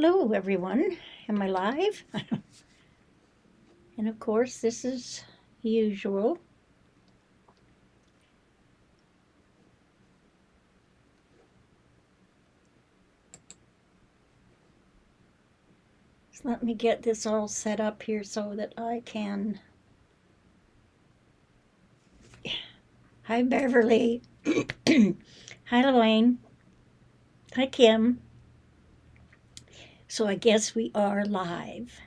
Hello everyone, am I live? And of course this is usual. So let me get this all set up here so that I can... Hi Beverly. Hi Lorraine. Hi Kim. So I guess we are live.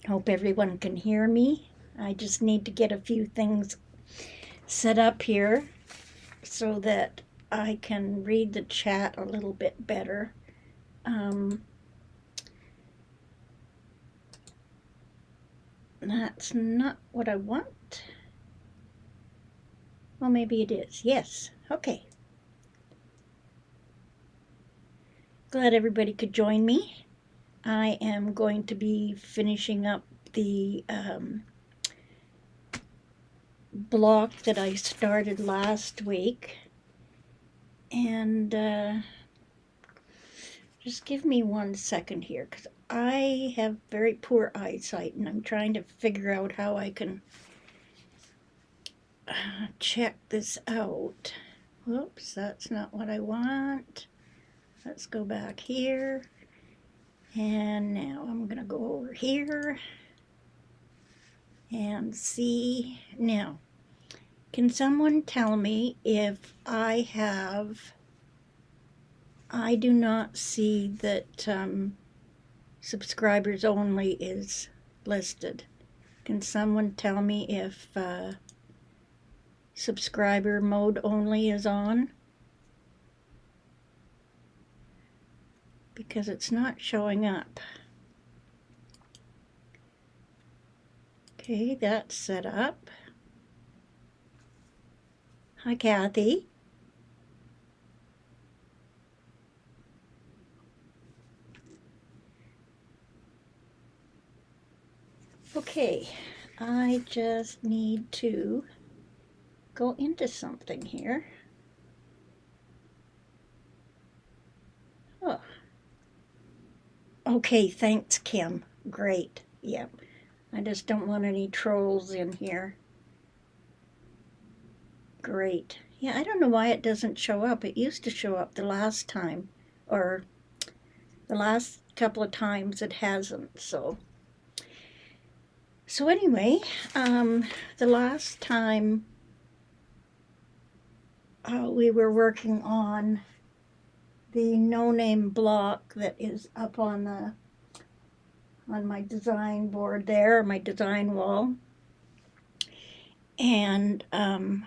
Hope everyone can hear me. I just need to get a few things set up here so that I can read the chat a little bit better. That's not what I want. Well, maybe it is. Yes. Okay. Glad everybody could join me. I am going to be finishing up the block that I started last week. And just give me 1 second here because I have very poor eyesight and I'm trying to figure out how I can check this out. Whoops, that's not what I want. Let's go back here. And now I'm going to go over here and see. Now, can someone tell me if I do not see that subscribers only is listed. Can someone tell me if subscriber mode only is on? Because it's not showing up. Okay, that's set up. Hi, Kathy. Okay, I just need to go into something here. Oh. Okay, thanks, Kim. Great. Yep. I just don't want any trolls in here. Great. Yeah, I don't know why it doesn't show up. It used to show up the last time, or the last couple of times it hasn't, so. So anyway, the last time we were working on the no-name block that is up on my design board there, my design wall. And oh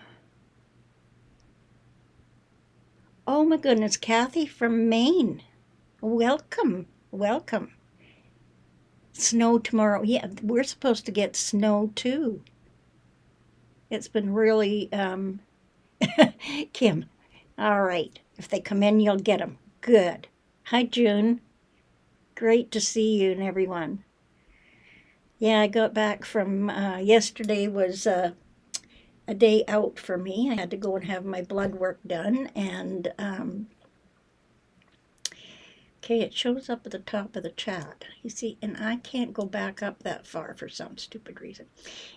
my goodness, Kathy from Maine. Welcome, welcome. Snow tomorrow. Yeah, we're supposed to get snow too. It's been really, Kim. All right. If they come in, you'll get them. Good. Hi, June. Great to see you and everyone. Yeah, I got back from yesterday was a day out for me. I had to go and have my blood work done, and okay, it shows up at the top of the chat. You see, and I can't go back up that far for some stupid reason.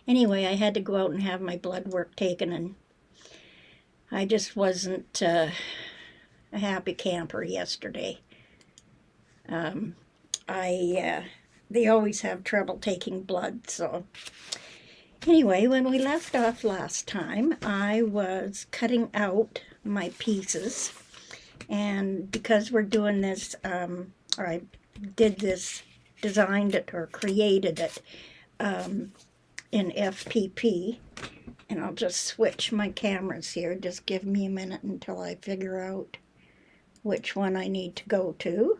Anyway, I had to go out and have my blood work taken, and I just wasn't a happy camper yesterday. They always have trouble taking blood, so anyway, when we left off last time, I was cutting out my pieces, and because we're doing this, or I did this, designed it or created it in FPP, and I'll just switch my cameras here. Just give me a minute until I figure out which one I need to go to.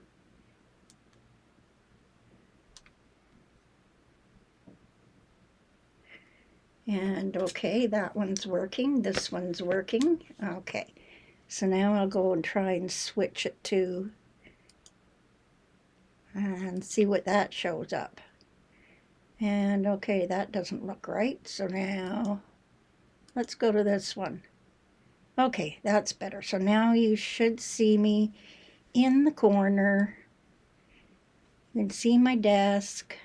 And okay, that one's working, this one's working. Okay, so now I'll go and try and switch it to, and see what that shows up. And okay, that doesn't look right, so now let's go to this one. Okay, that's better. So now you should see me in the corner You can see my desk,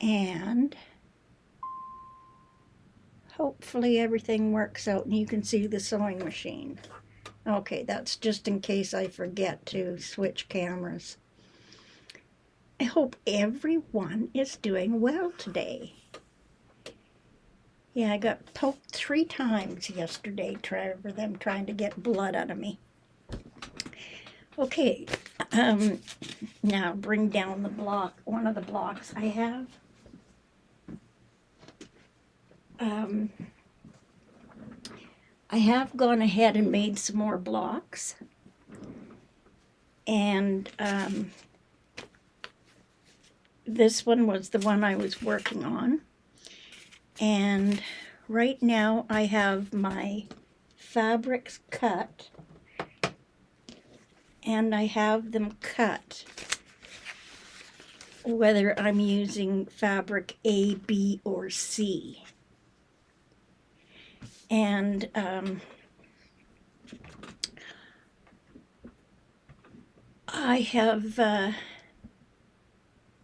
and hopefully everything works out and you can see the sewing machine. Okay, that's just in case I forget to switch cameras. I hope everyone is doing well today. Yeah, I got poked 3 times yesterday for them trying to get blood out of me. Okay, now bring down the block, one of the blocks I have. I have gone ahead and made some more blocks. And this one was the one I was working on. And right now I have my fabrics cut. And I have them cut whether I'm using fabric A, B, or C. And I have,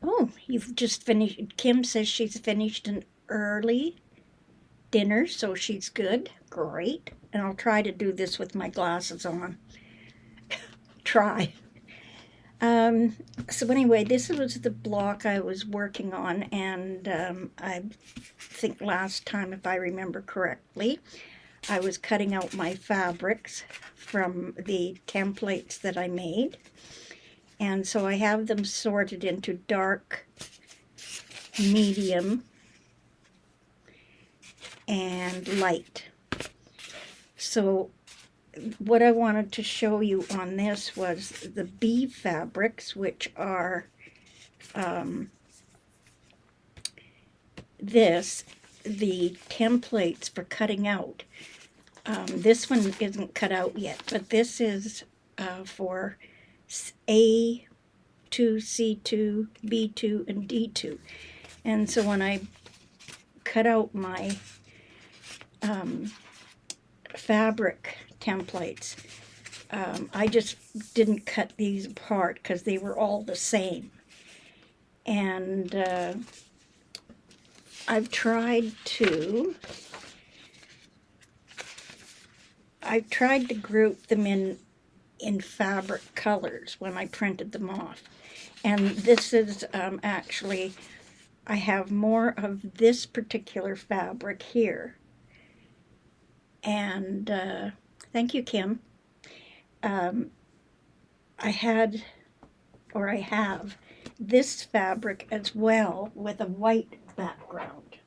oh, you've just finished, Kim says she's finished an early dinner, so she's good, great. And I'll try to do this with my glasses on. Try. So anyway, this was the block I was working on, and I think last time, if I remember correctly, I was cutting out my fabrics from the templates that I made. And so I have them sorted into dark, medium, and light. So what I wanted to show you on this was the B fabrics, which are the templates for cutting out. This one isn't cut out yet, but this is for A2, C2, B2, and D2. And so when I cut out my fabric templates, I just didn't cut these apart because they were all the same. And I've tried to group them in fabric colors when I printed them off. And this is actually, I have more of this particular fabric here. And thank you, Kim. I have this fabric as well with a white background.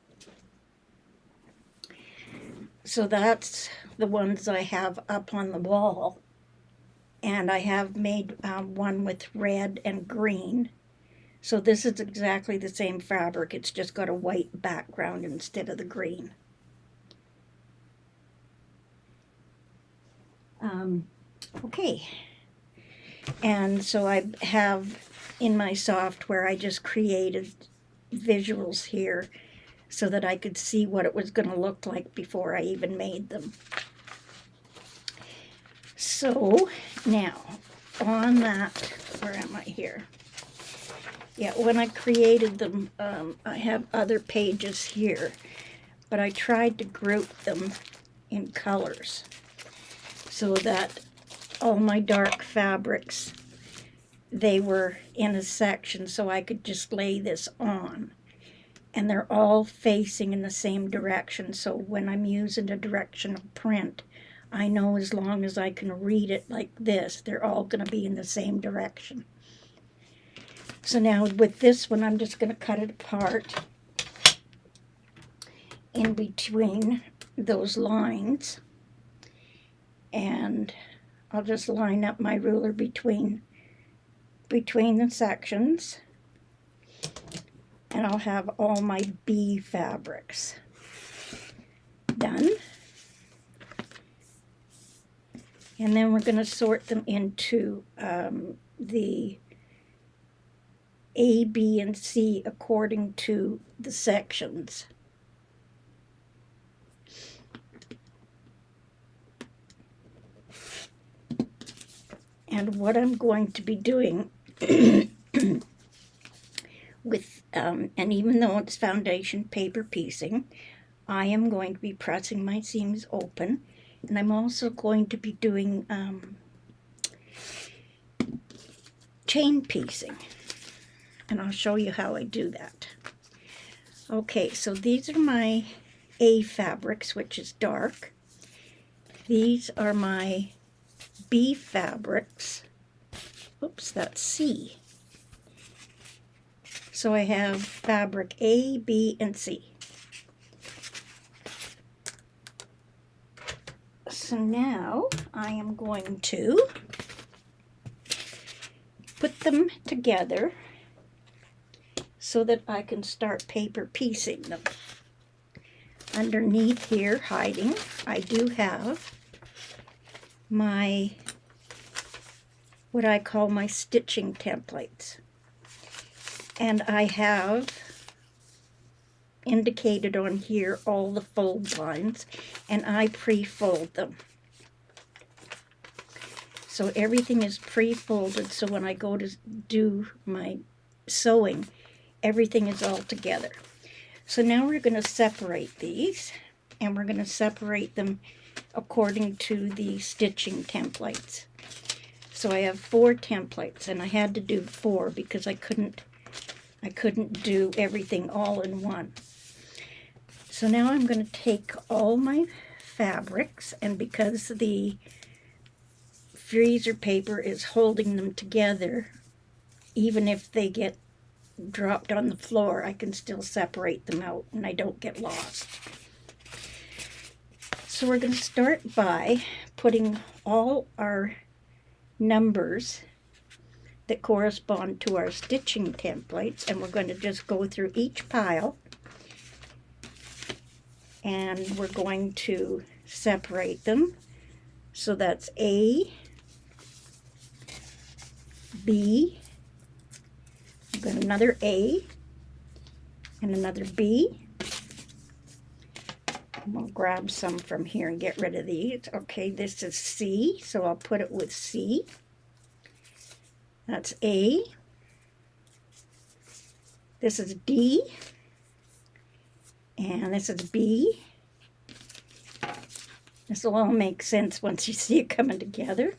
So that's the ones I have up on the wall. And I have made one with red and green. So this is exactly the same fabric. It's just got a white background instead of the green. Okay. And so I have in my software, I just created visuals here so that I could see what it was going to look like before I even made them. So now on that, where am I here? Yeah, when I created them, I have other pages here, but I tried to group them in colors so that all my dark fabrics, they were in a section so I could just lay this on. And they're all facing in the same direction, so when I'm using a directional print, I know as long as I can read it like this, they're all going to be in the same direction. So now with this one, I'm just going to cut it apart in between those lines. And I'll just line up my ruler between the sections. And I'll have all my B fabrics done. And then we're going to sort them into the A, B, and C according to the sections. And what I'm going to be doing with, and even though it's foundation paper piecing, I am going to be pressing my seams open, and I'm also going to be doing chain piecing, and I'll show you how I do that. Okay, so these are my A fabrics, which is dark. These are my B fabrics. Oops, that's C. So I have fabric A, B, and C. So now I am going to put them together so that I can start paper piecing them. Underneath here, hiding, I do have my, what I call my stitching templates. And I have indicated on here all the fold lines, and I pre-fold them. So everything is pre-folded, so when I go to do my sewing, everything is all together. So now we're going to separate these, and we're going to separate them according to the stitching templates. So I have 4 templates, and I had to do 4 because I couldn't do everything all in one. So now I'm going to take all my fabrics, and because the freezer paper is holding them together, even if they get dropped on the floor, I can still separate them out and I don't get lost. So we're going to start by putting all our numbers that correspond to our stitching templates, and we're going to just go through each pile, and we're going to separate them. So that's A, B, I've got another A and another B. I'm going to grab some from here and get rid of these. Okay, this is C, so I'll put it with C. That's A. This is D. And this is B. This will all make sense once you see it coming together.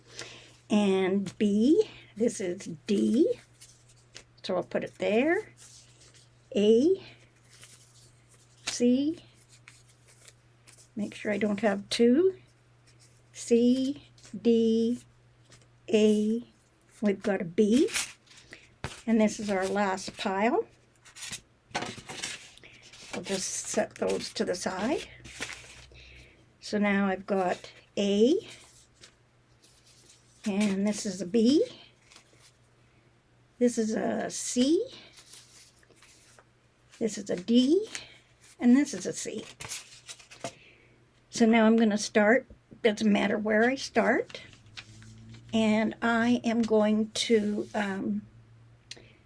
And B, this is D. So I'll put it there. A, C, make sure I don't have 2. C, D, A, we've got a B. And this is our last pile. I'll just set those to the side. So now I've got A, and this is a B, this is a C, this is a D, and this is a C. So now I'm going to start, doesn't matter where I start, and I am going to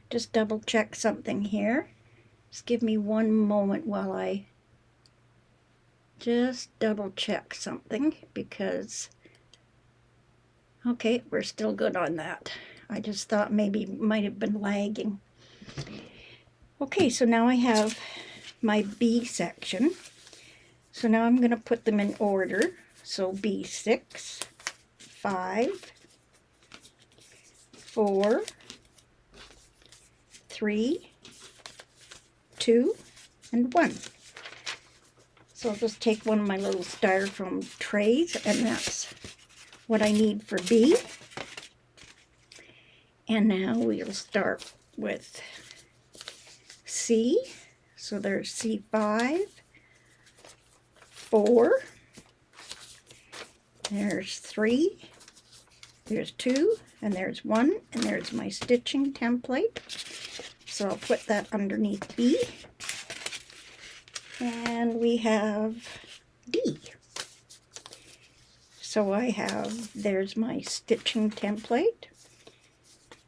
just double check something here. Just give me one moment while I just double check something, because okay, we're still good on that. I just thought maybe it might have been lagging. Okay, so now I have my B section. So now I'm going to put them in order. So B6, 5, 4, 3, 2, and 1. So I'll just take one of my little styrofoam trays, and that's what I need for B. And now we'll start with C. So there's C5, 4, there's 3, there's 2, and there's 1, and there's my stitching template. So I'll put that underneath B. And we have D. So I have, there's my stitching template.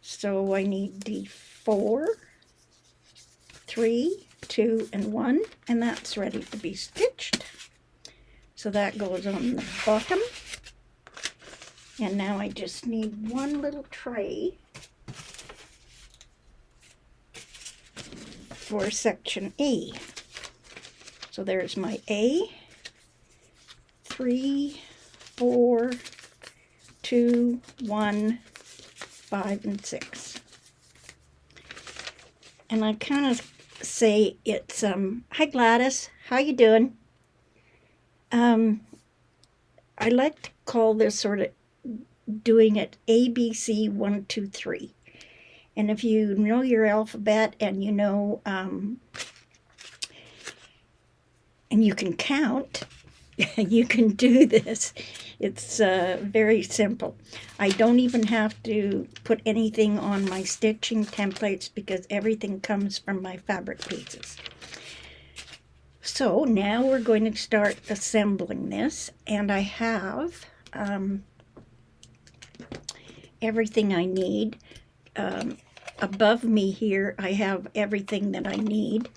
So I need D4, 3, 2, and 1, and that's ready to be stitched. So that goes on the bottom. And now I just need one little tray for section A. So there's my A, 3, 4, 2, 1, 5, and 6. And I kind of say it's, hi Gladys, how you doing? I like to call this sort of doing it ABC 1, 2, 3. And if you know your alphabet and you know, and you can count, you can do this. It's very simple. I don't even have to put anything on my stitching templates because everything comes from my fabric pieces. So now we're going to start assembling this, and I have everything I need. Above me here, I have everything that I need,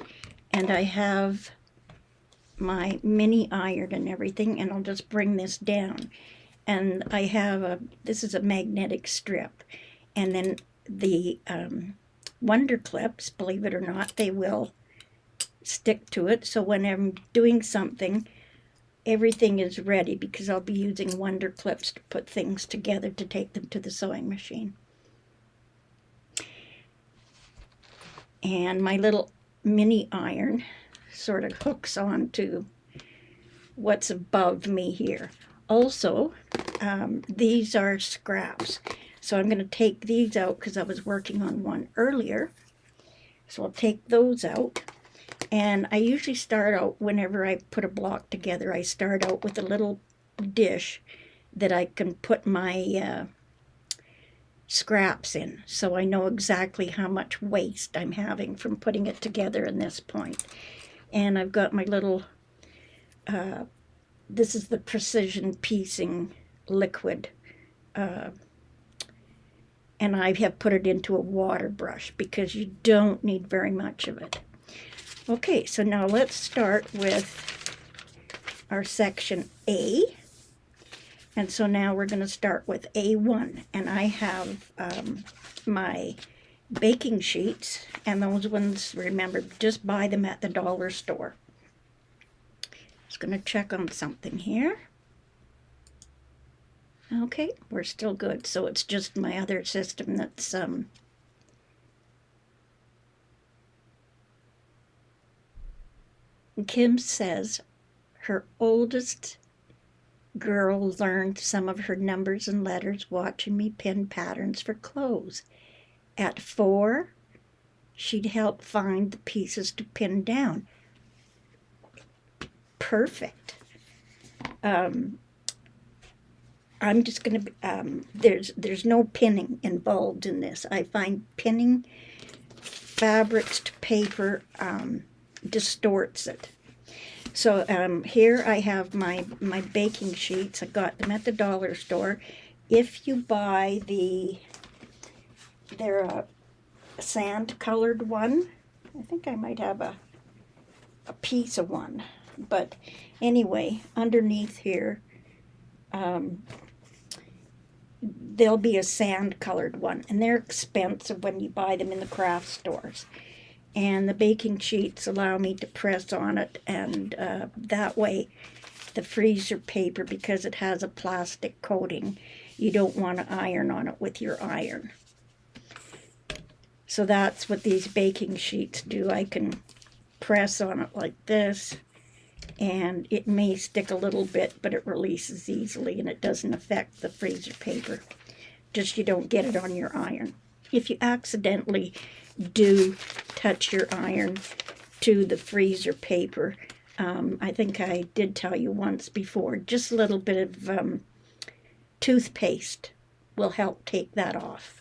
and I have my mini iron and everything, and I'll just bring this down. And I have this is a magnetic strip, and then the Wonder Clips, believe it or not, they will stick to it. So when I'm doing something, everything is ready because I'll be using Wonder Clips to put things together to take them to the sewing machine. And my little mini iron sort of hooks onto what's above me here. Also, these are scraps. So I'm going to take these out because I was working on one earlier. So I'll take those out. And I usually start out, whenever I put a block together, I start out with a little dish that I can put my scraps in, so I know exactly how much waste I'm having from putting it together in this point. And I've got my little, this is the Precision Piecing liquid, and I have put it into a water brush because you don't need very much of it. Okay, so now let's start with our section A. And so now we're going to start with A1. And I have my baking sheets, and those ones, remember, just buy them at the dollar store. Just going to check on something here. Okay, we're still good. So it's just my other system that's Kim says her oldest girl learned some of her numbers and letters watching me pin patterns for clothes. At 4, she'd help find the pieces to pin down. Perfect. I'm just going to, there's no pinning involved in this. I find pinning fabrics to paper distorts it. So here I have my baking sheets. I got them at the dollar store. If you buy they're a sand colored one. I think I might have a piece of one. But anyway, underneath here, there'll be a sand colored one. And they're expensive when you buy them in the craft stores. And the baking sheets allow me to press on it, and that way the freezer paper, because it has a plastic coating, you don't want to iron on it with your iron. So that's what these baking sheets do. I can press on it like this, and it may stick a little bit, but it releases easily, and it doesn't affect the freezer paper. Just you don't get it on your iron. If you accidentally do touch your iron to the freezer paper, I think I did tell you once before, just a little bit of toothpaste will help take that off.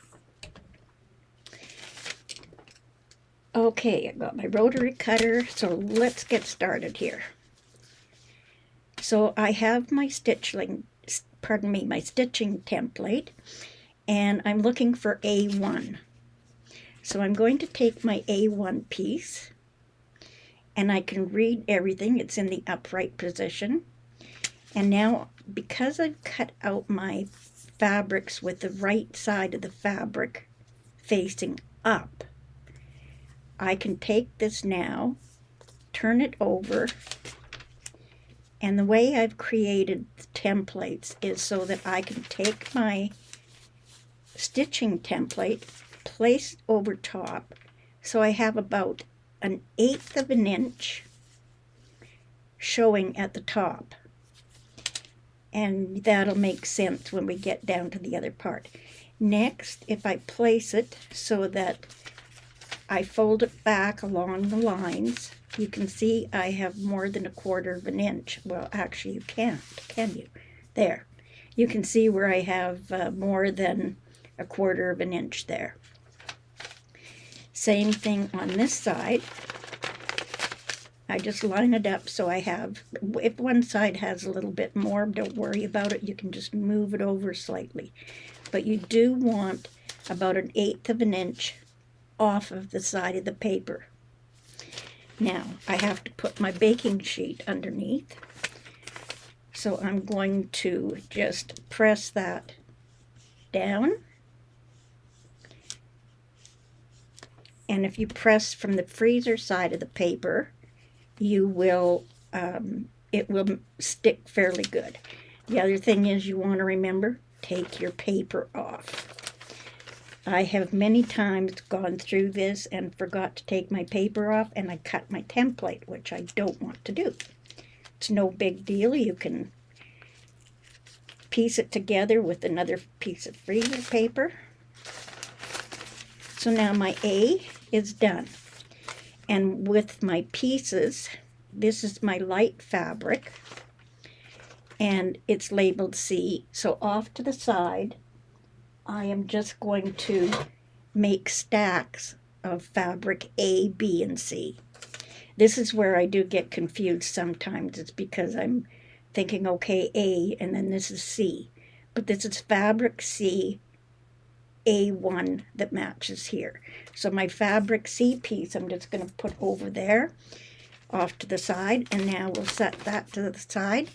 Okay, I got my rotary cutter, so let's get started here. So I have my my stitching template, and I'm looking for A1. So I'm going to take my A1 piece, and I can read everything. It's in the upright position. And now, because I've cut out my fabrics with the right side of the fabric facing up, I can take this now, turn it over, and the way I've created the templates is so that I can take my stitching template, place it over top, so I have about 1/8 of an inch showing at the top. And that'll make sense when we get down to the other part. Next, if I place it so that I fold it back along the lines, you can see I have more than 1/4 of an inch. Well, actually you can't, can you? There. You can see where I have more than 1/4 of an inch there. Same thing on this side. I just line it up so I have, if one side has a little bit more, don't worry about it. You can just move it over slightly. But you do want about 1/8 of an inch off of the side of the paper. Now, I have to put my baking sheet underneath. So I'm going to just press that down. And if you press from the freezer side of the paper, you will, it will stick fairly good. The other thing is you want to remember, take your paper off. I have many times gone through this and forgot to take my paper off, and I cut my template, which I don't want to do. It's no big deal. You can piece it together with another piece of freezer paper. So now my A is done. And with my pieces, this is my light fabric, and it's labeled C. So off to the side, I am just going to make stacks of fabric A, B, and C. This is where I do get confused sometimes. It's because I'm thinking, okay, A, and then this is C. But this is fabric C, A1 that matches here. So my fabric C piece, I'm just going to put over there, off to the side, and now we'll set that to the side.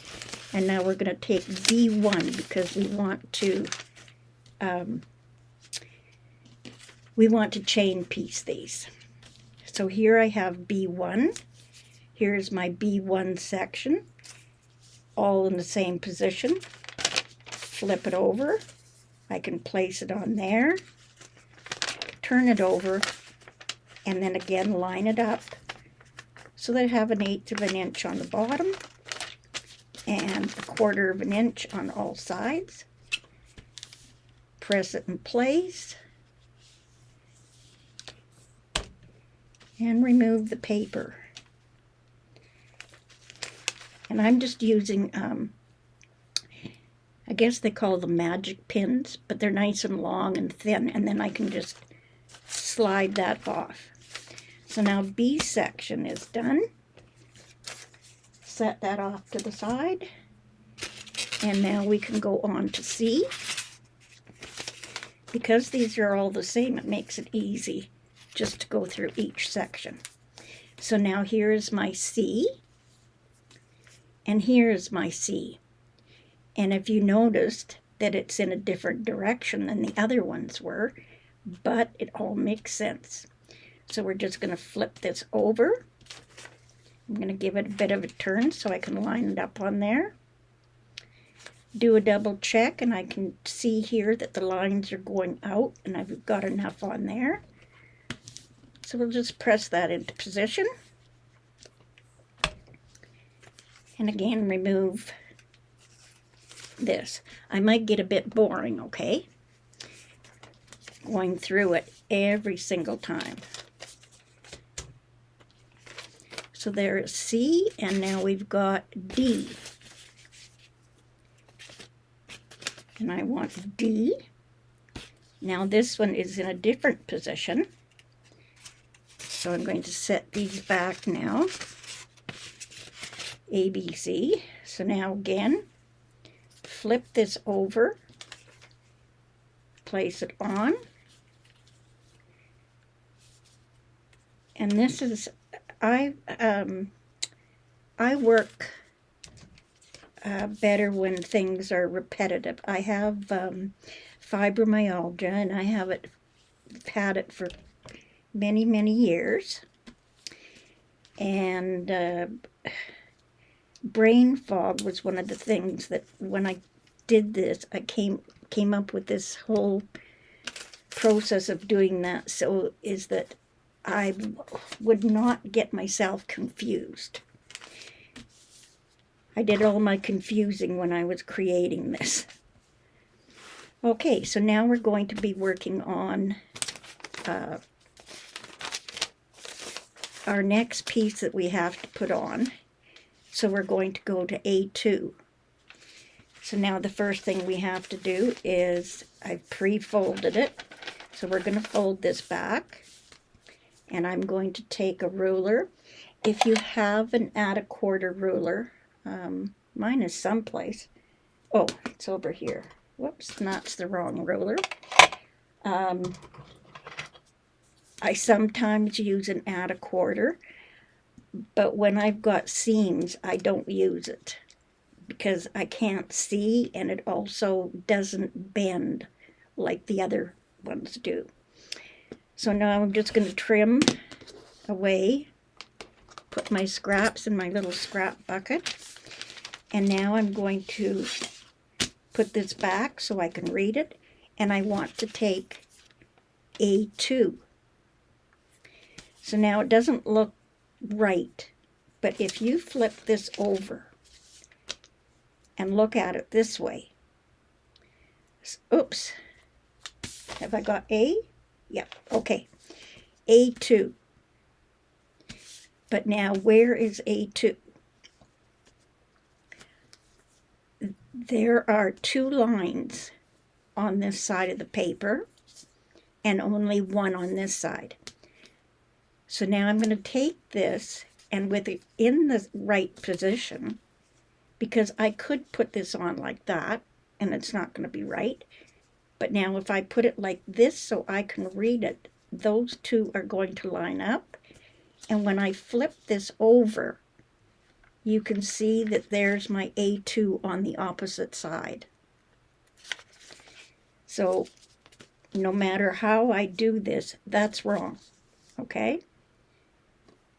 And now we're going to take B1 because we want to chain piece these. So here I have B1. Here's my B1 section, all in the same position. Flip it over. I can place it on there, turn it over, and then again line it up so that I have 1/8 of an inch on the bottom and 1/4 of an inch on all sides. Press it in place and remove the paper. And I'm just using, I guess they call them magic pins, but they're nice and long and thin, and then I can just slide that off. So now B section is done. Set that off to the side. And now we can go on to C. Because these are all the same, it makes it easy just to go through each section. So now here is my C, and here is my C. And if you noticed that it's in a different direction than the other ones were, but it all makes sense. So we're just going to flip this over. I'm going to give it a bit of a turn so I can line it up on there. Do a double check, and I can see here that the lines are going out, and I've got enough on there. So we'll just press that into position. And again, remove this. I might get a bit boring, okay? Going through it every single time. So there is C, and now we've got D. And I want D. Now this one is in a different position. So I'm going to set these back now. A, B, C. So now again, flip this over, place it on. And this is, I work better when things are repetitive. I have fibromyalgia, and I have had it for many, many years. And brain fog was one of the things that when I did this, I came up with this whole process of doing that, so is that I would not get myself confused. I did all my confusing when I was creating this. Okay, so now we're going to be working on our next piece that we have to put on. So we're going to go to A2. So now the first thing we have to do is, I've pre-folded it. So we're going to fold this back. And I'm going to take a ruler. If you have an add a quarter ruler, mine is someplace. Oh, it's over here. Whoops, that's the wrong ruler. I sometimes use an add a quarter, but when I've got seams, I don't use it because I can't see, and it also doesn't bend like the other ones do. So now I'm just going to trim away, put my scraps in my little scrap bucket, and now I'm going to put this back so I can read it, and I want to take A2. So now it doesn't look right, but if you flip this over and look at it this way, oops, have I got A? Yep, okay, A2. But now where is A2? There are 2 lines on this side of the paper and only 1 on this side. So now I'm going to take this, and with it in the right position, because I could put this on like that, and it's not going to be right. But now if I put it like this so I can read it, those 2 are going to line up. And when I flip this over, you can see that there's my A2 on the opposite side. So no matter how I do this, that's wrong, okay?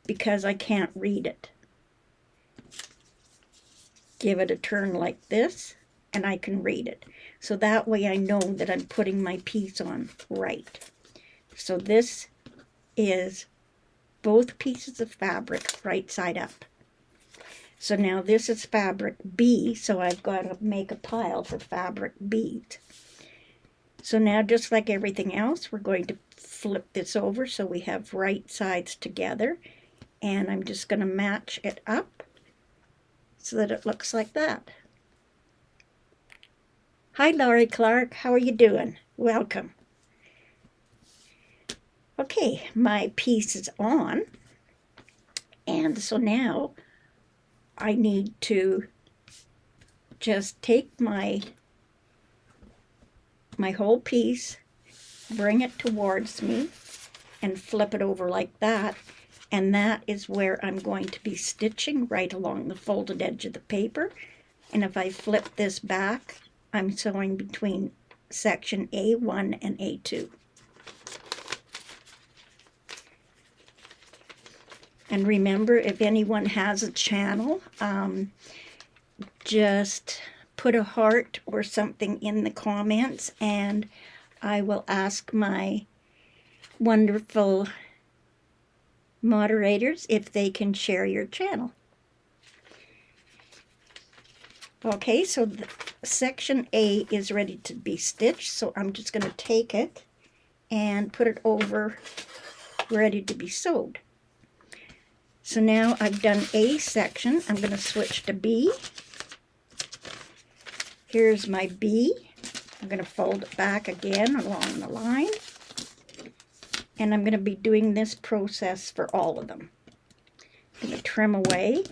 Because I can't read it. Give it a turn like this, and I can read it. So that way I know that I'm putting my piece on right. So this is both pieces of fabric right side up. So now this is fabric B, so I've got to make a pile for fabric B. So now, just like everything else, we're going to flip this over so we have right sides together, and I'm just going to match it up so that it looks like that. Hi, Laurie Clark. How are you doing? Welcome. Okay, my piece is on, and so now I need to just take my whole piece, bring it towards me, and flip it over like that. And that is where I'm going to be stitching right along the folded edge of the paper. And if I flip this back, I'm sewing between section A1 and A2. And remember, if anyone has a channel, just put a heart or something in the comments, and I will ask my wonderful moderators if they can share your channel. Okay, so section A is ready to be stitched, so I'm just going to take it and put it over, ready to be sewed. So now I've done A section. I'm going to switch to B. Here's my B. I'm going to fold it back again along the line. And I'm going to be doing this process for all of them. I'm going to trim away.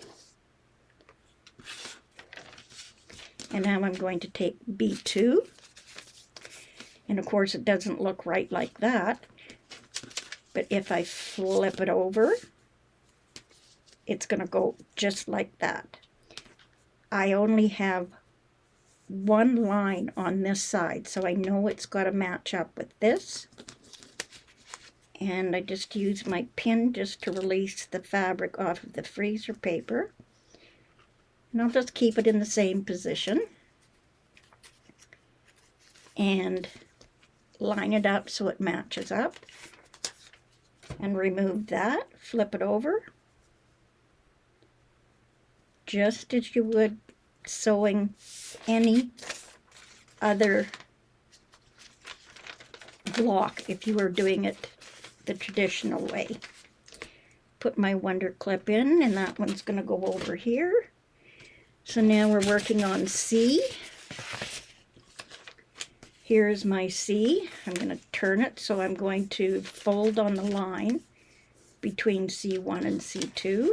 And now I'm going to take B2. And of course it doesn't look right like that. But if I flip it over, it's going to go just like that. I only have 1 line on this side, so I know it's got to match up with this. And I just use my pin just to release the fabric off of the freezer paper. And I'll just keep it in the same position and line it up so it matches up. And remove that, flip it over, just as you would sewing any other block if you were doing it the traditional way. Put my Wonder Clip in, and that one's going to go over here. So now we're working on C. Here's my C. I'm going to turn it, so I'm going to fold on the line between C1 and C2.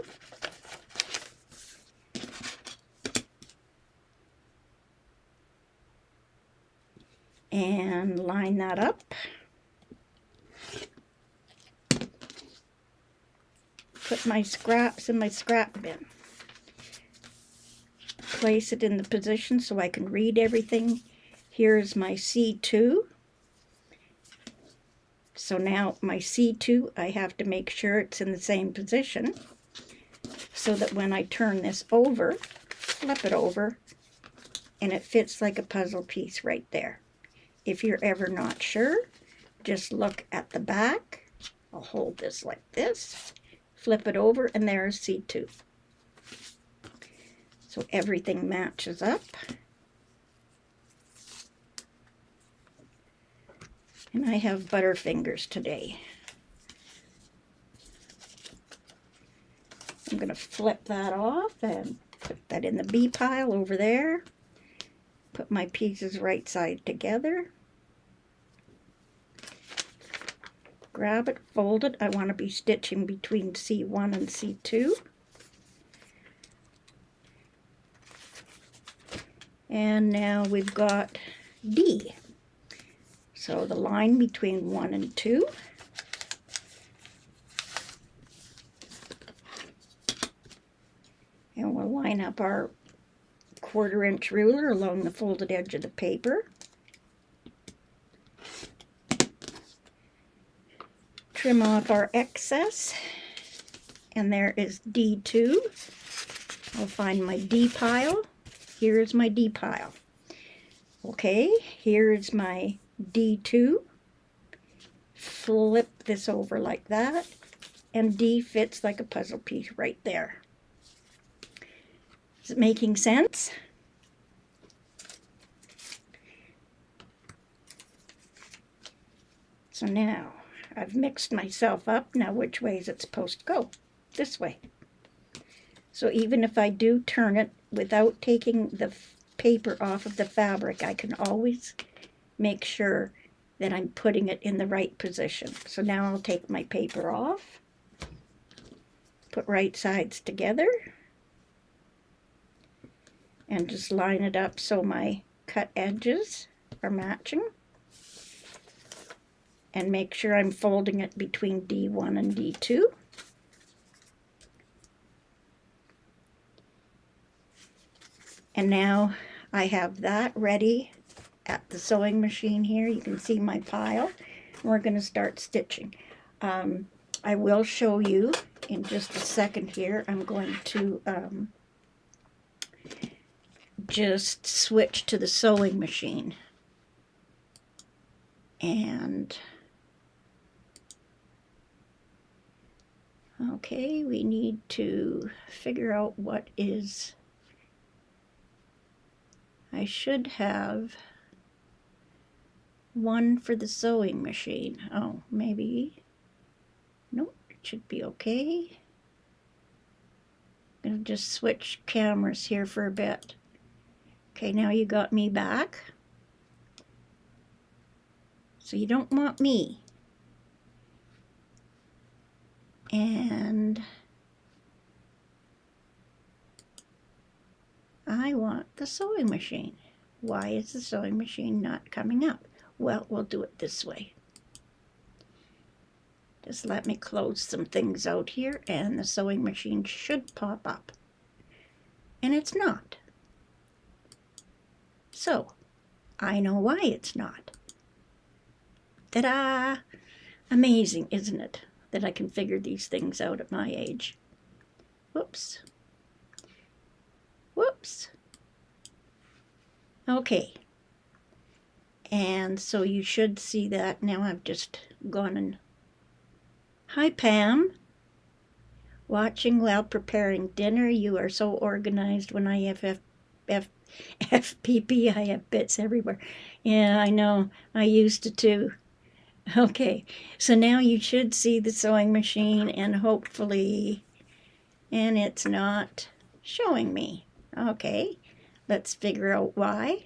And line that up. Put my scraps in my scrap bin. Place it in the position so I can read everything. Here's my C2. So now my C2, I have to make sure it's in the same position so that when I turn this over, flip it over, and it fits like a puzzle piece right there. If you're ever not sure, just look at the back. I'll hold this like this, flip it over, and there's C2. So everything matches up. And I have Butterfingers today. I'm going to flip that off and put that in the B pile over there. Put my pieces right side together. Grab it, fold it. I want to be stitching between C1 and C2. And now we've got D. So the line between 1 and 2. And we'll line up our 1/4 inch ruler along the folded edge of the paper. Trim off our excess. And there is D2. I'll find my D pile. Here's my D pile. Okay, here's my D2. Flip this over like that, and D fits like a puzzle piece right there. Is it making sense? So now I've mixed myself up. Now which way is it supposed to go? This way. So even if I do turn it without taking the paper off of the fabric, I can always make sure that I'm putting it in the right position. So now I'll take my paper off, put right sides together, and just line it up so my cut edges are matching. And make sure I'm folding it between D1 and D2. And now I have that ready at the sewing machine here. You can see my pile. We're going to start stitching. I will show you in just a second here. I'm going to just switch to the sewing machine. And okay, we need to figure out what is... I should have one for the sewing machine. Oh, maybe. Nope, it should be okay. I'm going to just switch cameras here for a bit. Okay, now you got me back. So you don't want me. And I want the sewing machine. Why is the sewing machine not coming up? Well, we'll do it this way. Just let me close some things out here and the sewing machine should pop up. And it's not. So, I know why it's not. Ta-da! Amazing, isn't it, that I can figure these things out at my age. Whoops. Whoops. Okay. And so you should see that. Now I've just gone and... Hi, Pam. Watching while preparing dinner. You are so organized. When I have FPP, I have bits everywhere. Yeah, I know. I used to too. Okay, so now you should see the sewing machine, and hopefully, and it's not showing me. Okay, let's figure out why.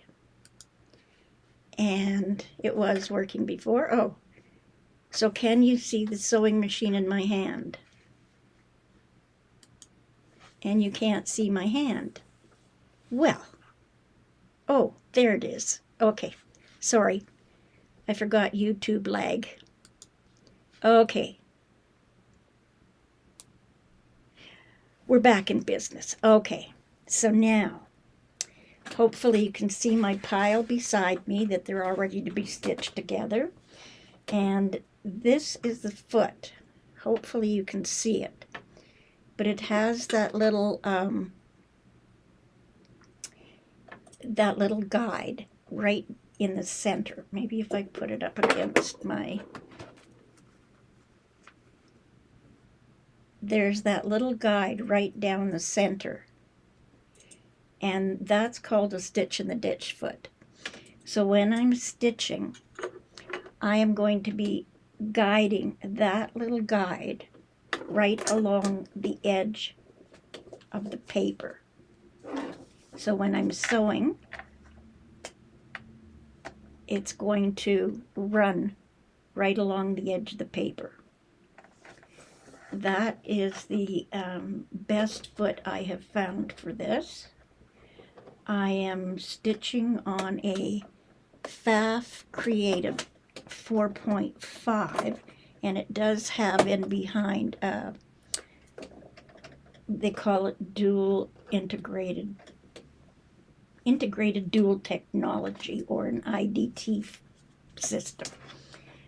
And it was working before. Oh, so can you see the sewing machine in my hand? And you can't see my hand. Well, oh, there it is. Okay, sorry. I forgot YouTube lag. Okay. We're back in business. Okay, so now, hopefully you can see my pile beside me, that they're all ready to be stitched together. And this is the foot. Hopefully you can see it. But it has that little guide right in the center. Maybe if I put it up against my... There's that little guide right down the center. And that's called a stitch in the ditch foot. So when I'm stitching, I am going to be guiding that little guide right along the edge of the paper. So when I'm sewing, it's going to run right along the edge of the paper. That is the best foot I have found for this. I am stitching on a Pfaff Creative 4.5, and it does have in behind, they call it dual integrated dual technology, or an IDT system,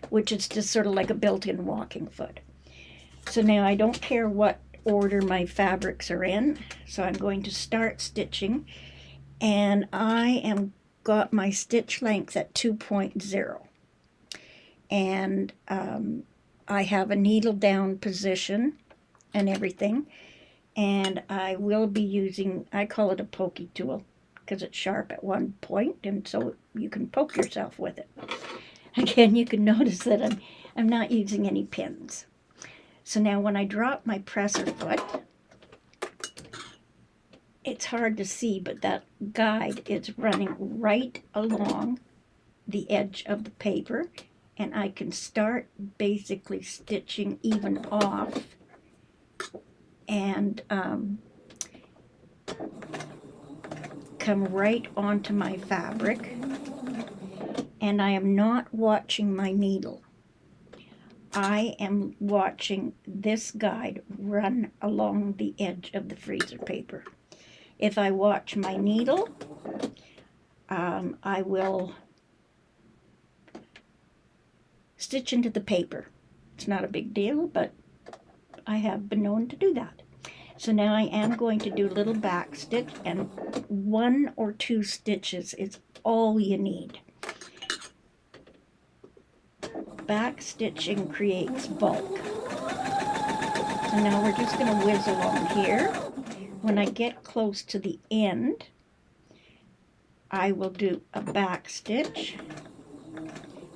which is just sort of like a built-in walking foot. So now I don't care what order my fabrics are in, so I'm going to start stitching, and I am got my stitch length at 2.0, and I have a needle down position and everything, and I will be using, I call it a pokey tool because it's sharp at one point, and so you can poke yourself with it. Again, you can notice that I'm not using any pins. So now when I drop my presser foot, it's hard to see, but that guide is running right along the edge of the paper, and I can start basically stitching even off and come right onto my fabric, and I am not watching my needle. I am watching this guide run along the edge of the freezer paper. If I watch my needle, I will stitch into the paper. It's not a big deal, but I have been known to do that. So now I am going to do a little back stitch, and 1 or 2 stitches is all you need. Back stitching creates bulk. So now we're just going to whiz along here. When I get close to the end, I will do a back stitch,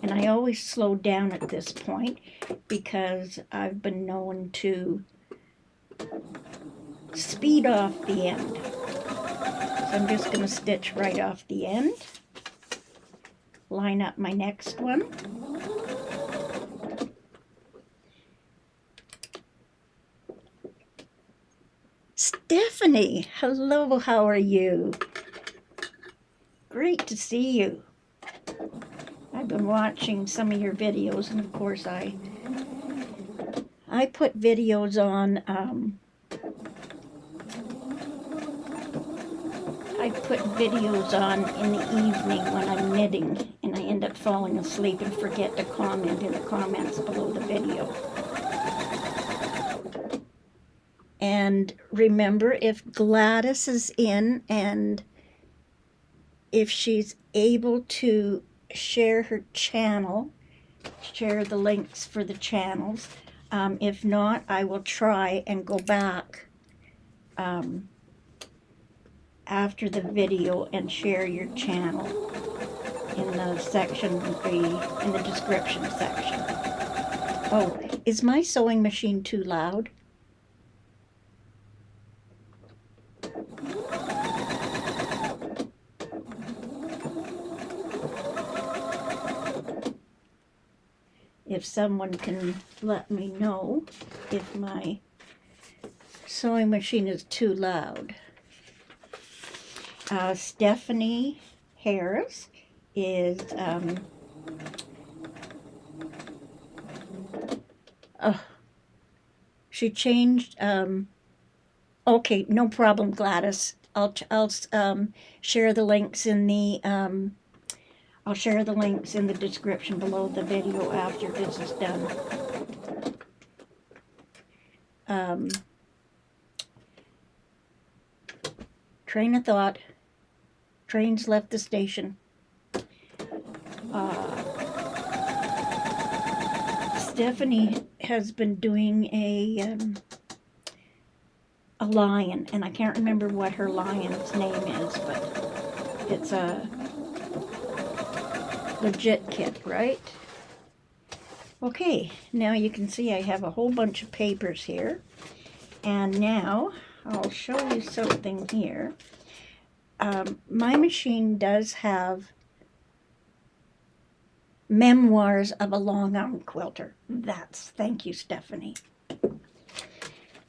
and I always slow down at this point because I've been known to speed off the end. So I'm just going to stitch right off the end, line up my next one, Stephanie, hello, how are you? Great to see you. I've been watching some of your videos, and of course I put videos on, in the evening when I'm knitting, and I end end up falling asleep and forget to comment in the comments below the video. And remember, if Gladys is in and if she's able to share her channel, share the links for the channels. If not, I will try and go back after the video and share your channel in the section, in the description section. Oh, is my sewing machine too loud? If someone can let me know if my sewing machine is too loud. Stephanie Harris is she changed okay, no problem, Gladys. I'll share the links in the I'll share the links in the description below the video after this is done. Train of thought. Trains left the station. Stephanie has been doing a lion, and I can't remember what her lion's name is, but it's a legit kit, right? Okay, now you can see I have a whole bunch of papers here, and now I'll show you something here. My machine does have Memoirs of a Long Arm Quilter. Thank you, Stephanie.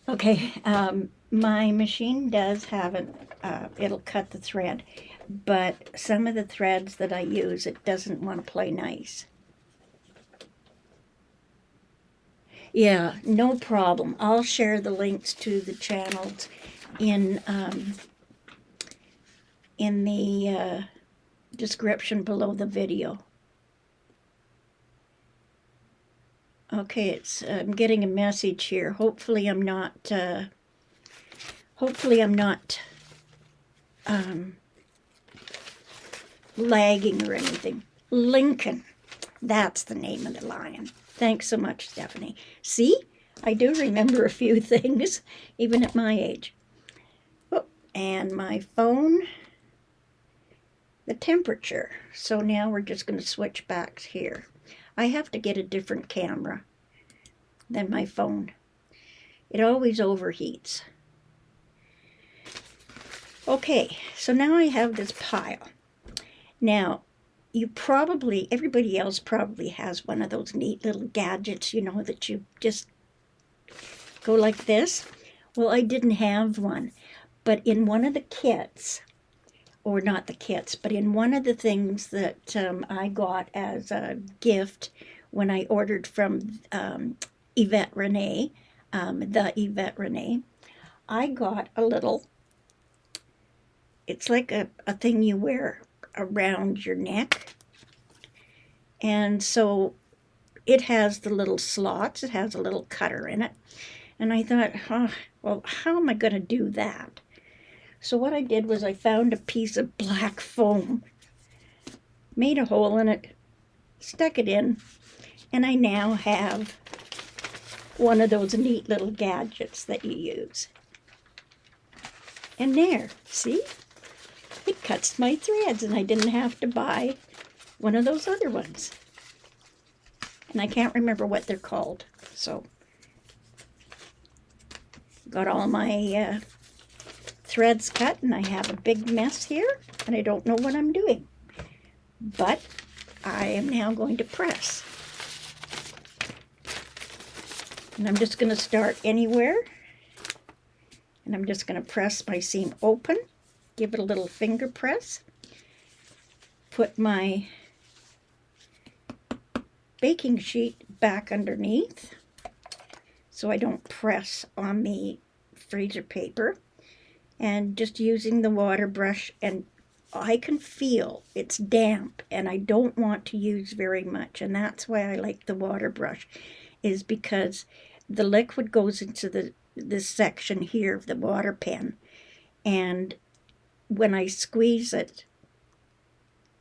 Okay, my machine does have it'll cut the thread, but some of the threads that I use, it doesn't want to play nice. Yeah, no problem. I'll share the links to the channels in the description below the video. Okay, I'm getting a message here. Hopefully I'm not lagging or anything. Lincoln, that's the name of the lion. Thanks so much, Stephanie. See, I do remember a few things, even at my age. Oh, and my phone, the temperature. So now we're just going to switch back here. I have to get a different camera than my phone. It always overheats. Okay, so now I have this pile. Now, everybody else probably has one of those neat little gadgets, you know, that you just go like this. Well, I didn't have one, but in one of the kits, or not the kits, but in one of the things that I got as a gift when I ordered from Yvette Renee, the Yvette Renee, I got a little, it's like a thing you wear around your neck. And so it has the little slots, it has a little cutter in it. And I thought, well, how am I going to do that? So what I did was I found a piece of black foam, made a hole in it, stuck it in, and I now have one of those neat little gadgets that you use. And there, see? It cuts my threads, and I didn't have to buy one of those other ones. And I can't remember what they're called. So, got all my threads cut, and I have a big mess here, and I don't know what I'm doing. But I am now going to press. And I'm just going to start anywhere. And I'm just going to press my seam open, give it a little finger press, put my baking sheet back underneath so I don't press on the freezer paper, and just using the water brush and I can feel it's damp and I don't want to use very much. And that's why I like the water brush, is because the liquid goes into this section here of the water pen. And when I squeeze it,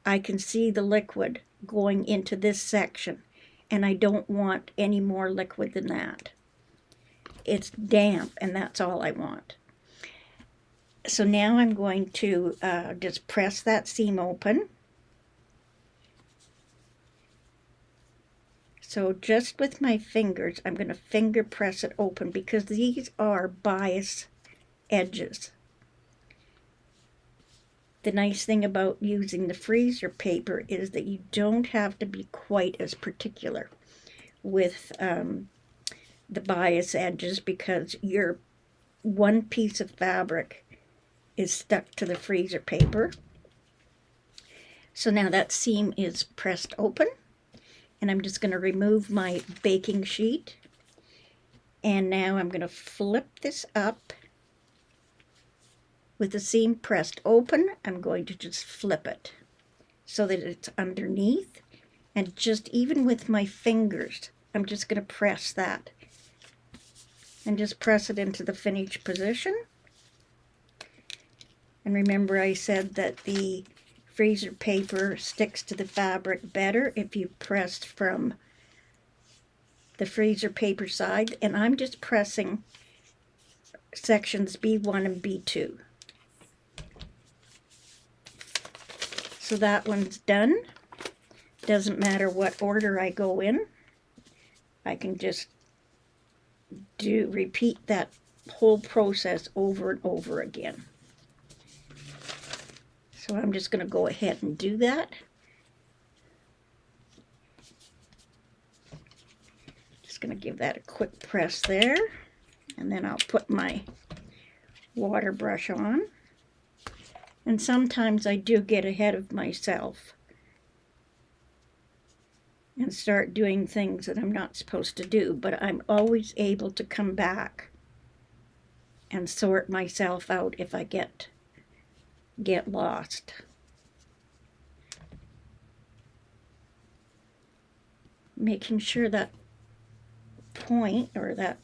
I can see the liquid going into this section. And I don't want any more liquid than that. It's damp, and that's all I want. So now I'm going to just press that seam open. So just with my fingers, I'm going to finger press it open because these are bias edges. The nice thing about using the freezer paper is that you don't have to be quite as particular with the bias edges, because your one piece of fabric is stuck to the freezer paper. So now that seam is pressed open, and I'm just going to remove my baking sheet, and now I'm going to flip this up. With the seam pressed open, I'm going to just flip it so that it's underneath, and just even with my fingers, I'm just going to press that and just press it into the finished position. And remember, I said that the freezer paper sticks to the fabric better if you pressed from the freezer paper side. And I'm just pressing sections B1 and B2. So that one's done. Doesn't matter what order I go in. I can just repeat that whole process over and over again. So I'm just going to go ahead and do that. Just going to give that a quick press there, and then I'll put my water brush on. And sometimes I do get ahead of myself and start doing things that I'm not supposed to do, but I'm always able to come back and sort myself out if I get lost. Making sure that point or that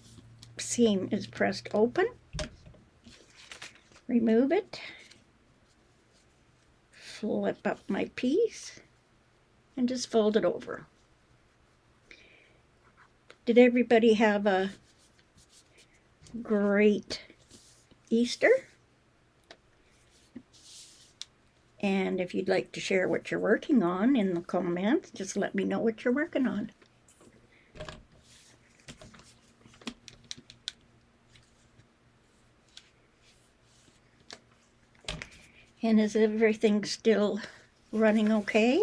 seam is pressed open. Remove it. Flip up my piece and just fold it over. Did everybody have a great Easter? And if you'd like to share what you're working on in the comments, just let me know what you're working on. And is everything still running okay?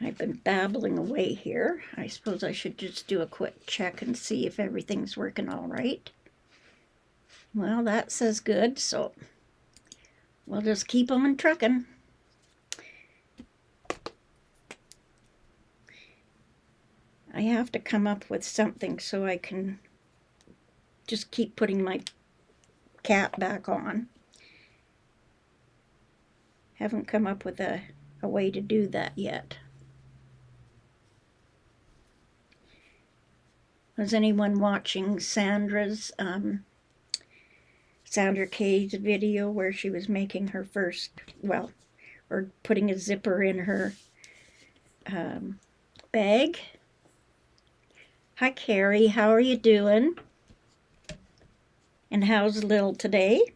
I've been babbling away here. I suppose I should just do a quick check and see if everything's working all right. Well, that says good, so we'll just keep on trucking. I have to come up with something so I can just keep putting my cap back on. Haven't come up with a way to do that yet. Was anyone watching Sandra Kay's video where she was making her first, well, or putting a zipper in her bag? Hi, Carrie. How are you doing? And how's Lil today?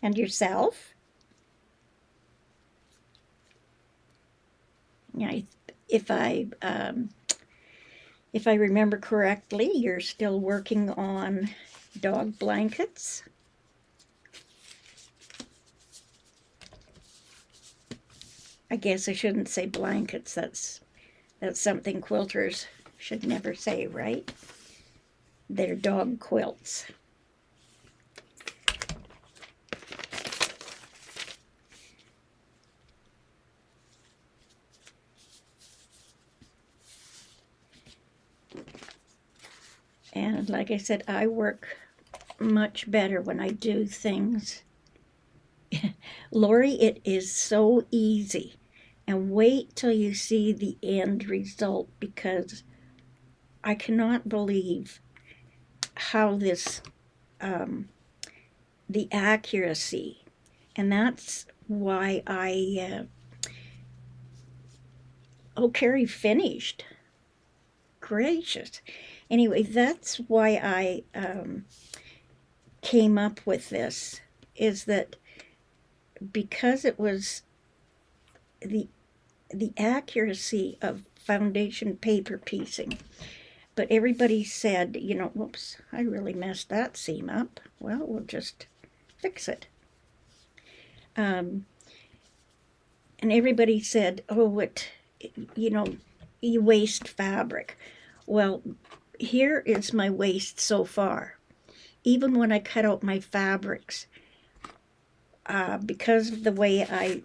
And yourself? Yeah, if I remember correctly, you're still working on dog blankets. I guess I shouldn't say blankets. That's something quilters should never say, right? They're dog quilts. like I said, I work much better when I do things. Lori, it is so easy. And wait till you see the end result, because I cannot believe how this, the accuracy, and that's why Carrie finished. Gracious. Anyway, that's why I came up with this, is that because it was the accuracy of foundation paper piecing. But everybody said, whoops, I really messed that seam up. Well, we'll just fix it. And everybody said, oh, you waste fabric. Well, here is my waste so far. Even when I cut out my fabrics, because of the way I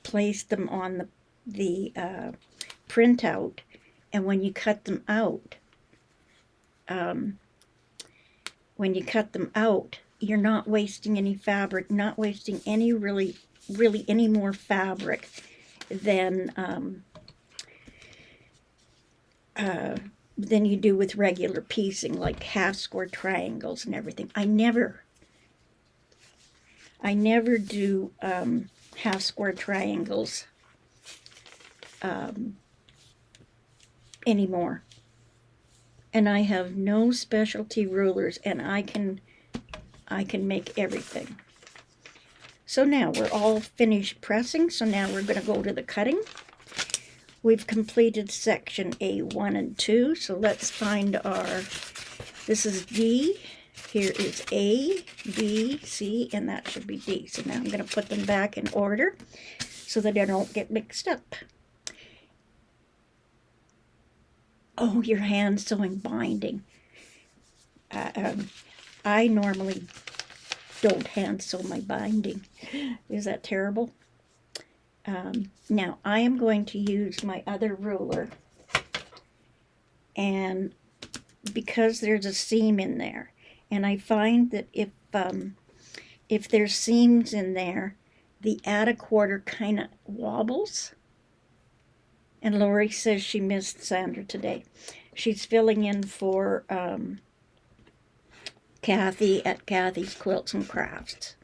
placed them on the printout, and when you cut them out, you're not wasting any fabric, not wasting any really any more fabric than you do with regular piecing, like half square triangles and everything. I never do half square triangles anymore. And I have no specialty rulers, and I can make everything. So now we're all finished pressing, so now we're going to go to the cutting. We've completed section A1 and 2, so let's find this is D, here is A, B, C, and that should be D. So now I'm going to put them back in order so that I don't get mixed up. Oh, your hand sewing binding. I normally don't hand sew my binding. Is that terrible? Now, I am going to use my other ruler, and because there's a seam in there, and I find that if there's seams in there, the add a quarter kind of wobbles. And Lori says she missed Sandra today. She's filling in for Kathy at Kathy's Quilts and Crafts.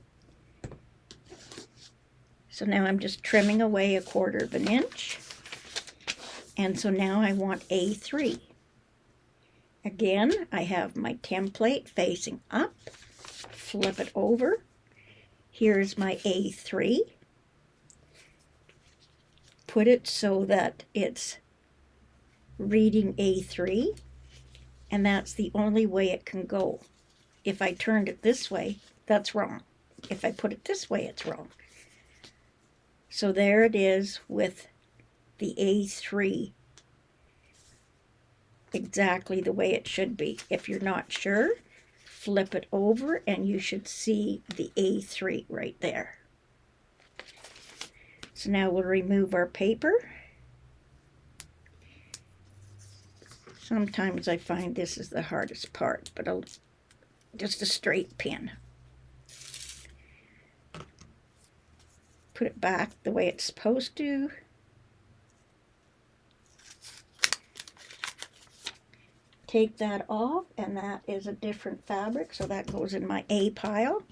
So now I'm just trimming away a quarter of an inch. And so now I want A3. Again, I have my template facing up. Flip it over. Here's my A3. Put it so that it's reading A3, and that's the only way it can go. If I turned it this way, that's wrong. If I put it this way, it's wrong. So there it is with the A3 exactly the way it should be. If you're not sure, flip it over and you should see the A3 right there. So now we'll remove our paper. Sometimes I find this is the hardest part, but just a straight pin. Put it back the way it's supposed to. Take that off, and that is a different fabric, so that goes in my A pile.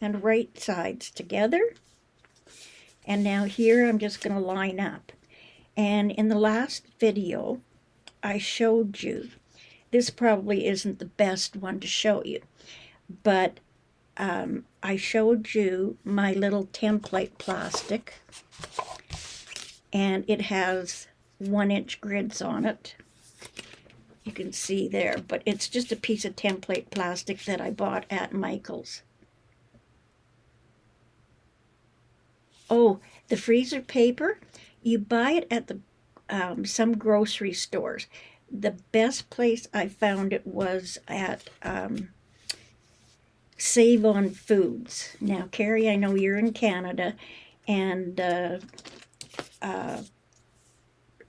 And right sides together. And now here I'm just going to line up. And in the last video, I showed you, this probably isn't the best one to show you, but I showed you my little template plastic, and it has 1-inch grids on it. You can see there, but it's just a piece of template plastic that I bought at Michael's. Oh, the freezer paper, you buy it at the some grocery stores. The best place I found it was at Save on Foods. Now, Carrie, I know you're in Canada, and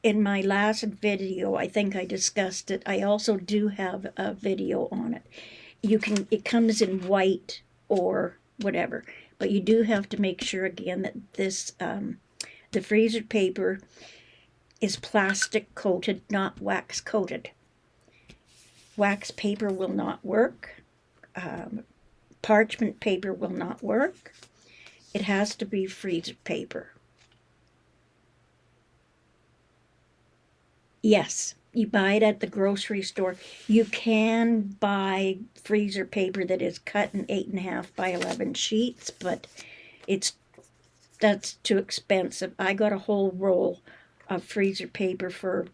in my last video, I think I discussed it. I also do have a video on it. It comes in white or whatever, but you do have to make sure again that the freezer paper is plastic coated, not wax coated. Wax paper will not work. Parchment paper will not work. It has to be freezer paper. Yes, you buy it at the grocery store. You can buy freezer paper that is cut in 8.5 by 11 sheets, but that's too expensive. I got a whole roll of freezer paper for,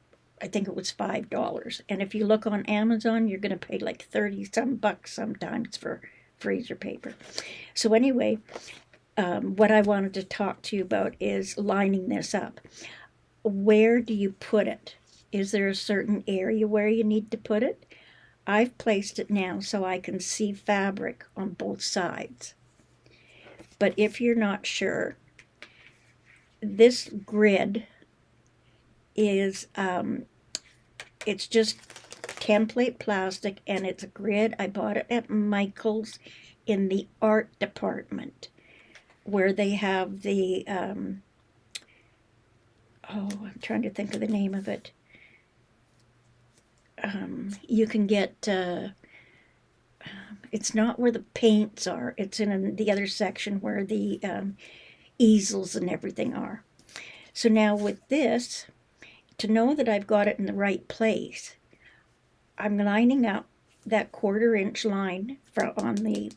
I think it was $5. And if you look on Amazon, you're going to pay like 30 some bucks sometimes for freezer paper. So anyway, what I wanted to talk to you about is lining this up. Where do you put it? Is there a certain area where you need to put it? I've placed it now so I can see fabric on both sides. But if you're not sure, this grid is, it's just template plastic, and it's a grid. I bought it at Michael's in the art department, where they have the, I'm trying to think of the name of it. You can get, it's not where the paints are. It's in the other section where the easels and everything are. So now with this, to know that I've got it in the right place, I'm lining up that 1/4 inch line on the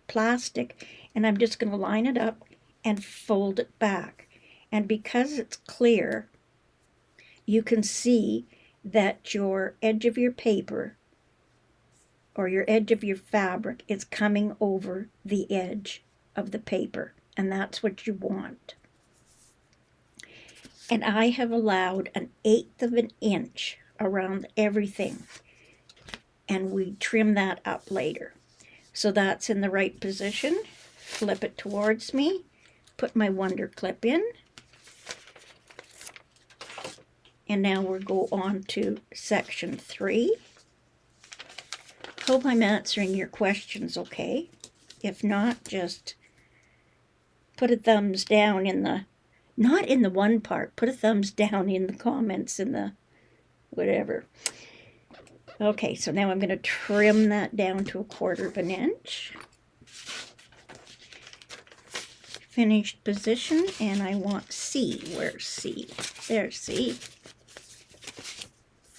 plastic, and I'm just going to line it up and fold it back. And because it's clear, you can see that your edge of your paper or your edge of your fabric is coming over the edge of the paper, and that's what you want. And I have allowed 1/8 of an inch around everything, and we trim that up later. So that's in the right position. Flip it towards me, put my Wonder Clip in, and now we'll go on to section 3. Hope I'm answering your questions okay. If not, just put a thumbs down in the, not in the one part, put a thumbs down in the comments in the whatever. Okay, so now I'm going to trim that down to 1/4 of an inch. Finished position, and I want C. Where's C? There's C.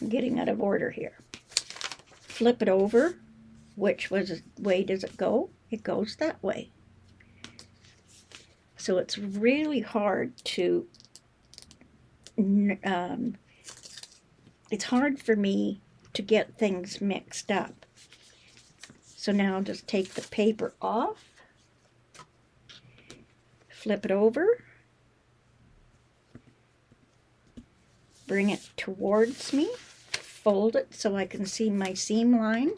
I'm getting out of order here. Flip it over. Which way does it go? It goes that way. So it's really hard to, it's hard for me to get things mixed up. So now I'll just take the paper off, flip it over, bring it towards me, fold it so I can see my seam line,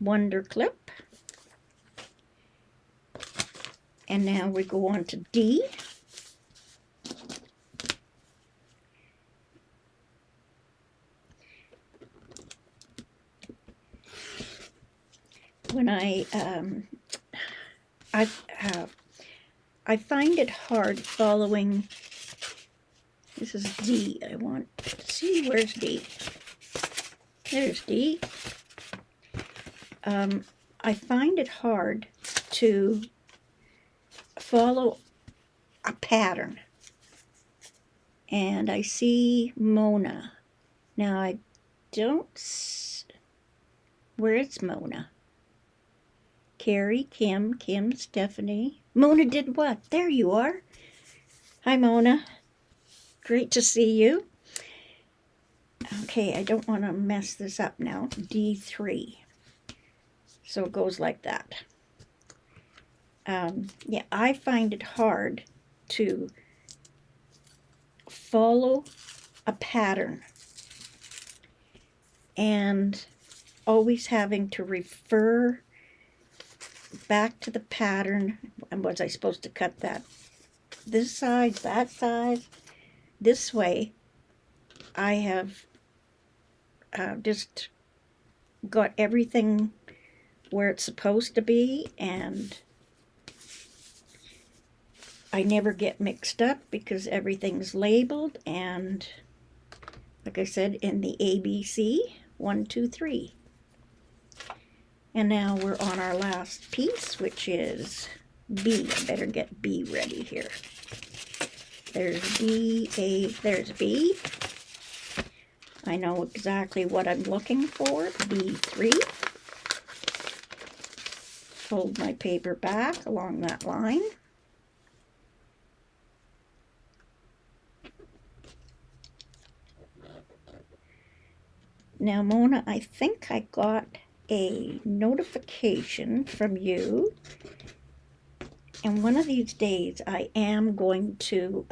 Wonder Clip, and now we go on to D. When I find it hard following. This is D. I want to see, where's D? There's D. I find it hard to follow a pattern. And I see Mona. Now I don't, where is Mona? Carrie, Kim, Stephanie. Mona did what? There you are. Hi, Mona. Great to see you. Okay, I don't want to mess this up now. D3. So it goes like that. Yeah, I find it hard to follow a pattern and always having to refer back to the pattern. And was I supposed to cut that this side, that side, this way? I have just got everything where it's supposed to be, and I never get mixed up because everything's labeled, and like I said, in the ABC, 1, 2, 3. And now we're on our last piece, which is B. I better get B ready here. There's B, A, there's B. I know exactly what I'm looking for, B3. Fold my paper back along that line. Now, Mona, I think I got a notification from you, and one of these days I am going to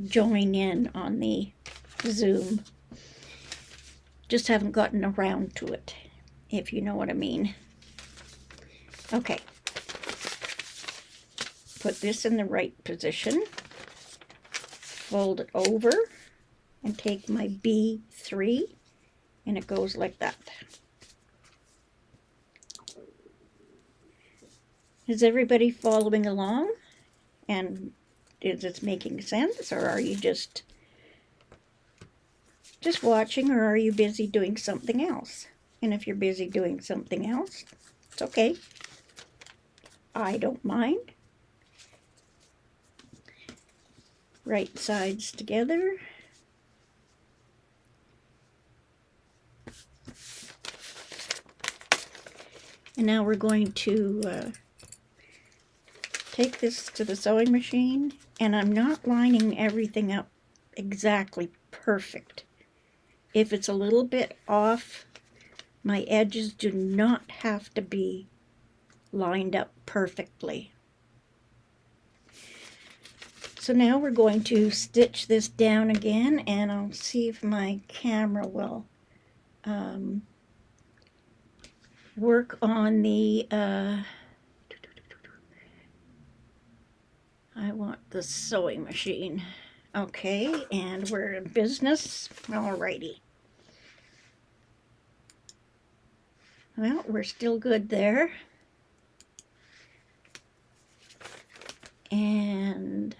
join in on the Zoom. Just haven't gotten around to it, if you know what I mean. Okay. Put this in the right position. Fold it over and take my B3, and it goes like that. Is everybody following along? And is it making sense, or are you just watching, or are you busy doing something else? And if you're busy doing something else, it's okay. I don't mind. Right sides together. And now we're going to take this to the sewing machine, and I'm not lining everything up exactly perfect. If it's a little bit off, my edges do not have to be lined up perfectly. So now we're going to stitch this down again, and I'll see if my camera will work on the I want the sewing machine. Okay, and we're in business. Alrighty. Well, we're still good there. And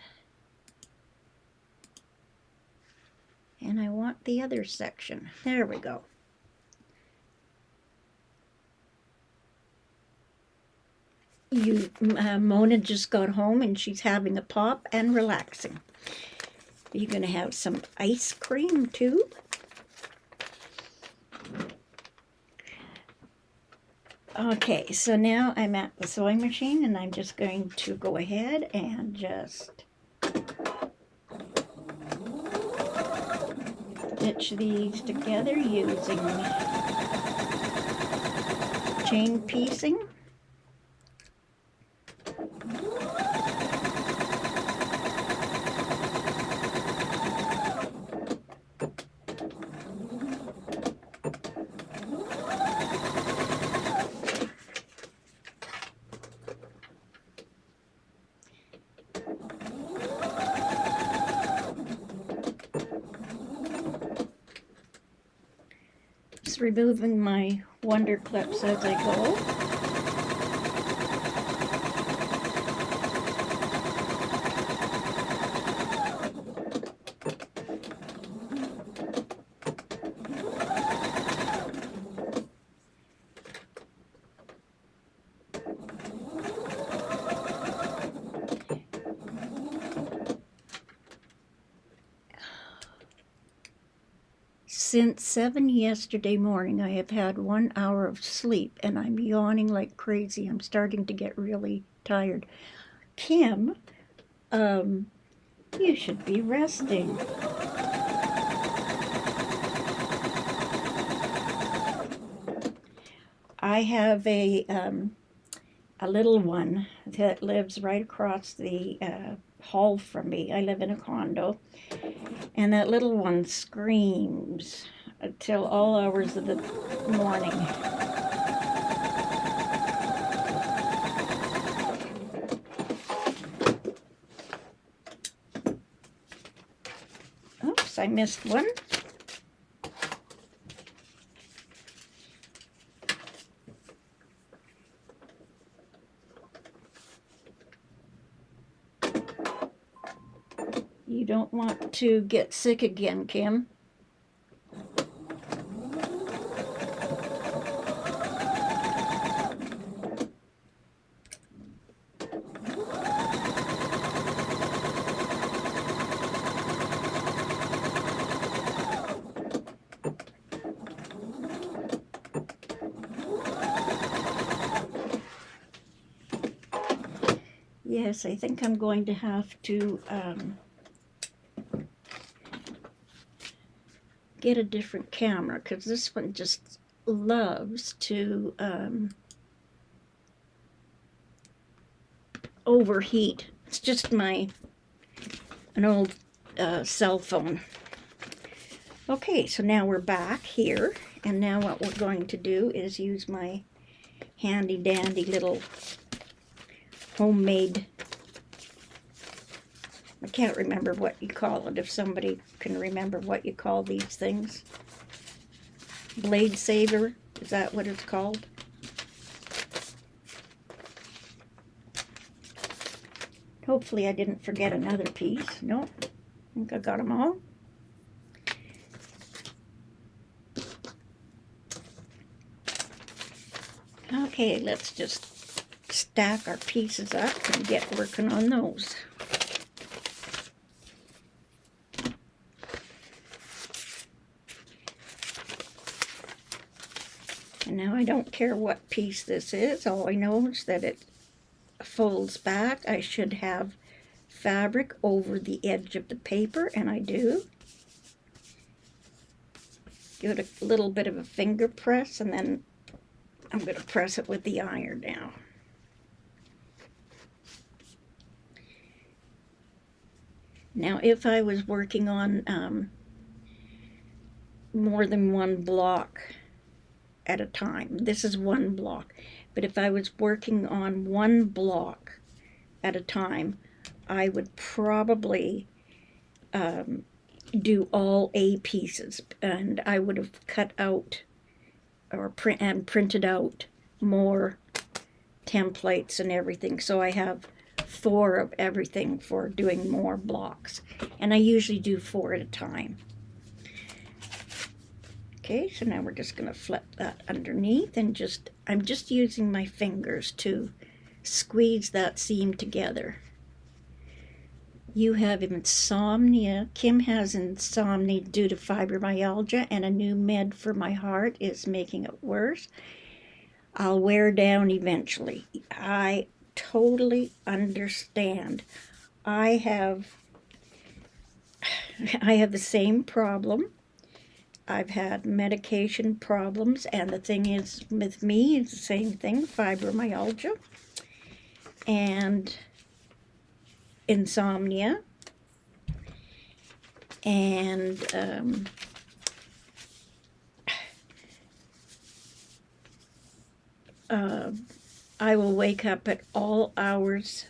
I want the other section. There we go. Mona just got home and she's having a pop and relaxing. Are you going to have some ice cream too? Okay, so now I'm at the sewing machine, and I'm just going to go ahead and just stitch these together using chain piecing. Just removing my wonder clips as I go. Since 7 yesterday morning, I have had 1 hour of sleep, and I'm yawning like crazy. I'm starting to get really tired. Kim, you should be resting. I have a little one that lives right across the hall from me. I live in a condo, and that little one screams until all hours of the morning. Oops. I missed one. You don't want to get sick again, Kim. Yes, I think I'm going to have to get a different camera, because this one just loves to overheat. It's just an old cell phone. Okay, so now we're back here, and now what we're going to do is use my handy dandy little homemade, I can't remember what you call it, if somebody can remember what you call these things. Blade saver, is that what it's called? Hopefully I didn't forget another piece. Nope, I think I got them all. Okay, let's just stack our pieces up and get working on those. And now I don't care what piece this is. All I know is that it folds back. I should have fabric over the edge of the paper, and I do. Give it a little bit of a finger press, and then I'm going to press it with the iron now. Now, if I was working on more than one block at a time, this is one block, but if I was working on one block at a time, I would probably do all A pieces, and I would have cut out or printed out more templates and everything, so I have 4 of everything for doing more blocks, and I usually do 4 at a time. Okay, so now we're just going to flip that underneath, and I'm just using my fingers to squeeze that seam together. You have insomnia. Kim has insomnia due to fibromyalgia, and a new med for my heart is making it worse. I'll wear down eventually. I totally understand. I have the same problem. I've had medication problems, and the thing is, with me, it's the same thing, fibromyalgia and insomnia, and I will wake up at all hours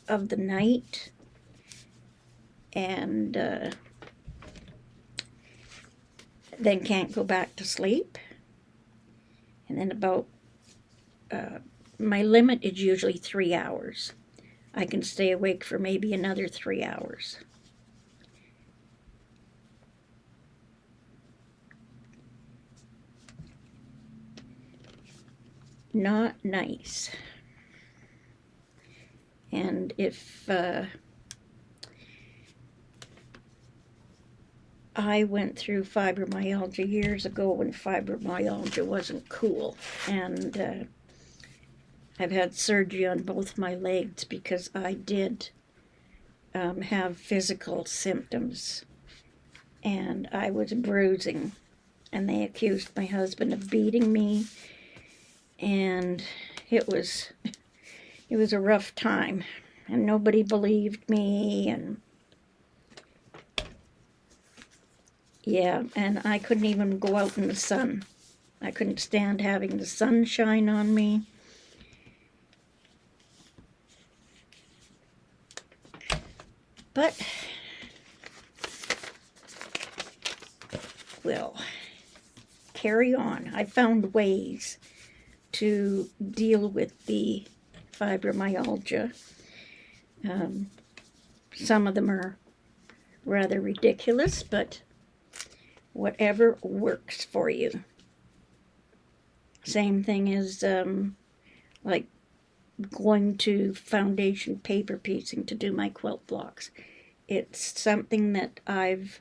of the night, and then can't go back to sleep. And then about, my limit is usually 3 hours. I can stay awake for maybe another 3 hours. Not nice. And if I went through fibromyalgia years ago when fibromyalgia wasn't cool, and I've had surgery on both my legs because I did have physical symptoms, and I was bruising, and they accused my husband of beating me, and it was a rough time, and nobody believed me, and yeah, and I couldn't even go out in the sun. I couldn't stand having the sun shine on me. But will carry on. I found ways to deal with the fibromyalgia. Some of them are rather ridiculous, but whatever works for you. Same thing as like going to foundation paper piecing to do my quilt blocks. It's something that I've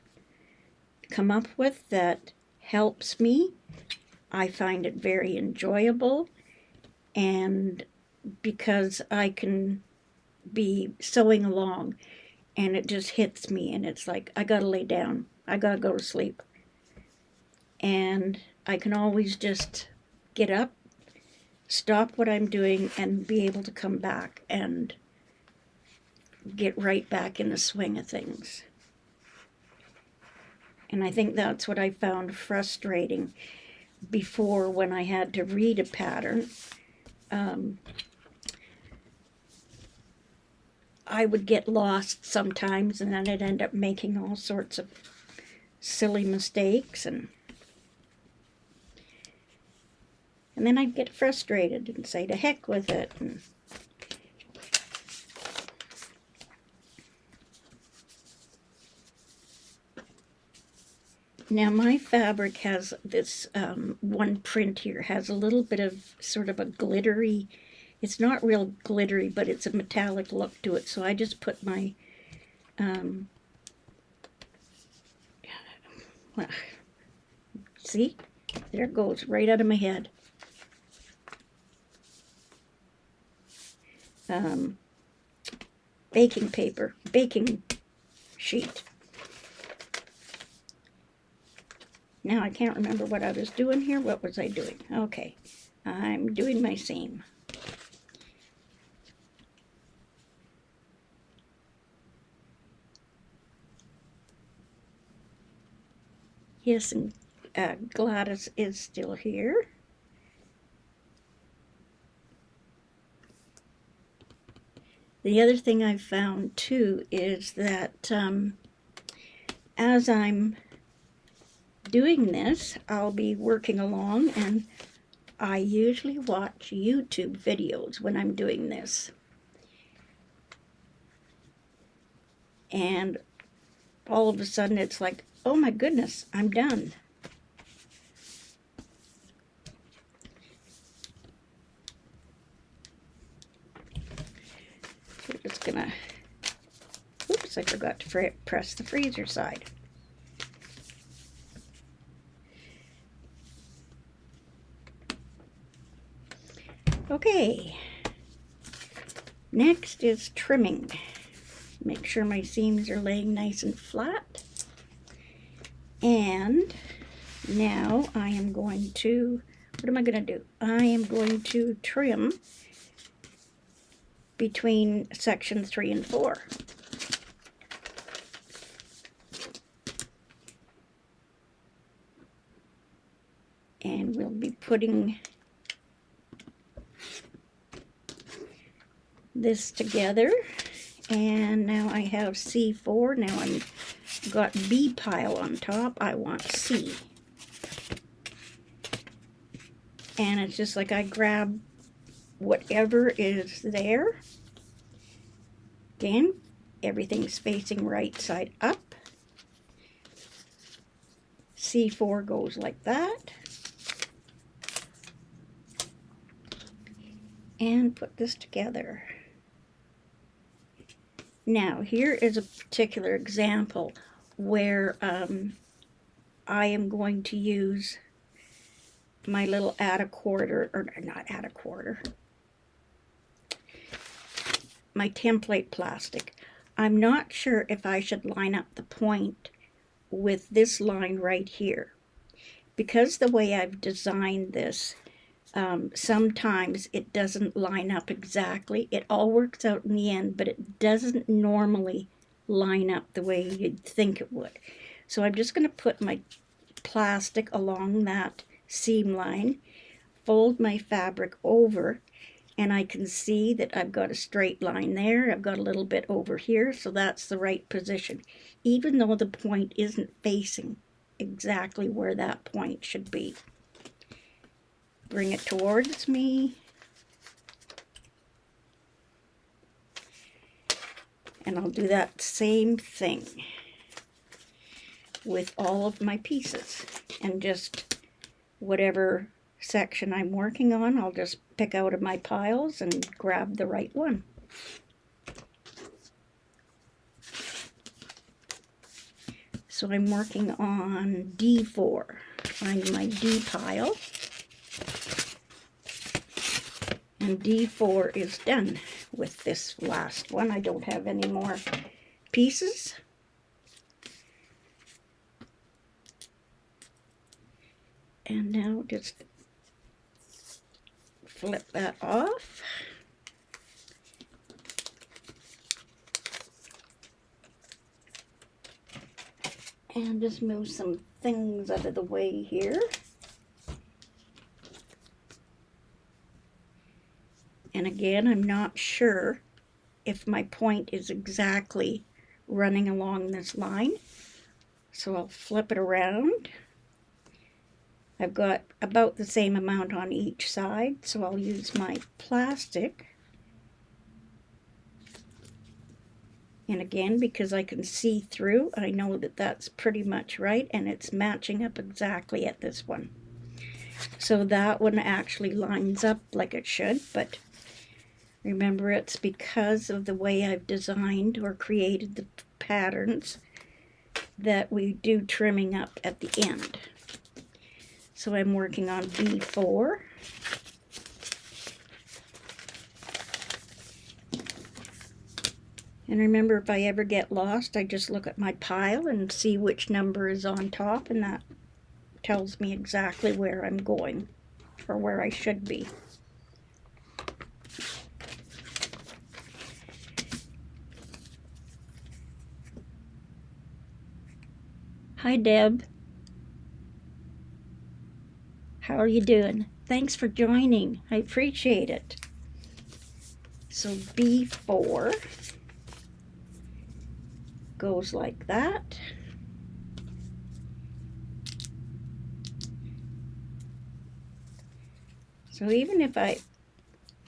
come up with that helps me. I find it very enjoyable, and because I can be sewing along and it just hits me and it's like I gotta lay down, I gotta go to sleep, and I can always just get up, stop what I'm doing, and be able to come back and get right back in the swing of things. And I think that's what I found frustrating before when I had to read a pattern. I would get lost sometimes, and then I'd end up making all sorts of silly mistakes, and then I'd get frustrated and say to heck with it. And now my fabric has this one print here has a little bit of sort of a glittery, it's not real glittery, but it's a metallic look to it. So I just put my see, there it goes right out of my head. Baking paper, baking sheet. Now I can't remember what I was doing here. What was I doing? Okay, I'm doing my seam. Yes, and Gladys is still here. The other thing I've found too is that as I'm doing this, I'll be working along, and I usually watch YouTube videos when I'm doing this. And all of a sudden it's like, oh my goodness, I'm done. So we're just gonna, oops, I forgot to press the freezer side. Okay, next is trimming. Make sure my seams are laying nice and flat. And now I am going to, what am I going to do? I am going to trim between section 3 and 4. And we'll be putting this together. And now I have C4. Now I've got B pile on top. I want C. And it's just like I grab whatever is there. Again, everything's facing right side up. C4 goes like that. And put this together. Now, here is a particular example where I am going to use my little add a quarter, or not add a quarter, my template plastic. I'm not sure if I should line up the point with this line right here. Because the way I've designed this, sometimes it doesn't line up exactly. It all works out in the end, but it doesn't normally line up the way you'd think it would. So I'm just going to put my plastic along that seam line, fold my fabric over, and I can see that I've got a straight line there. I've got a little bit over here, so that's the right position, even though the point isn't facing exactly where that point should be. Bring it towards me. And I'll do that same thing with all of my pieces. And just whatever section I'm working on, I'll just pick out of my piles and grab the right one. So I'm working on D4. Find my D pile. And D4 is done with this last one. I don't have any more pieces. And now just flip that off. And just move some things out of the way here. And again, I'm not sure if my point is exactly running along this line. So I'll flip it around. I've got about the same amount on each side, so I'll use my plastic. And again, because I can see through, I know that that's pretty much right, and it's matching up exactly at this one. So that one actually lines up like it should, but remember, it's because of the way I've designed or created the patterns that we do trimming up at the end. So I'm working on B4. And remember, if I ever get lost, I just look at my pile and see which number is on top, and that tells me exactly where I'm going, or where I should be. Hi, Deb. How are you doing? Thanks for joining. I appreciate it. So B4 goes like that. So even if I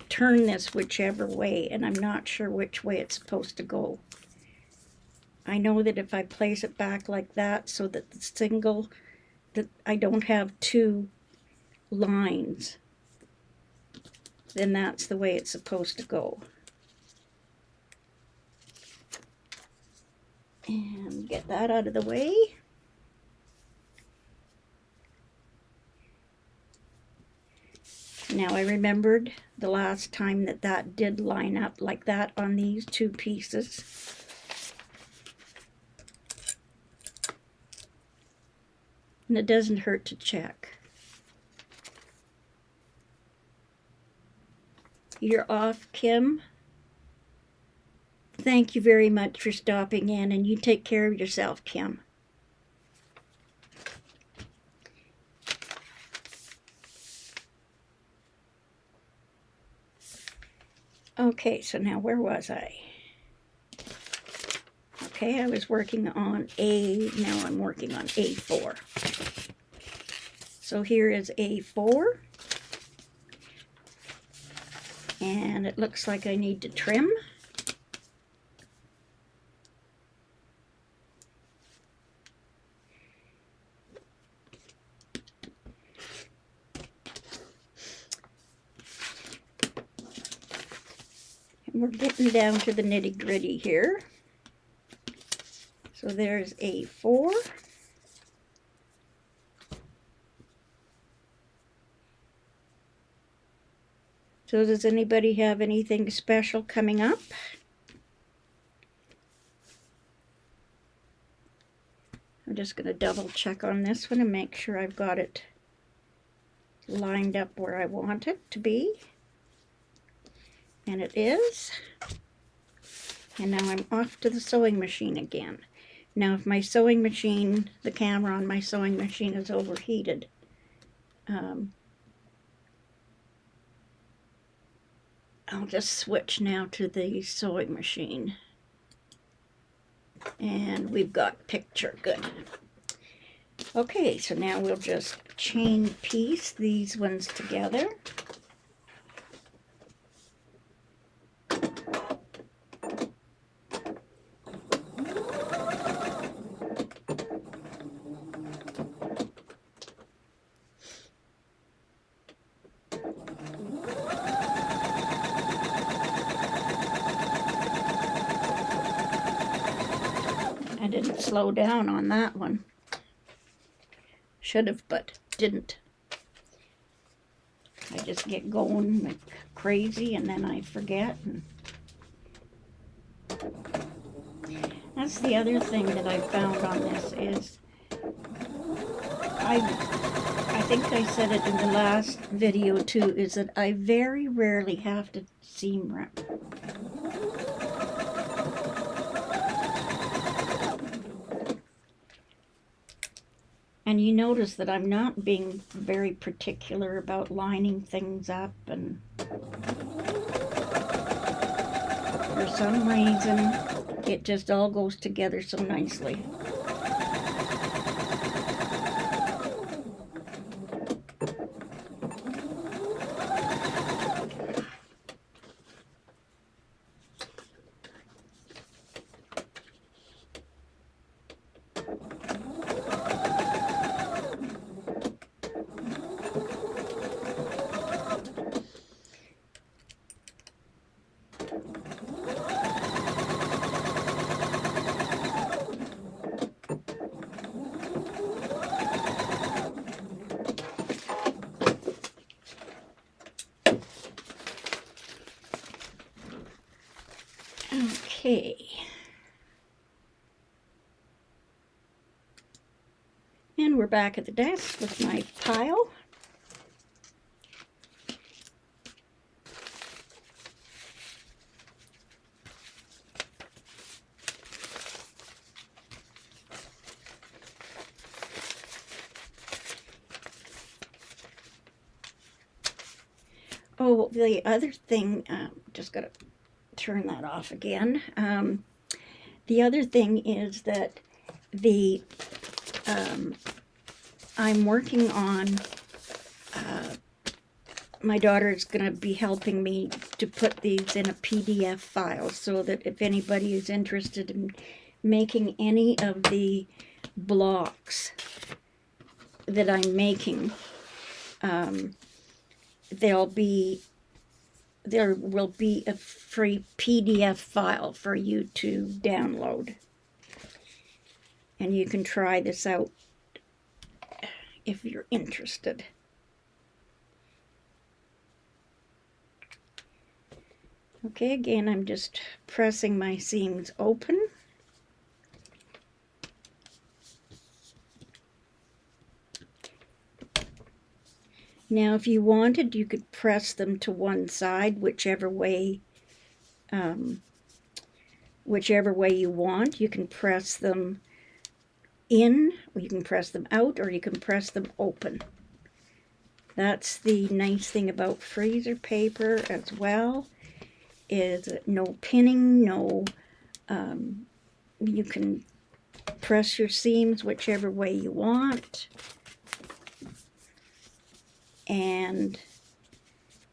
turn this whichever way, and I'm not sure which way it's supposed to go, I know that if I place it back like that so that that I don't have two lines, then that's the way it's supposed to go. And get that out of the way. Now I remembered the last time that that did line up like that on these two pieces. And it doesn't hurt to check. You're off, Kim. Thank you very much for stopping in, and you take care of yourself, Kim. Okay, so now where was I? Okay, I was working on now I'm working on A4. So here is A4. And it looks like I need to trim. And we're getting down to the nitty-gritty here. So there's A4. So does anybody have anything special coming up? I'm just going to double check on this one and make sure I've got it lined up where I want it to be. And it is. And now I'm off to the sewing machine again. Now if my sewing machine, the camera on my sewing machine is overheated, I'll just switch now to the sewing machine. And we've got picture, good. Okay, so now we'll just chain piece these ones together. I didn't slow down on that one. Should have, but didn't. I just get going like crazy and then I forget. And that's the other thing that I found on this is I think I said it in the last video too, is that I very rarely have to seam wrap. And you notice that I'm not being very particular about lining things up, and for some reason it just all goes together so nicely. Okay. And we're back at the desk with my pile. Oh, the other thing, just got to turn that off again. The other thing is that I'm working on, my daughter's going to be helping me to put these in a PDF file so that if anybody is interested in making any of the blocks that I'm making, there will be a free PDF file for you to download. And you can try this out if you're interested. Okay, again, I'm just pressing my seams open. Now, if you wanted, you could press them to one side, whichever way you want. You can press them in, or you can press them out, or you can press them open. That's the nice thing about freezer paper as well, is no pinning, no, you can press your seams whichever way you want. And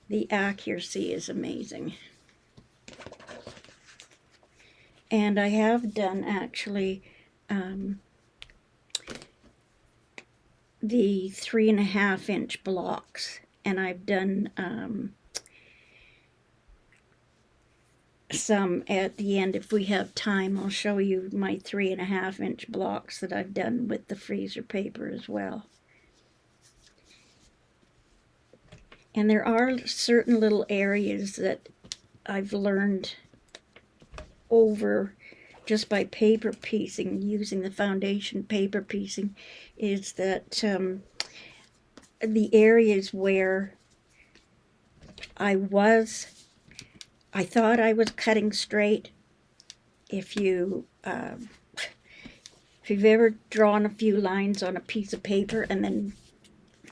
the accuracy is amazing. And I have done actually the 3.5 inch blocks, and I've done some at the end. If we have time, I'll show you my 3.5 inch blocks that I've done with the freezer paper as well. And there are certain little areas that I've learned over just by paper piecing, using the foundation paper piecing, is that the areas where I thought I was cutting straight. If you've ever drawn a few lines on a piece of paper and then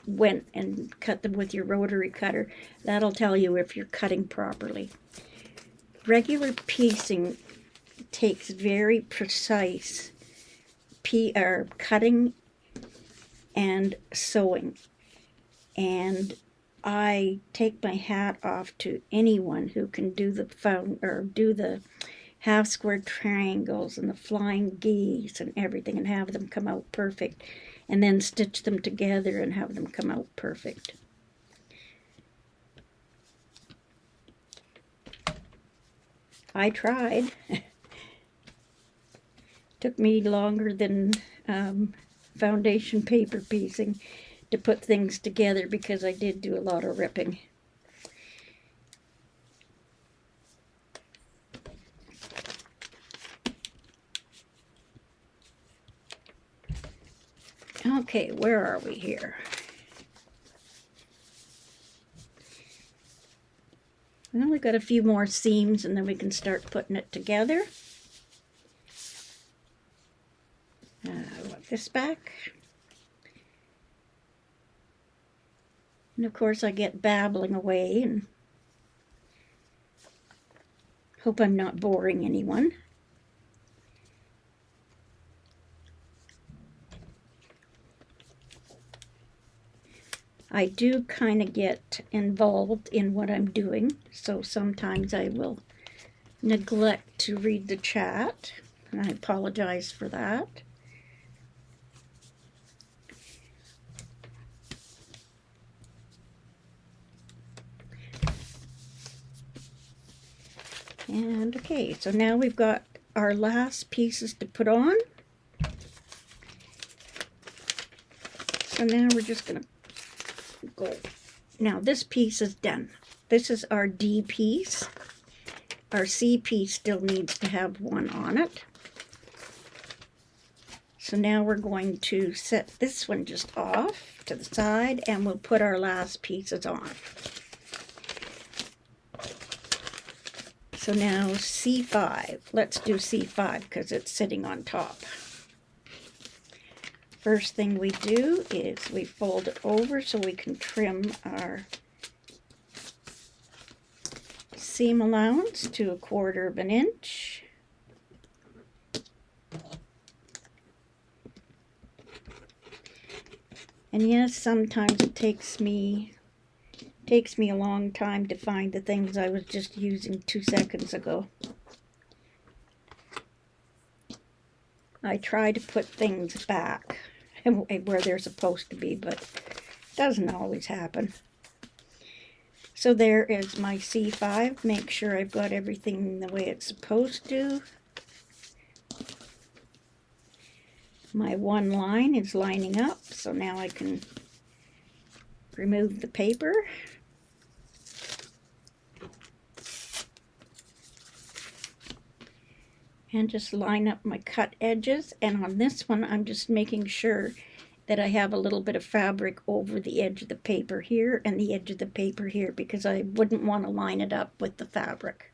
went and cut them with your rotary cutter, that'll tell you if you're cutting properly. Regular piecing takes very precise cutting and sewing. And I take my hat off to anyone who can do the half square triangles and the flying geese and everything and have them come out perfect, and then stitch them together and have them come out perfect. I tried. Took me longer than foundation paper piecing to put things together because I did do a lot of ripping. Okay, where are we here? We only got a few more seams and then we can start putting it together. I want this back. And of course I get babbling away and hope I'm not boring anyone. I do kind of get involved in what I'm doing, so sometimes I will neglect to read the chat, and I apologize for that. And okay, so now we've got our last pieces to put on. So now we're just going to go. Now this piece is done. This is our D piece. Our C piece still needs to have one on it. So now we're going to set this one just off to the side and we'll put our last pieces on. So now C5, let's do C5 because it's sitting on top. First thing we do is we fold it over so we can trim our seam allowance to 1/4 of an inch. And yes, sometimes it takes me a long time to find the things I was just using 2 seconds ago. I try to put things back where they're supposed to be, but it doesn't always happen. So there is my C5. Make sure I've got everything the way it's supposed to. My one line is lining up, so now I can remove the paper. And just line up my cut edges, and on this one I'm just making sure that I have a little bit of fabric over the edge of the paper here and the edge of the paper here because I wouldn't want to line it up with the fabric.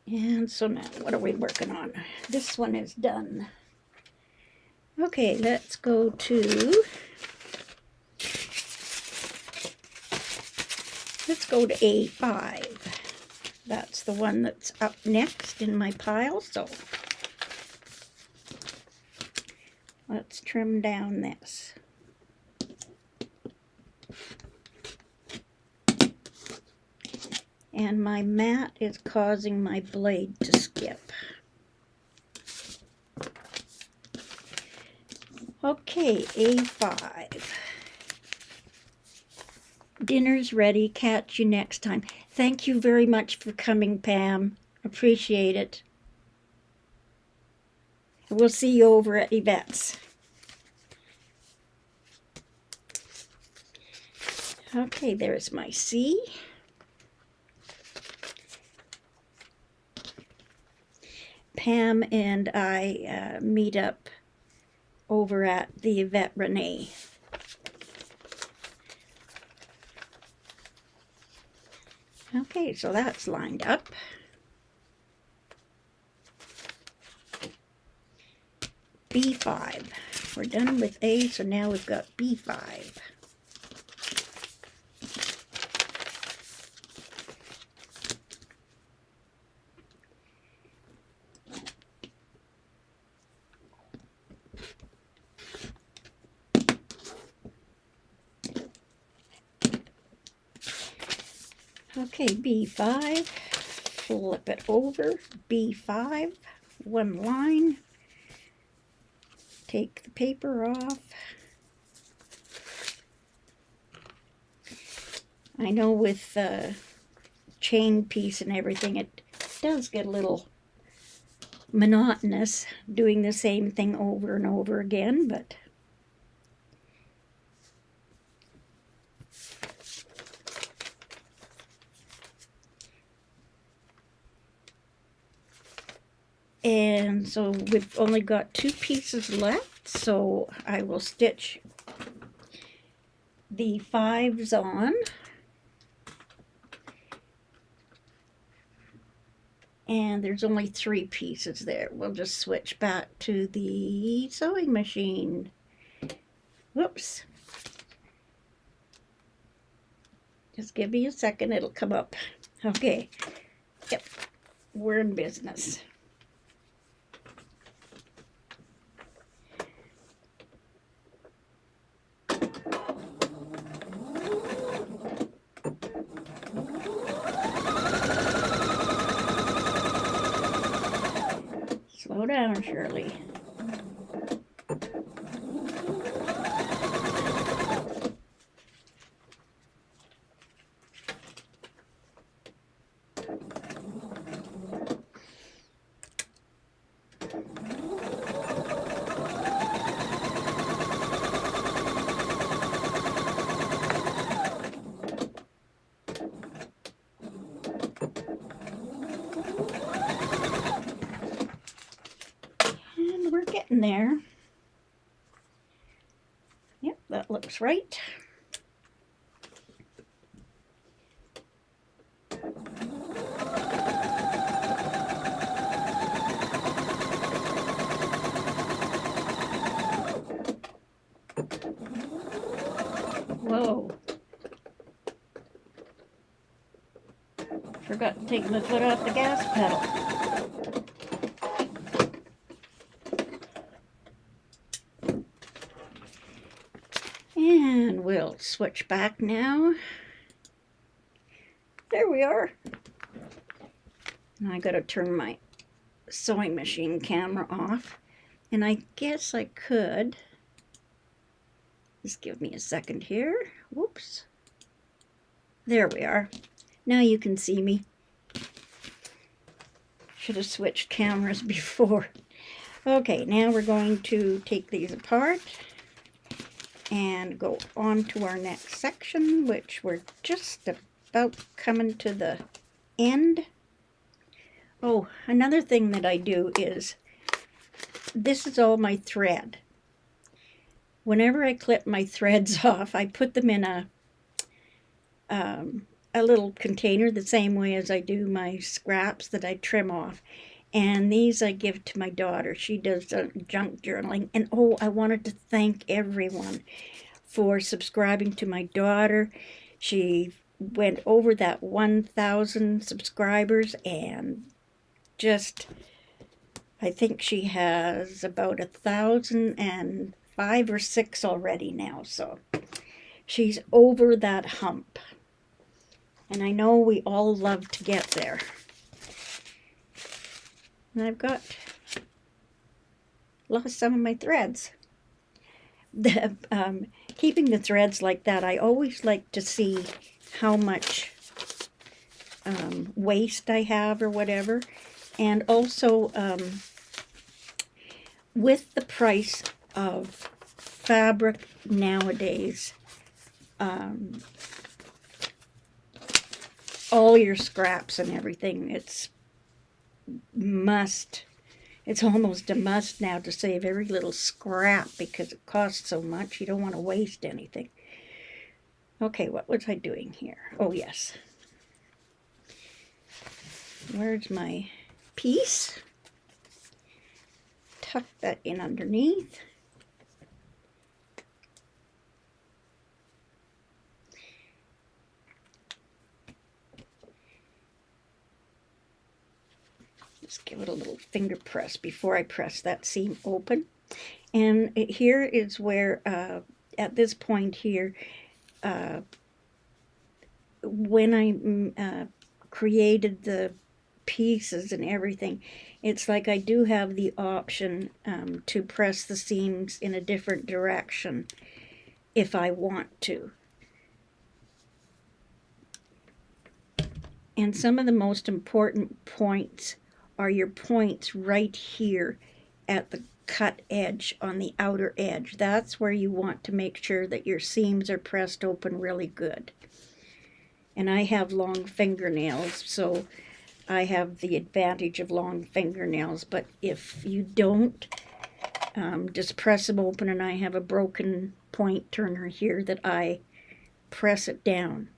And so now what are we working on? This one is done. Okay, let's go to A5. That's the one that's up next in my pile, so let's trim down this. And my mat is causing my blade to skip. Okay, A5. Dinner's ready. Catch you next time. Thank you very much for coming, Pam. Appreciate it. We'll see you over at Yvette's. Okay, there's my C. Pam and I meet up over at the Yvette Renee. Okay, so that's lined up. B5. We're done with A, so now we've got B5. Okay, B5, flip it over, B5, one line, take the paper off. I know with the chain piece and everything, it does get a little monotonous doing the same thing over and over again, but and so we've only got 2 pieces left, so I will stitch the 5s on. And there's only 3 pieces there. We'll just switch back to the sewing machine. Whoops. Just give me a second, it'll come up. Okay. Yep, we're in business. Slow down, Shirley. And we're getting there. Yep, that looks right. Whoa. Forgot to take my foot off the gas pedal. And we'll switch back now. There we are. Now I gotta turn my sewing machine camera off. And I guess I could, just give me a second here. Whoops. There we are. Now you can see me. Should have switched cameras before. Okay, now we're going to take these apart and go on to our next section, which we're just about coming to the end. Oh, another thing that I do is, this is all my thread. Whenever I clip my threads off, I put them in a little container the same way as I do my scraps that I trim off. And these I give to my daughter. She does junk journaling. And oh, I wanted to thank everyone for subscribing to my daughter. She went over that 1,000 subscribers, and just, I think she has about 1,005 or 6 already now. So she's over that hump. And I know we all love to get there. And I've lost some of my threads. Keeping the threads like that, I always like to see how much waste I have or whatever. And also, with the price of fabric nowadays, all your scraps and everything, it's almost a must now to save every little scrap because it costs so much. You don't want to waste anything. Okay, what was I doing here? Oh, yes. Where's my piece? Tuck that in underneath. Just give it a little finger press before I press that seam open. And here is where, at this point here, when I created the pieces and everything, it's like I do have the option to press the seams in a different direction if I want to. And some of the most important points are your points right here at the cut edge on the outer edge. That's where you want to make sure that your seams are pressed open really good. And I have long fingernails, so I have the advantage of long fingernails. But if you don't, just press them open, and I have a broken point turner here that I press it down.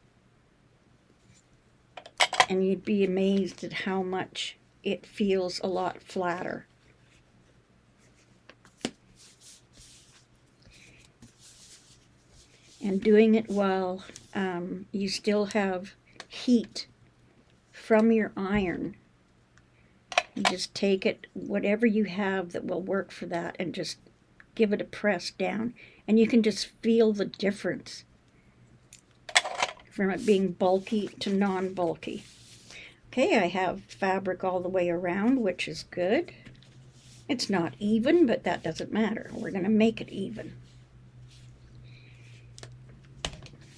And you'd be amazed at how much it feels a lot flatter. And doing it while you still have heat from your iron. You just take it, whatever you have that will work for that, and just give it a press down. And you can just feel the difference from it being bulky to non-bulky. Okay, I have fabric all the way around, which is good. It's not even, but that doesn't matter. We're going to make it even.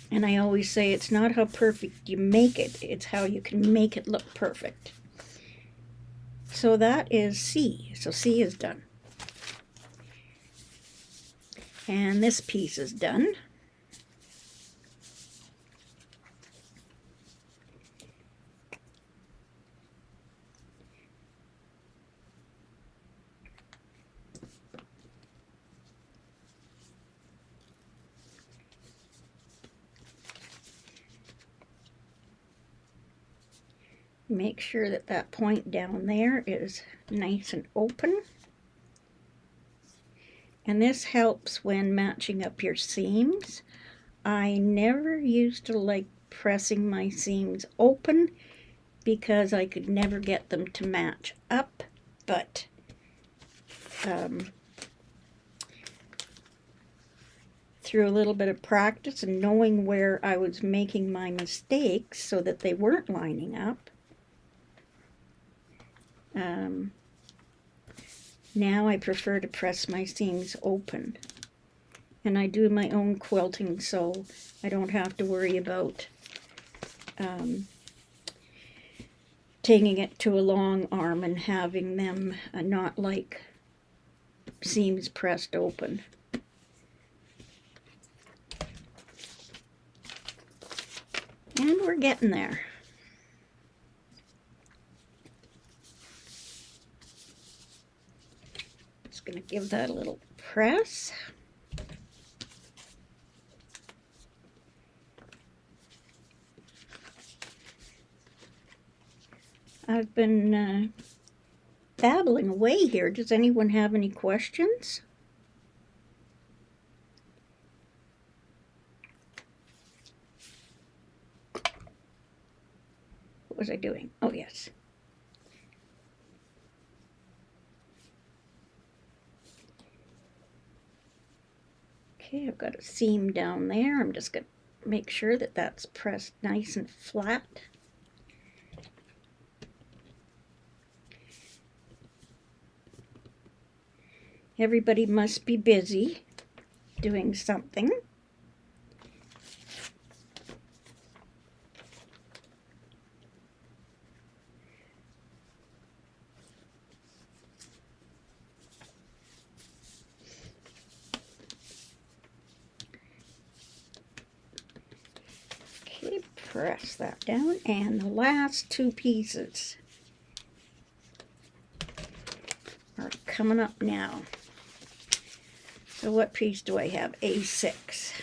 And I always say it's not how perfect you make it, it's how you can make it look perfect. So that is C. So C is done. And this piece is done. Make sure that that point down there is nice and open. And this helps when matching up your seams. I never used to like pressing my seams open because I could never get them to match up, but through a little bit of practice and knowing where I was making my mistakes so that they weren't lining up, now I prefer to press my seams open. And I do my own quilting, so I don't have to worry about taking it to a long arm and having them not like seams pressed open. And we're getting there. Just going to give that a little press. I've been babbling away here. Does anyone have any questions? What was I doing? Oh, yes. Okay, I've got a seam down there. I'm just going to make sure that that's pressed nice and flat. Everybody must be busy doing something. Okay, press that down, and the last two pieces are coming up now. So what piece do I have? A6.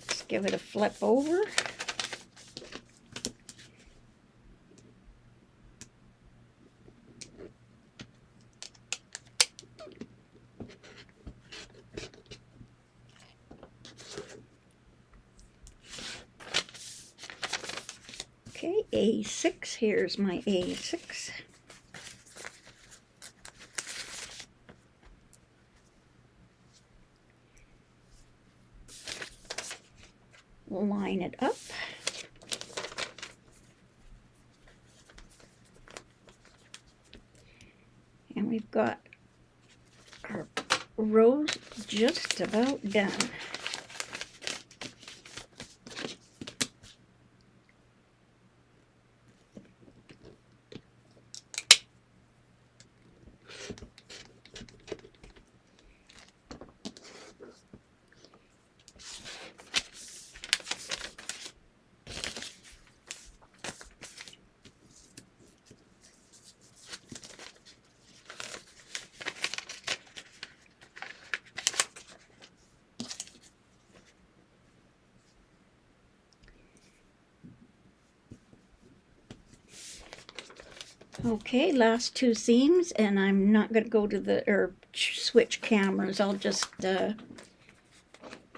Let's give it a flip over. Okay, A6. Here's my A6. Line it up. And we've got our rows just about done. Okay, last two seams, and I'm not going to go to the, switch cameras. I'll just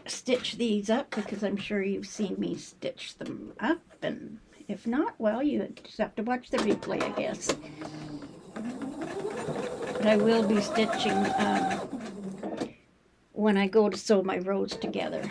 stitch these up because I'm sure you've seen me stitch them up, and if not, well, you just have to watch the replay, I guess. But I will be stitching when I go to sew my rows together.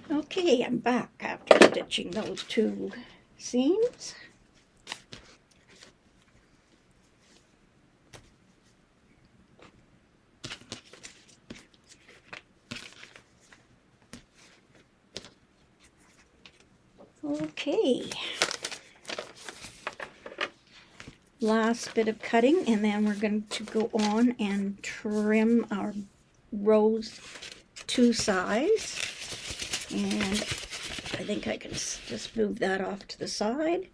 Okay, I'm back after stitching those two seams. Okay, last bit of cutting, and then we're going to go on and trim our rows to size. And I think I can just move that off to the side.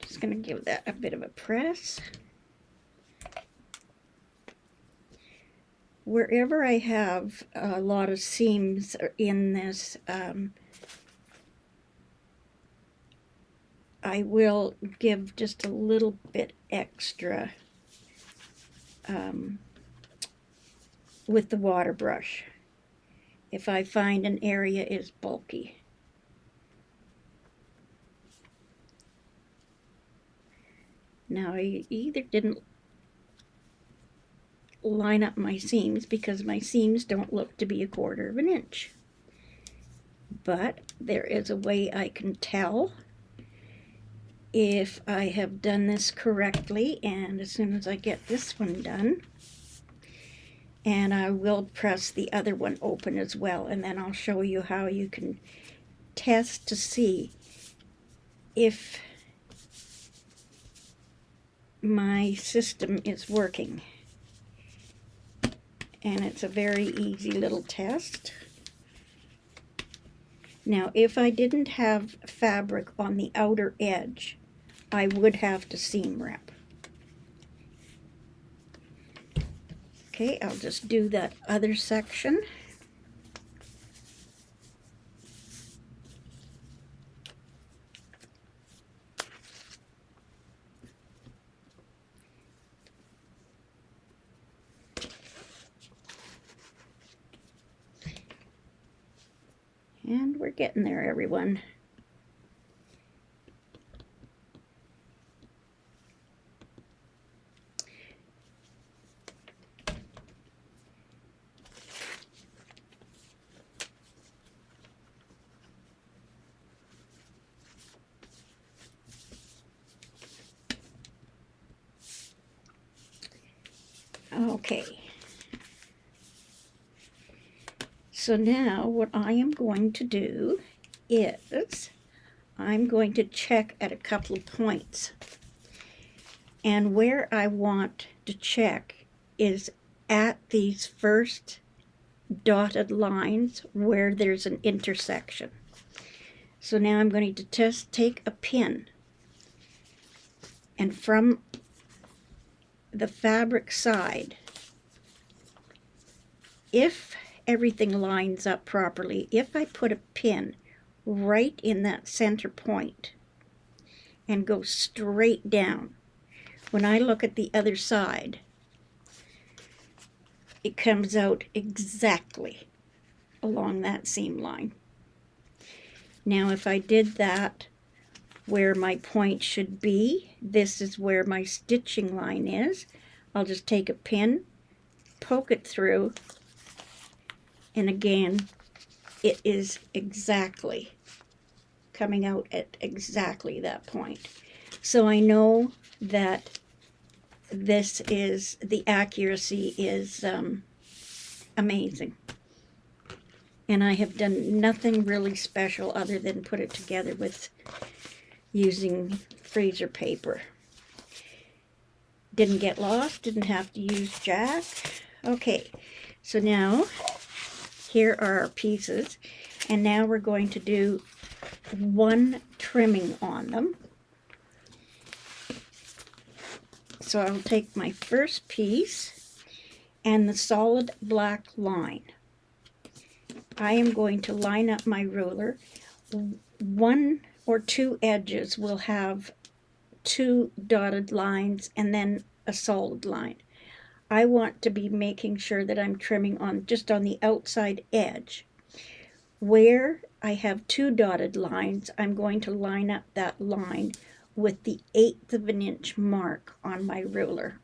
Just going to give that a bit of a press. Wherever I have a lot of seams in this, I will give just a little bit extra with the water brush if I find an area is bulky. Now I either didn't line up my seams because my seams don't look to be 1/4 of an inch, but there is a way I can tell if I have done this correctly, and as soon as I get this one done, and I will press the other one open as well, and then I'll show you how you can test to see if my system is working. And it's a very easy little test. Now, if I didn't have fabric on the outer edge, I would have to seam wrap. Okay, I'll just do that other section. And we're getting there, everyone. Okay. So now what I am going to do is I'm going to check at a couple of points. And where I want to check is at these first dotted lines where there's an intersection. So now I'm going to take a pin, and from the fabric side, if everything lines up properly, if I put a pin right in that center point and go straight down. When I look at the other side, it comes out exactly along that seam line. Now if I did that where my point should be, this is where my stitching line is. I'll just take a pin, poke it through, and again, it is exactly coming out at exactly that point. So I know that this is, the accuracy is amazing. And I have done nothing really special other than put it together with using freezer paper. Didn't get lost, didn't have to use jack. Okay, so now here are our pieces, and now we're going to do one trimming on them. So I'll take my first piece and the solid black line. I am going to line up my ruler. One or two edges will have two dotted lines and then a solid line. I want to be making sure that I'm trimming on just on the outside edge. Where I have two dotted lines, I'm going to line up that line with the 1/8 of an inch mark on my ruler.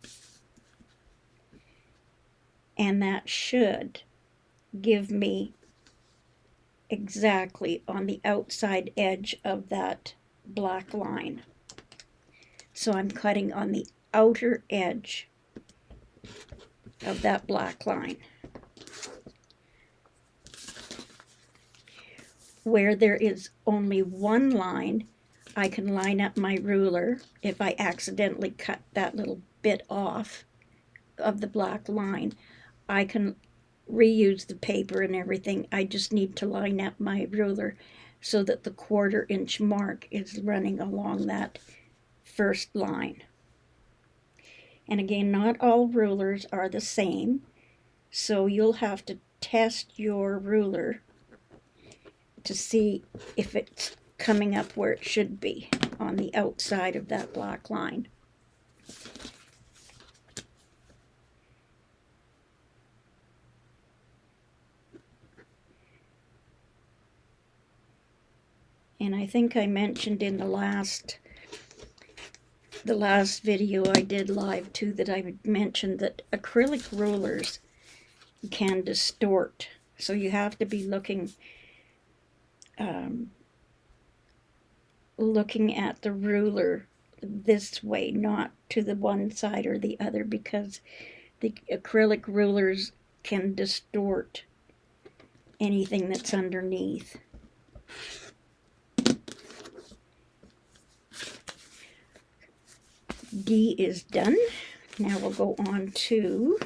And that should give me exactly on the outside edge of that black line. So I'm cutting on the outer edge of that black line. Where there is only one line, I can line up my ruler. If I accidentally cut that little bit off of the black line, I can reuse the paper and everything. I just need to line up my ruler so that the 1/4 inch mark is running along that first line. And again, not all rulers are the same, so you'll have to test your ruler to see if it's coming up where it should be on the outside of that black line. And I think I mentioned in the last video I did live too, that I mentioned that acrylic rulers can distort. So you have to be looking at the ruler this way, not to the one side or the other, because the acrylic rulers can distort anything that's underneath. D is done. Now we'll go on to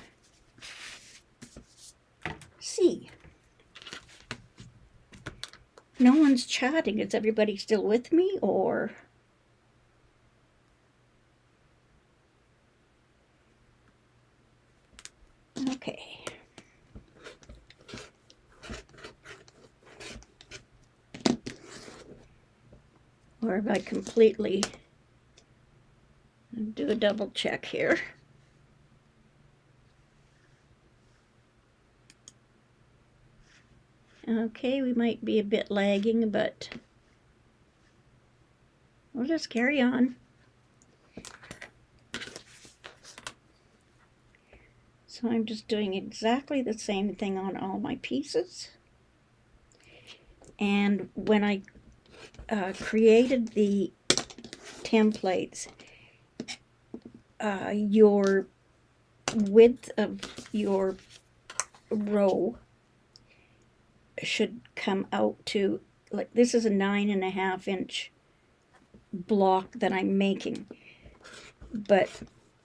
C. No one's chatting. Is everybody still with me, or? Okay. Or have I completely... do a double check here. Okay, we might be a bit lagging, but we'll just carry on. So I'm just doing exactly the same thing on all my pieces. And when I created the templates, your width of your row should come out to, like, this is a 9.5 inch block that I'm making, but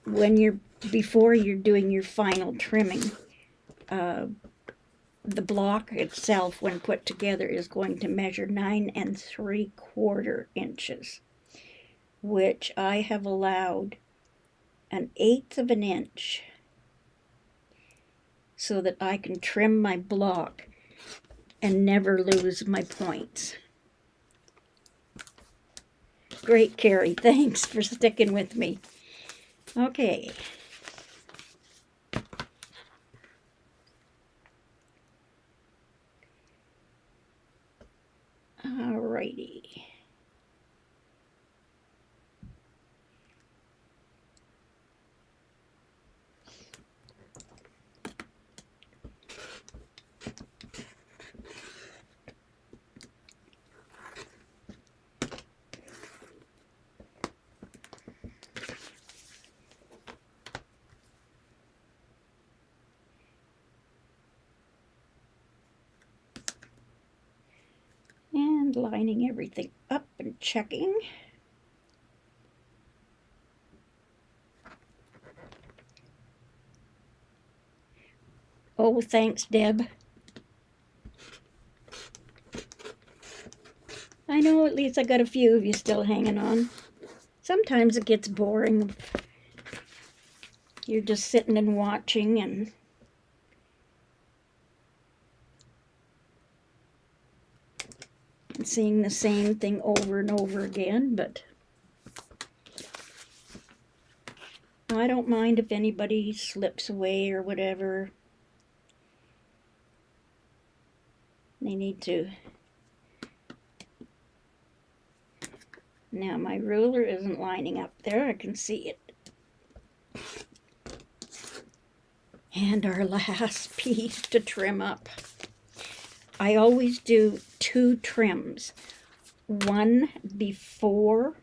when before you're doing your final trimming, the block itself, when put together, is going to measure 9 3/4 inches, which I have allowed an 1/8 of an inch so that I can trim my block and never lose my points. great, Carrie. Thanks for sticking with me. Okay. Alrighty. And lining everything up and checking. Oh, thanks, Deb. I know at least I got a few of you still hanging on. Sometimes it gets boring. You're just sitting and watching and seeing the same thing over and over again, but I don't mind if anybody slips away or whatever. They need to. Now my ruler isn't lining up there, I can see it. And our last piece to trim up. I always do 2 trims. One before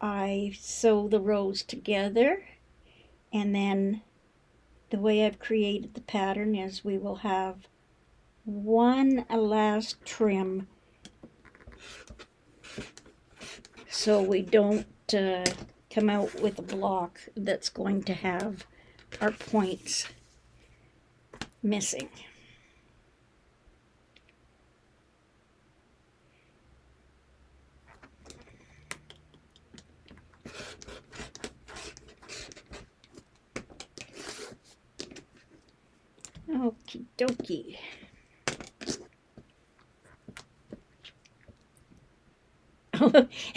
I sew the rows together, and then the way I've created the pattern is we will have one last trim so we don't come out with a block that's going to have our points missing. Okie dokie.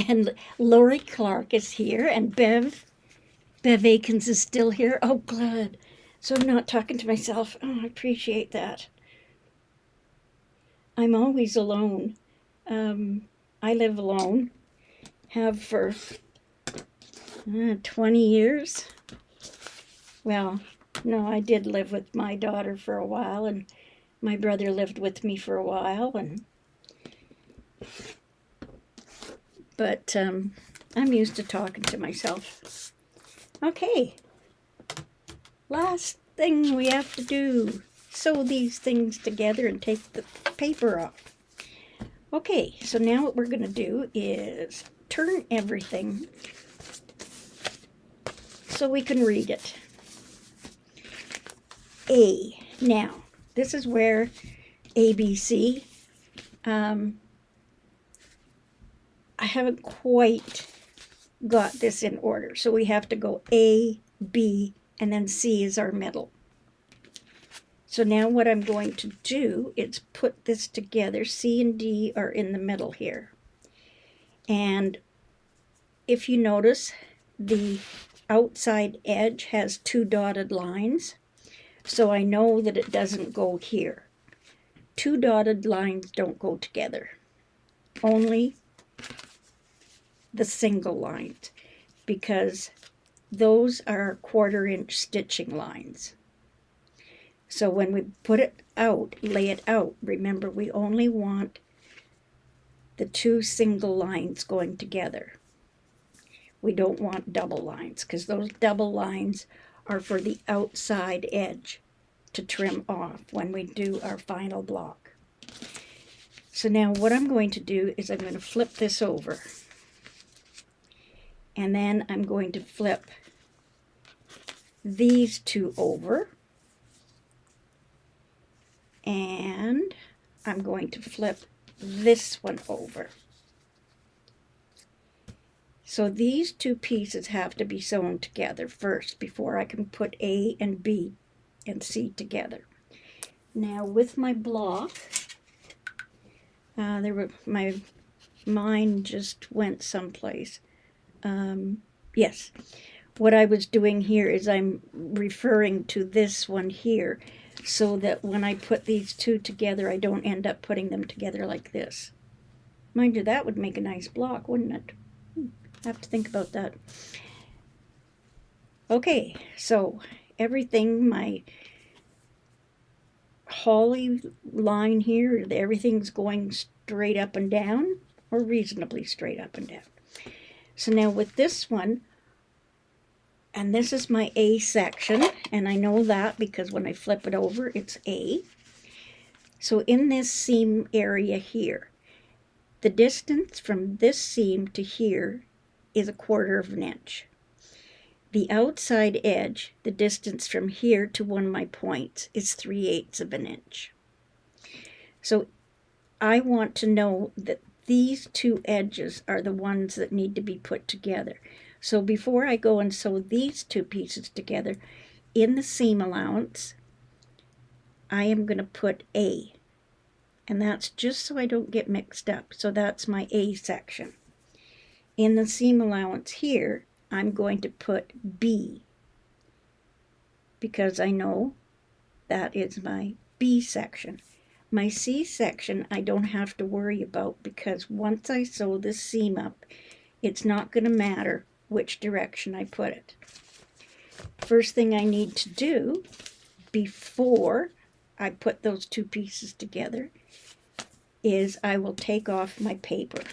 And Lori Clark is here, and Bev Akins is still here. Oh, glad. So I'm not talking to myself. Oh, I appreciate that. I'm always alone. I live alone. Have for 20 years. Well, no, I did live with my daughter for a while, and my brother lived with me for a while, but I'm used to talking to myself. Okay, last thing we have to do, sew these things together and take the paper off. Okay, so now what we're going to do is turn everything so we can read it. A. Now, this is where ABC, I haven't quite got this in order, so we have to go A, B, and then C is our middle. So now what I'm going to do is put this together. C and D are in the middle here. And if you notice, the outside edge has 2 dotted lines. So I know that it doesn't go here. 2 dotted lines don't go together. Only the single lines, because those are 1/4 inch stitching lines. So when we put it out, lay it out, remember we only want the 2 single lines going together. We don't want double lines, because those double lines are for the outside edge to trim off when we do our final block. So now what I'm going to do is I'm going to flip this over. And then I'm going to flip these 2 over. And I'm going to flip this one over. So these 2 pieces have to be sewn together first before I can put A and B and C together. Now with my block, my mine just went someplace. Yes, what I was doing here is I'm referring to this one here, so that when I put these two together, I don't end up putting them together like this. Mind you, that would make a nice block, wouldn't it? I have to think about that. Okay, so everything, my holly line here, everything's going straight up and down, or reasonably straight up and down. So now with this one, and this is my A section, and I know that because when I flip it over, it's A. So in this seam area here, the distance from this seam to here is 1/4 of an inch. The outside edge, the distance from here to one of my points, is 3/8 of an inch. So I want to know that these two edges are the ones that need to be put together. So before I go and sew these two pieces together, in the seam allowance, I am going to put A. And that's just so I don't get mixed up. So that's my A section. In the seam allowance here, I'm going to put B, because I know that is my B section. My C section I don't have to worry about, because once I sew this seam up, it's not going to matter which direction I put it. First thing I need to do before I put those two pieces together is I will take off my paper.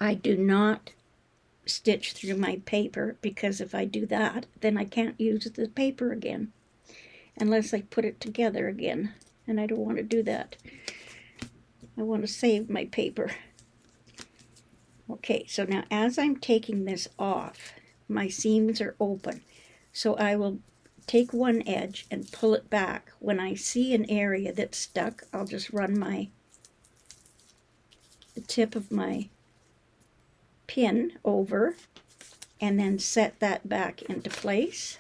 I do not stitch through my paper, because if I do that, then I can't use the paper again unless I put it together again, and I don't want to do that. I want to save my paper. Okay, so now as I'm taking this off, my seams are open, so I will take one edge and pull it back. When I see an area that's stuck, I'll just run the tip of my pin over and then set that back into place.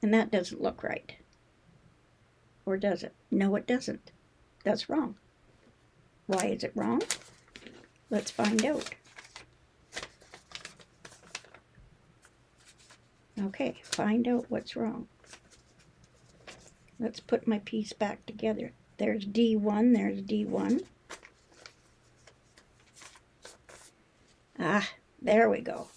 And that doesn't look right. Or does it? No, it doesn't. That's wrong. Why is it wrong? Let's find out. Okay, find out what's wrong. Let's put my piece back together. There's D1, there's D1. Ah, there we go.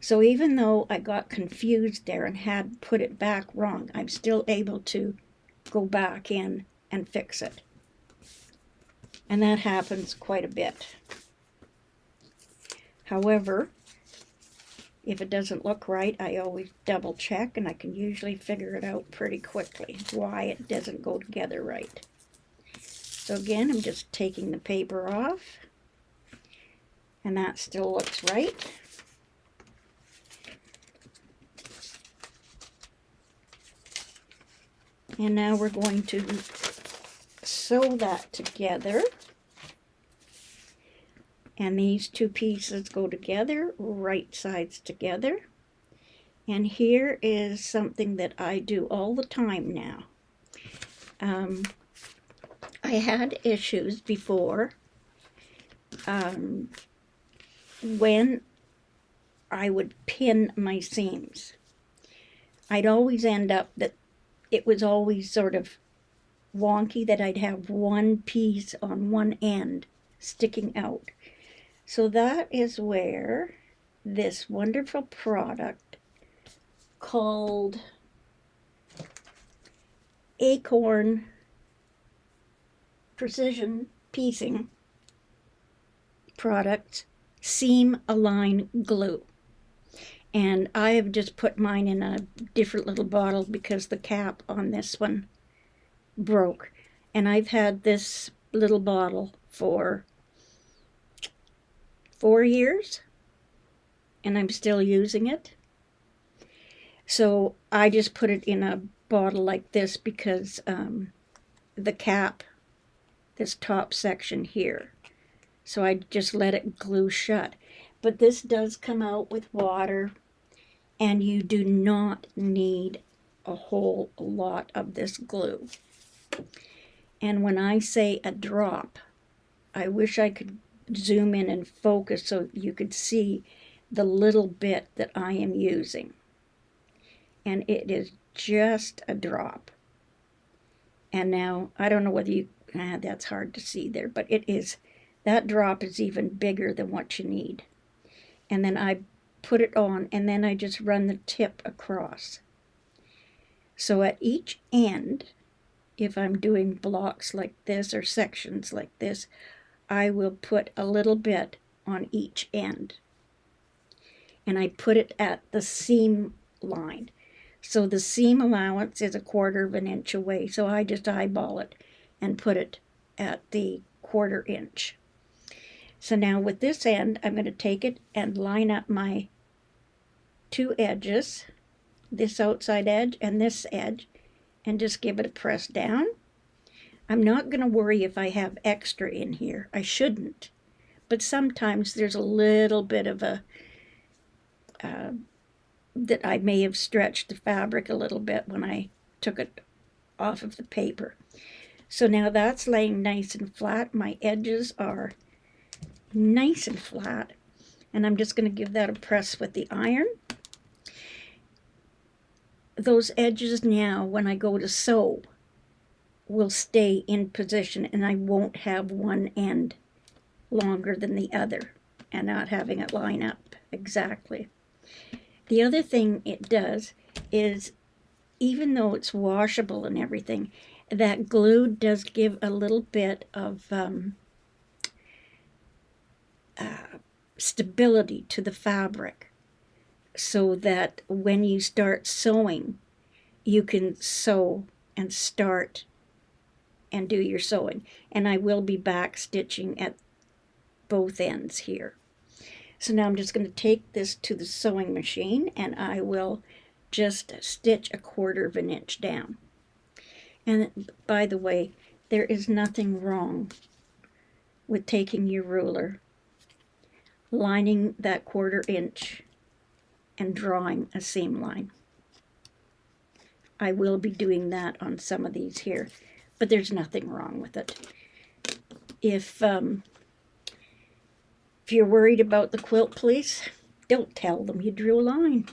So even though I got confused there and had put it back wrong, I'm still able to go back in and fix it. And that happens quite a bit. However, if it doesn't look right, I always double check, and I can usually figure it out pretty quickly why it doesn't go together right. So again, I'm just taking the paper off, and that still looks right. And now we're going to sew that together. And these two pieces go together, right sides together. And here is something that I do all the time now. I had issues before when I would pin my seams. I'd always end up that it was always sort of wonky, that I'd have one piece on one end sticking out. So that is where this wonderful product called Acorn Precision Piecing Products Seam Align Glue. And I have just put mine in a different little bottle because the cap on this one broke. And I've had this little bottle for 4 years, and I'm still using it. So I just put it in a bottle like this because the cap, this top section here, so I just let it glue shut. But this does come out with water, and you do not need a whole lot of this glue. And when I say a drop, I wish I could zoom in and focus so you could see the little bit that I am using. And it is just a drop. And now, I don't know whether you, that's hard to see there, but it is, that drop is even bigger than what you need. And then I put it on, and then I just run the tip across. So at each end, if I'm doing blocks like this or sections like this, I will put a little bit on each end. And I put it at the seam line. So the seam allowance is 1/4 of an inch away. So I just eyeball it and put it at the 1/4 inch. So now with this end, I'm going to take it and line up my 2 edges, this outside edge and this edge, and just give it a press down. I'm not going to worry if I have extra in here. I shouldn't. But sometimes there's a little bit of a, that I may have stretched the fabric a little bit when I took it off of the paper. So now that's laying nice and flat. My edges are nice and flat. And I'm just going to give that a press with the iron. Those edges now, when I go to sew, will stay in position, and I won't have one end longer than the other and not having it line up exactly. The other thing it does is, even though it's washable and everything, that glue does give a little bit of stability to the fabric, so that when you start sewing, you can sew and start and do your sewing. And I will be back stitching at both ends here. So now I'm just going to take this to the sewing machine, and I will just stitch 1/4 of an inch down. And by the way, there is nothing wrong with taking your ruler, lining that 1/4 inch, and drawing a seam line. I will be doing that on some of these here, but there's nothing wrong with it. If you're worried about the quilt police, don't tell them you drew a line.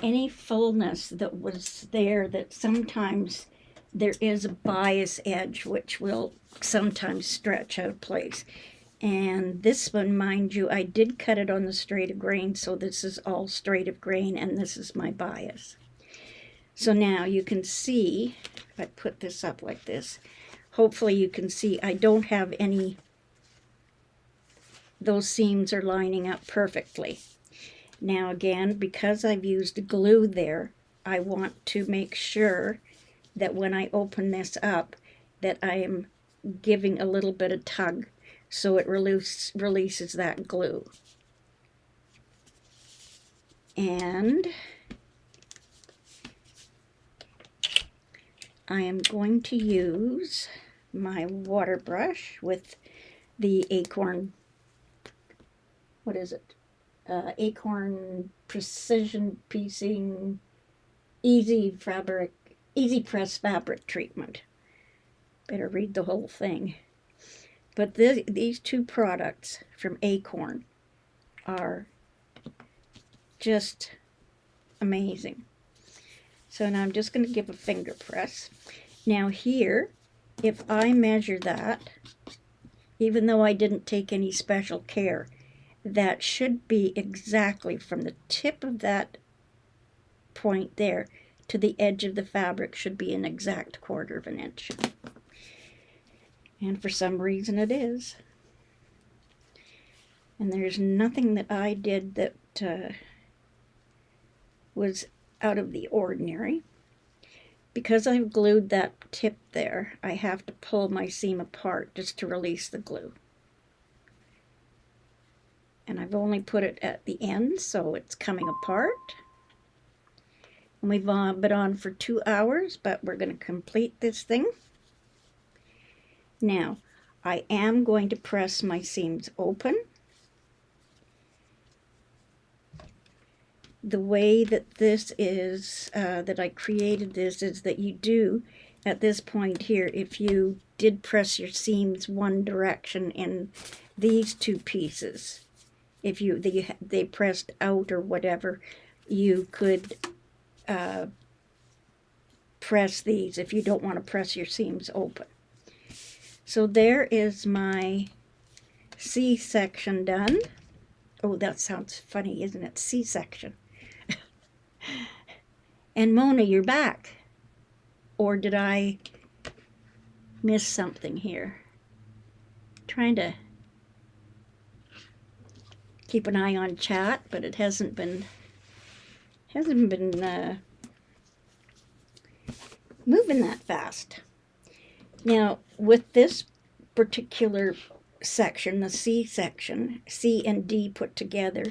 Any fullness that was there, that sometimes there is a bias edge which will sometimes stretch out of place. And this one, mind you, I did cut it on the straight of grain, so this is all straight of grain, and this is my bias. So now you can see, if I put this up like this, hopefully you can see I don't have any, those seams are lining up perfectly. Now again, because I've used glue there, I want to make sure that when I open this up, that I am giving a little bit of tug so it releases that glue. And I am going to use my water brush with the Acorn, what is it? Acorn Precision Piecing Easy Press Fabric Treatment. Better read the whole thing. But these 2 products from Acorn are just amazing. So now I'm just going to give a finger press. Now here, if I measure that, even though I didn't take any special care, that should be exactly from the tip of that point there to the edge of the fabric, should be an exact 1/4 of an inch. And for some reason it is. And there's nothing that I did that was out of the ordinary. Because I've glued that tip there, I have to pull my seam apart just to release the glue. And I've only put it at the end, so it's coming apart. And we've been on for 2 hours, but we're going to complete this thing. Now, I am going to press my seams open. The way that this is, that I created this, is that you do, at this point here, if you did press your seams one direction in these two pieces, if they pressed out or whatever, you could press these if you don't want to press your seams open. So there is my C-section done. Oh, that sounds funny, isn't it? C-section. And Mona, you're back. Or did I miss something here? Trying to keep an eye on chat, but it hasn't been moving that fast. Now, with this particular section, the C section, C and D put together,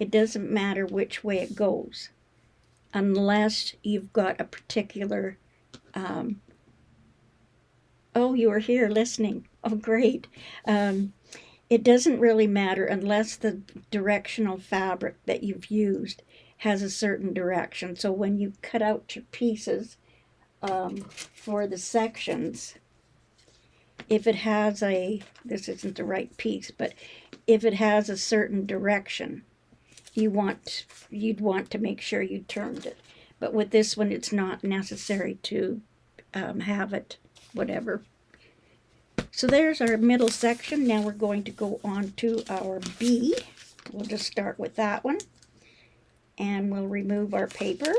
it doesn't matter which way it goes, unless you've got a particular, oh, you are here listening. Oh, great. It doesn't really matter unless the directional fabric that you've used has a certain direction. So when you cut out your pieces for the sections, if it has this isn't the right piece, but if it has a certain direction, you'd want to make sure you turned it. But with this one, it's not necessary to have it, whatever. So there's our middle section. Now we're going to go on to our B. We'll just start with that one. And we'll remove our paper.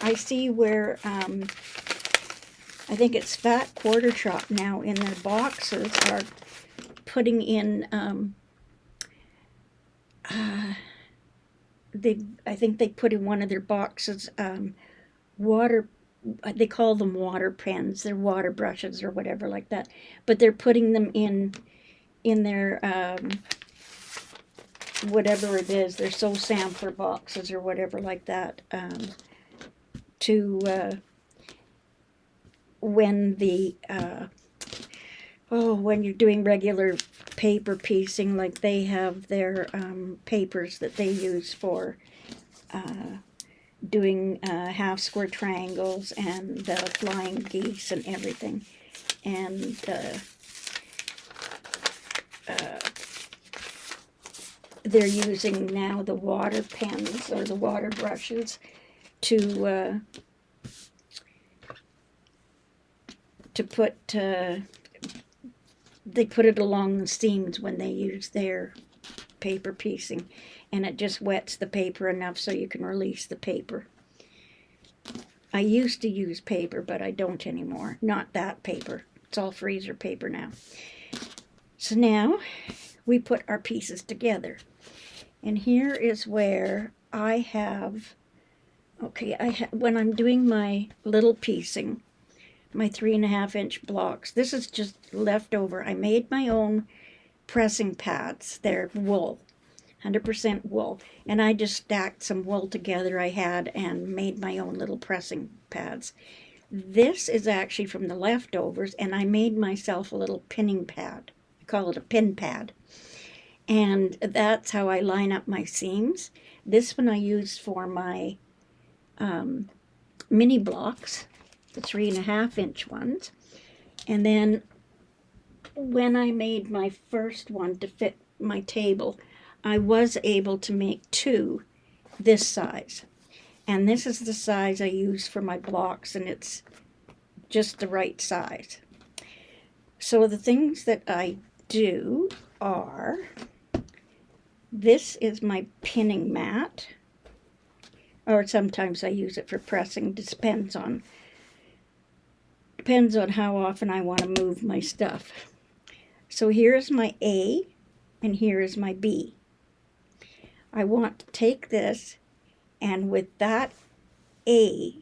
I see where, I think it's Fat Quarter Shop now in their boxes are putting in, I think they put in one of their boxes water, they call them water pens, they're water brushes or whatever like that, but they're putting them in their, whatever it is, their soul sampler boxes or whatever like that, to when when you're doing regular paper piecing, like they have their papers that they use for doing half square triangles and flying geese and everything, and they're using now the water pens or the water brushes to put, they put it along the seams when they use their paper piecing, and it just wets the paper enough so you can release the paper. I used to use paper, but I don't anymore. Not that paper. It's all freezer paper now. So now we put our pieces together. And here is where I have, when I'm doing my little piecing, my 3.5 inch blocks, this is just leftover. I made my own pressing pads. They're wool, 100% wool. And I just stacked some wool together I had and made my own little pressing pads. This is actually from the leftovers, and I made myself a little pinning pad. I call it a pin pad. And that's how I line up my seams. This one I use for my mini blocks, the 3.5 inch ones. And then when I made my first one to fit my table, I was able to make 2 this size. And this is the size I use for my blocks, and it's just the right size. So the things that I do are, this is my pinning mat, or sometimes I use it for pressing, depends on how often I want to move my stuff. So here's my A, and here is my B. I want to take this, and with that A,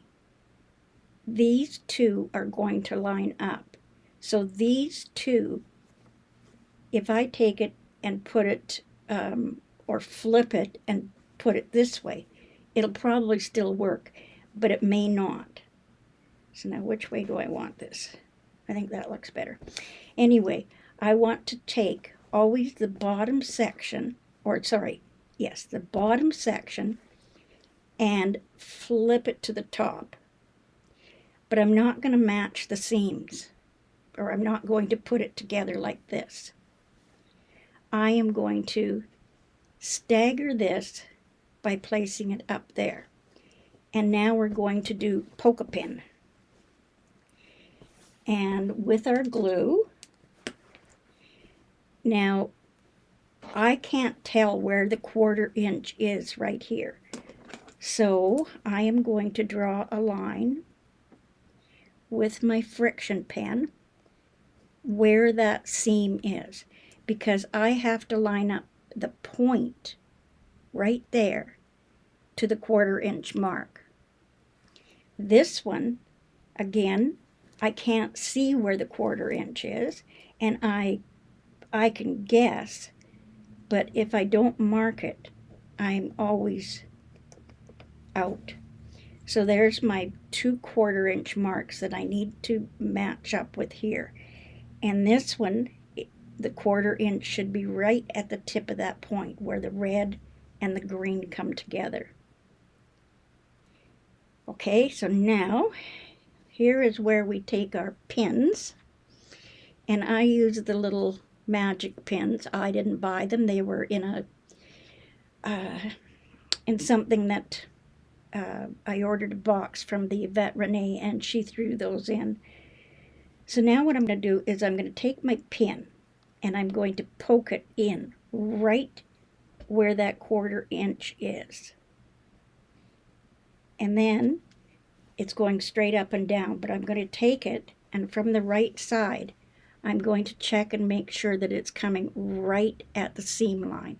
these 2 are going to line up. So these 2, if I take it and put it, or flip it and put it this way, it'll probably still work, but it may not. So now which way do I want this? I think that looks better. Anyway, I want to take always the bottom section, or sorry, yes, the bottom section, and flip it to the top. But I'm not going to match the seams, or I'm not going to put it together like this. I am going to stagger this by placing it up there. And now we're going to do poke-a-pin. And with our glue, now I can't tell where the 1/4 inch is right here. So I am going to draw a line with my friction pen where that seam is, because I have to line up the point right there to the 1/4 inch mark. This one, again, I can't see where the 1/4 inch is, and I can guess, but if I don't mark it, I'm always out. So there's my 2/4 inch marks that I need to match up with here. And this one, the 1/4 inch should be right at the tip of that point where the red and the green come together. Okay, so now here is where we take our pins, and I use the little magic pins. I didn't buy them. They were in a in something that I ordered a box from the Yvette Renee, and she threw those in. So now what I'm going to do is I'm going to take my pin and I'm going to poke it in right where that 1/4 inch is. And then it's going straight up and down, but I'm going to take it, and from the right side I'm going to check and make sure that it's coming right at the seam line.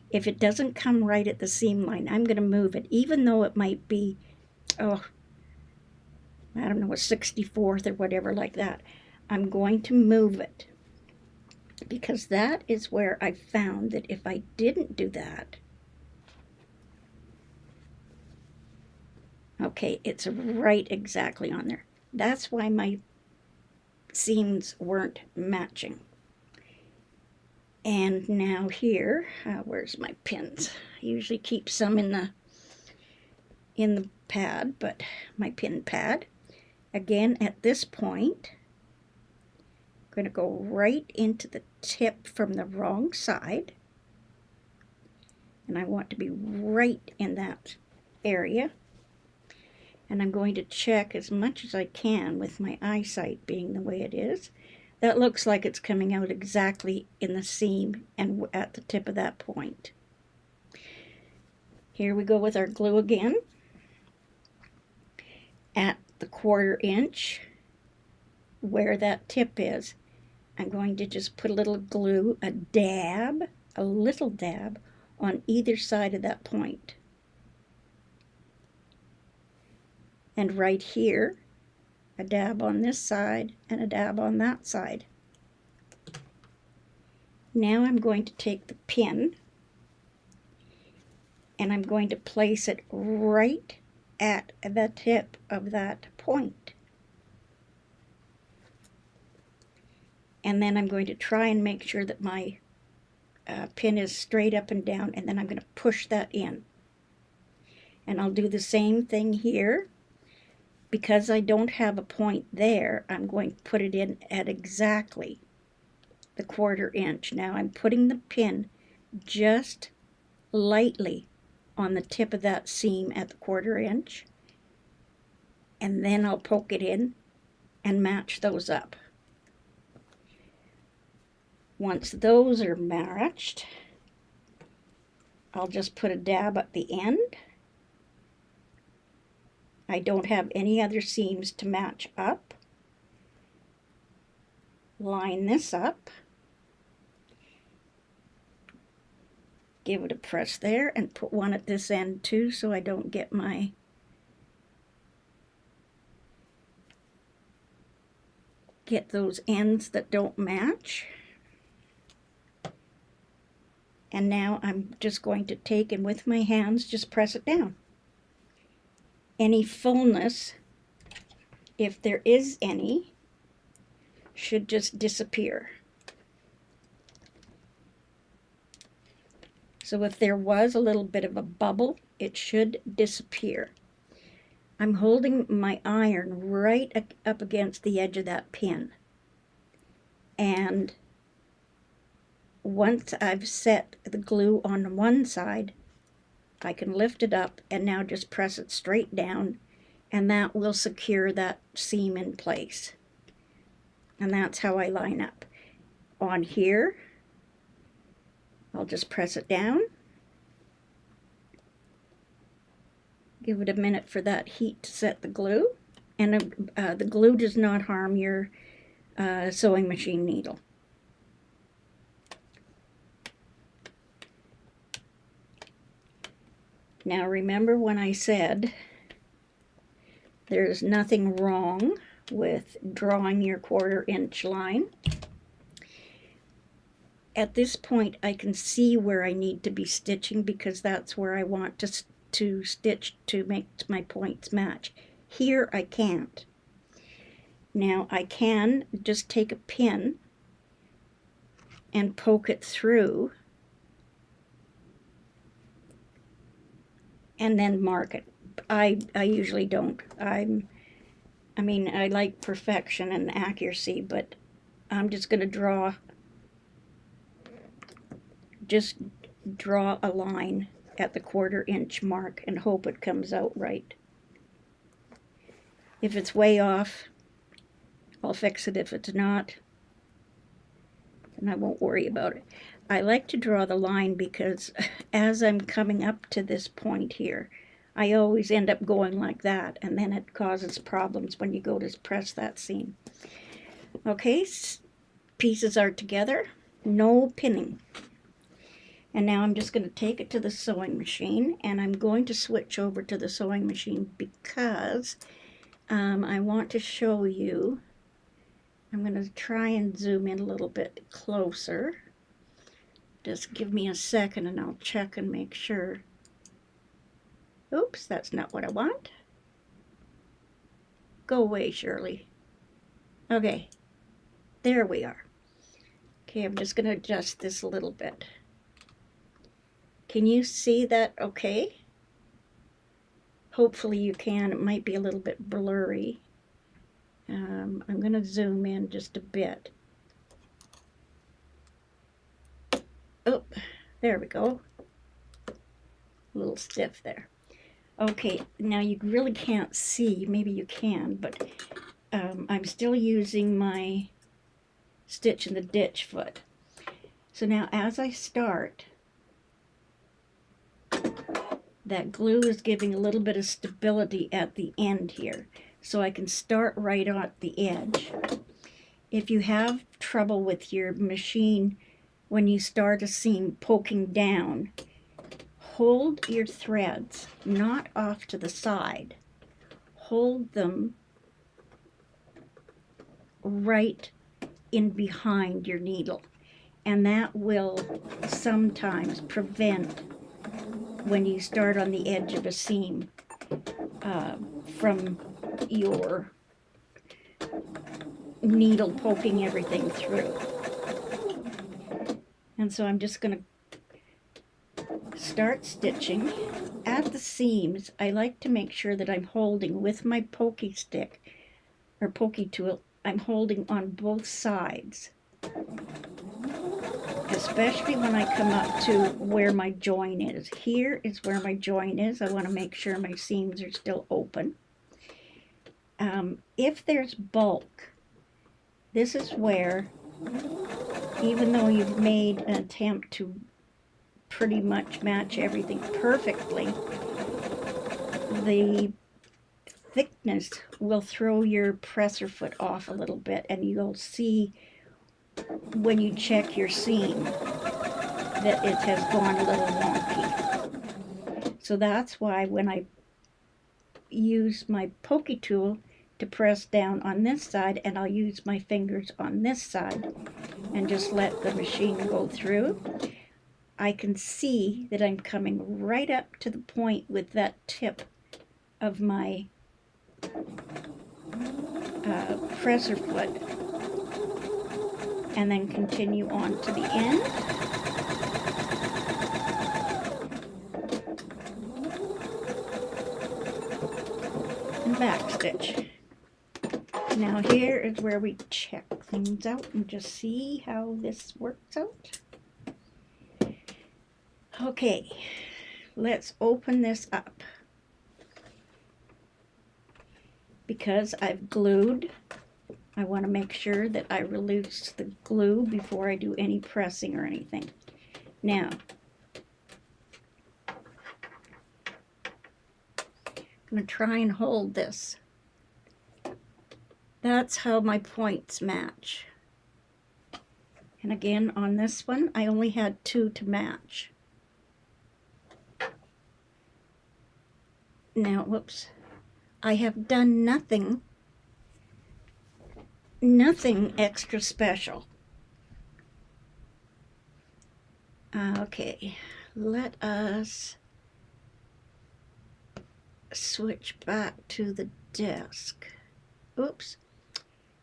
If it doesn't come right at the seam line, I'm going to move it, even though it might be, oh, I don't know, a 64th or whatever like that. I'm going to move it, because that is where I found that if I didn't do that, okay, it's right exactly on there. That's why my seams weren't matching. And now here, where's my pins? I usually keep some in the pad, but my pin pad. Again, at this point, I'm going to go right into the tip from the wrong side. And I want to be right in that area. And I'm going to check as much as I can with my eyesight being the way it is. That looks like it's coming out exactly in the seam and at the tip of that point. Here we go with our glue again. At the 1/4 inch, where that tip is, I'm going to just put a little glue, a little dab, on either side of that point. And right here, a dab on this side and a dab on that side. Now I'm going to take the pin and I'm going to place it right at the tip of that point. And then I'm going to try and make sure that my pin is straight up and down, and then I'm going to push that in. And I'll do the same thing here. Because I don't have a point there, I'm going to put it in at exactly the 1/4 inch. Now I'm putting the pin just lightly on the tip of that seam at the 1/4 inch, and then I'll poke it in and match those up. Once those are matched, I'll just put a dab at the end. I don't have any other seams to match up. Line this up. Give it a press there and put one at this end too, so I don't get those ends that don't match. And now I'm just going to take and with my hands just press it down. Any fullness, if there is any, should just disappear. So if there was a little bit of a bubble, it should disappear. I'm holding my iron right up against the edge of that pin. And once I've set the glue on one side, I can lift it up and now just press it straight down, and that will secure that seam in place. And that's how I line up. On here, I'll just press it down. Give it a minute for that heat to set the glue. And the glue does not harm your sewing machine needle. Now remember when I said there's nothing wrong with drawing your 1/4 inch line. At this point I can see where I need to be stitching because that's where I want to stitch to make my points match. Here I can't. Now I can just take a pin and poke it through and then mark it. I usually don't. I mean, I like perfection and accuracy, but I'm just going to just draw a line at the 1/4 inch mark and hope it comes out right. If it's way off, I'll fix it. If it's not, then I won't worry about it. I like to draw the line because as I'm coming up to this point here, I always end up going like that, and then it causes problems when you go to press that seam. Okay, pieces are together, no pinning. And now I'm just going to take it to the sewing machine, and I'm going to switch over to the sewing machine because I want to show you. I'm going to try and zoom in a little bit closer. Just give me a second and I'll check and make sure. Oops, that's not what I want. Go away, Shirley. Okay, there we are. Okay, I'm just going to adjust this a little bit. Can you see that okay? Hopefully you can. It might be a little bit blurry. I'm going to zoom in just a bit. Oh, there we go. A little stiff there. Okay, now you really can't see. Maybe you can, but I'm still using my stitch in the ditch foot. So now as I start, that glue is giving a little bit of stability at the end here. So I can start right at the edge. If you have trouble with your machine when you start a seam poking down, hold your threads not off to the side. Hold them right in behind your needle, and that will sometimes prevent, when you start on the edge of a seam, from your needle poking everything through. And so I'm just going to start stitching. At the seams, I like to make sure that I'm holding with my pokey stick or pokey tool, I'm holding on both sides, especially when I come up to where my join is. Here is where my join is. I want to make sure my seams are still open. If there's bulk, this is where, even though you've made an attempt to pretty much match everything perfectly, the thickness will throw your presser foot off a little bit, and you'll see when you check your seam that it has gone a little wonky. So that's why when I use my pokey tool to press down on this side, and I'll use my fingers on this side and just let the machine go through, I can see that I'm coming right up to the point with that tip of my presser foot, and then continue on to the end. And back stitch. Now here is where we check things out and just see how this works out. Okay, let's open this up. Because I've glued, I want to make sure that I release the glue before I do any pressing or anything. Now, I'm going to try and hold this. That's how my points match. And again, on this one, I only had 2 to match. Now, whoops. I have done nothing extra special. Okay, let us switch back to the desk. Oops.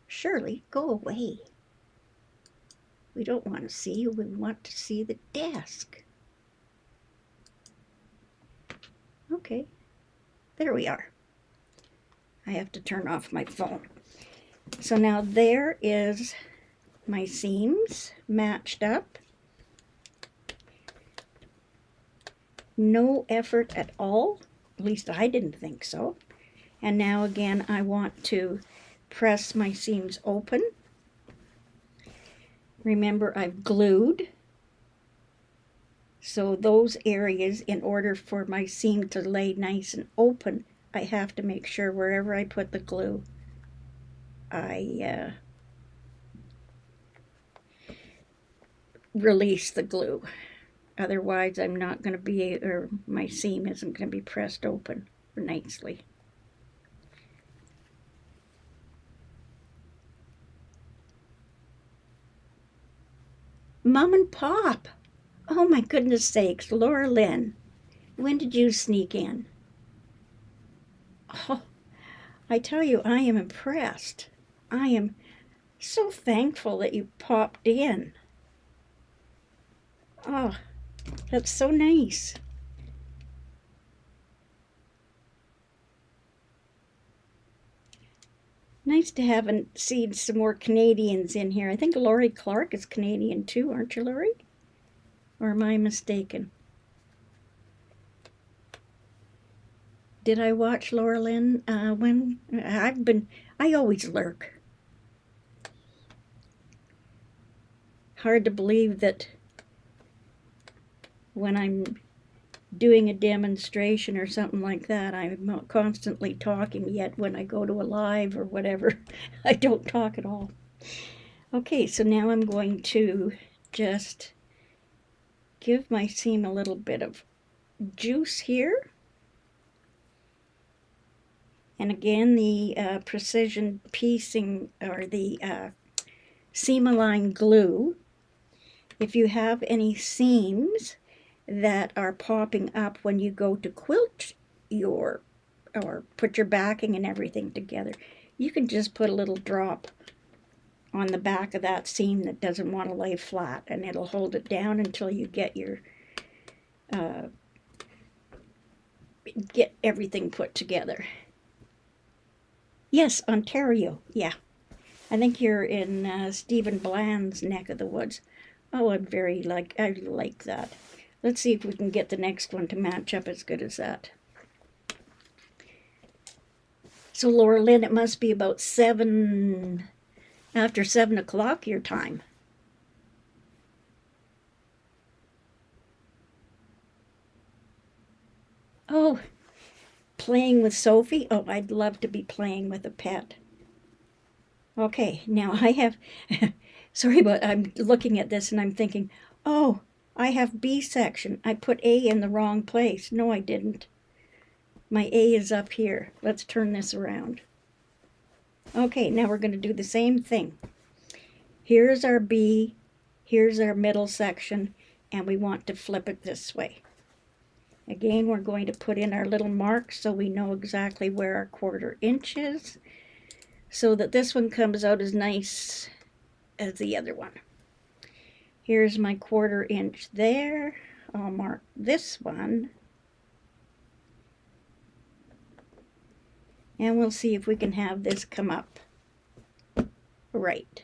Shirley, go away. We don't want to see you. We want to see the desk. Okay, there we are. I have to turn off my phone. So now there is my seams matched up. No effort at all. At least I didn't think so. And now again, I want to press my seams open. Remember, I've glued. So those areas, in order for my seam to lay nice and open, I have to make sure wherever I put the glue, I release the glue. Otherwise, I'm not going to be, or my seam isn't going to be pressed open nicely. Mom and Pop! Oh my goodness sakes, Laura Lynn, when did you sneak in? Oh, I tell you, I am impressed. I am so thankful that you popped in. Oh, that's so nice. Nice to have seen some more Canadians in here. I think Laurie Clark is Canadian too, aren't you, Laurie? Or am I mistaken? Did I watch Laura Lynn when I always lurk. Hard to believe that when I'm doing a demonstration or something like that, I'm constantly talking, yet when I go to a live or whatever, I don't talk at all. Okay, so now I'm going to just give my seam a little bit of juice here. And again, the precision piecing, or the seam-align glue, if you have any seams that are popping up when you go to quilt or put your backing and everything together, you can just put a little drop on the back of that seam that doesn't want to lay flat, and it'll hold it down until you get your get everything put together. Yes, Ontario, yeah. I think you're in Stephen Bland's neck of the woods. Oh, I like that. Let's see if we can get the next one to match up as good as that. So Laura Lynn, it must be about after 7 o'clock your time. Oh, playing with Sophie? Oh, I'd love to be playing with a pet. Okay, now I have, sorry, but I'm looking at this and I'm thinking, oh, I have B section. I put A in the wrong place. No, I didn't. My A is up here. Let's turn this around. Okay, now we're going to do the same thing. Here's our B. Here's our middle section. and we want to flip it this way. Again, we're going to put in our little mark so we know exactly where our 1/4 inch is, so that this one comes out as nice as the other one. Here's my 1/4 inch there. I'll mark this one, and we'll see if we can have this come up right.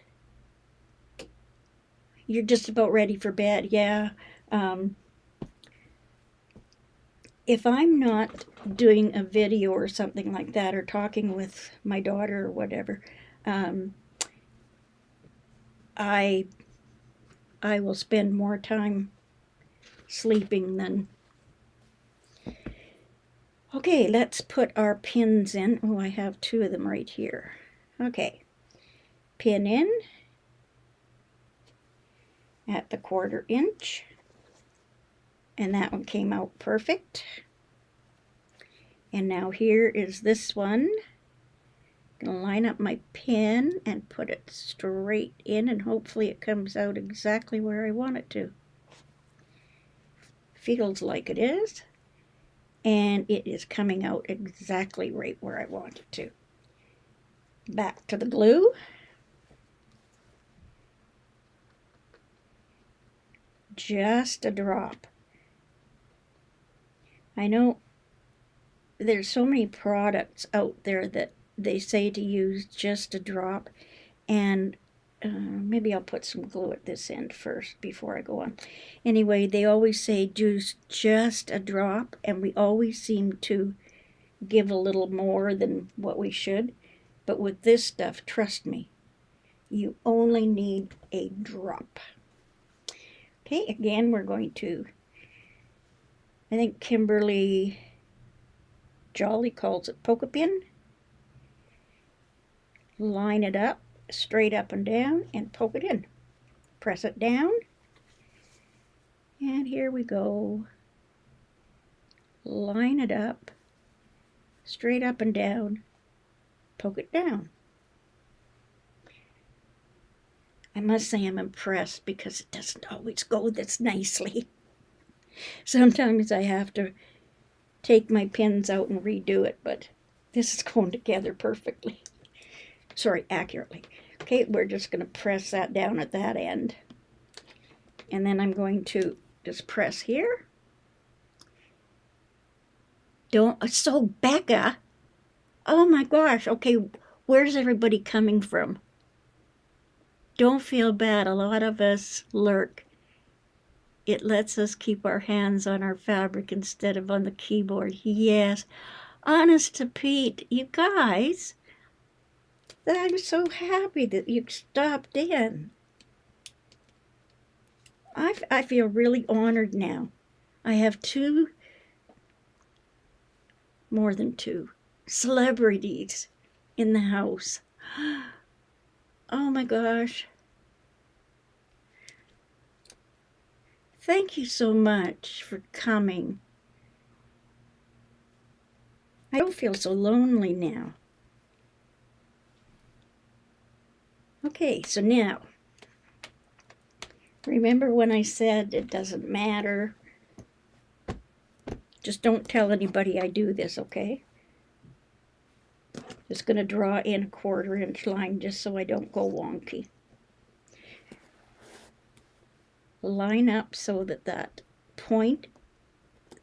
You're just about ready for bed, yeah. If I'm not doing a video or something like that, or talking with my daughter or whatever, I will spend more time sleeping than... Okay, let's put our pins in. Oh, I have 2 of them right here. Okay, pin in at the 1/4 inch, and that one came out perfect. And now here is this one. I'm gonna line up my pin and put it straight in, and hopefully it comes out exactly where I want it to. Feels like it is, and it is coming out exactly right where I want it to. Back to the glue. Just a drop. I know there's so many products out there that they say to use just a drop, and maybe I'll put some glue at this end first before I go on. Anyway, they always say use just a drop, and we always seem to give a little more than what we should. But with this stuff, trust me, you only need a drop. Okay, again, we're going to, I think Kimberly Jolly calls it poke a pin. Line it up, straight up and down, and poke it in. Press it down, and here we go. Line it up, straight up and down, poke it down. I must say I'm impressed, because it doesn't always go this nicely. Sometimes I have to take my pins out and redo it, but this is going together perfectly. Sorry, accurately. Okay, we're just going to press that down at that end. And then I'm going to just press here. So Becca, oh my gosh, okay, where's everybody coming from? Don't feel bad, a lot of us lurk. It lets us keep our hands on our fabric instead of on the keyboard. Yes, honest to Pete, you guys, I'm so happy that you stopped in. I feel really honored now. I have more than two celebrities in the house. Oh my gosh. Thank you so much for coming. I don't feel so lonely now. Okay, so now, remember when I said it doesn't matter? Just don't tell anybody I do this, okay? Just going to draw in a 1/4 inch line just so I don't go wonky. Line up so that that point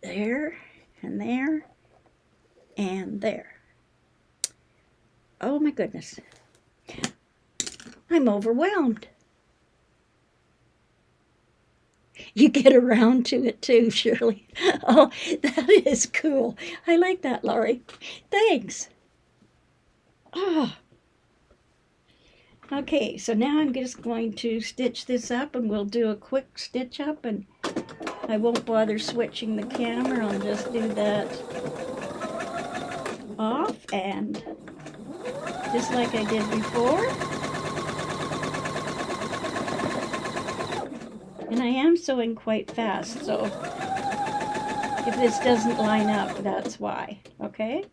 there and there and there. Oh my goodness. I'm overwhelmed. You get around to it too, Shirley. Oh, that is cool. I like that, Laurie. Thanks. Oh. Okay, so now I'm just going to stitch this up, and we'll do a quick stitch up, and I won't bother switching the camera. I'll just do that off, and just like I did before. And I am sewing quite fast, so if this doesn't line up, that's why, okay?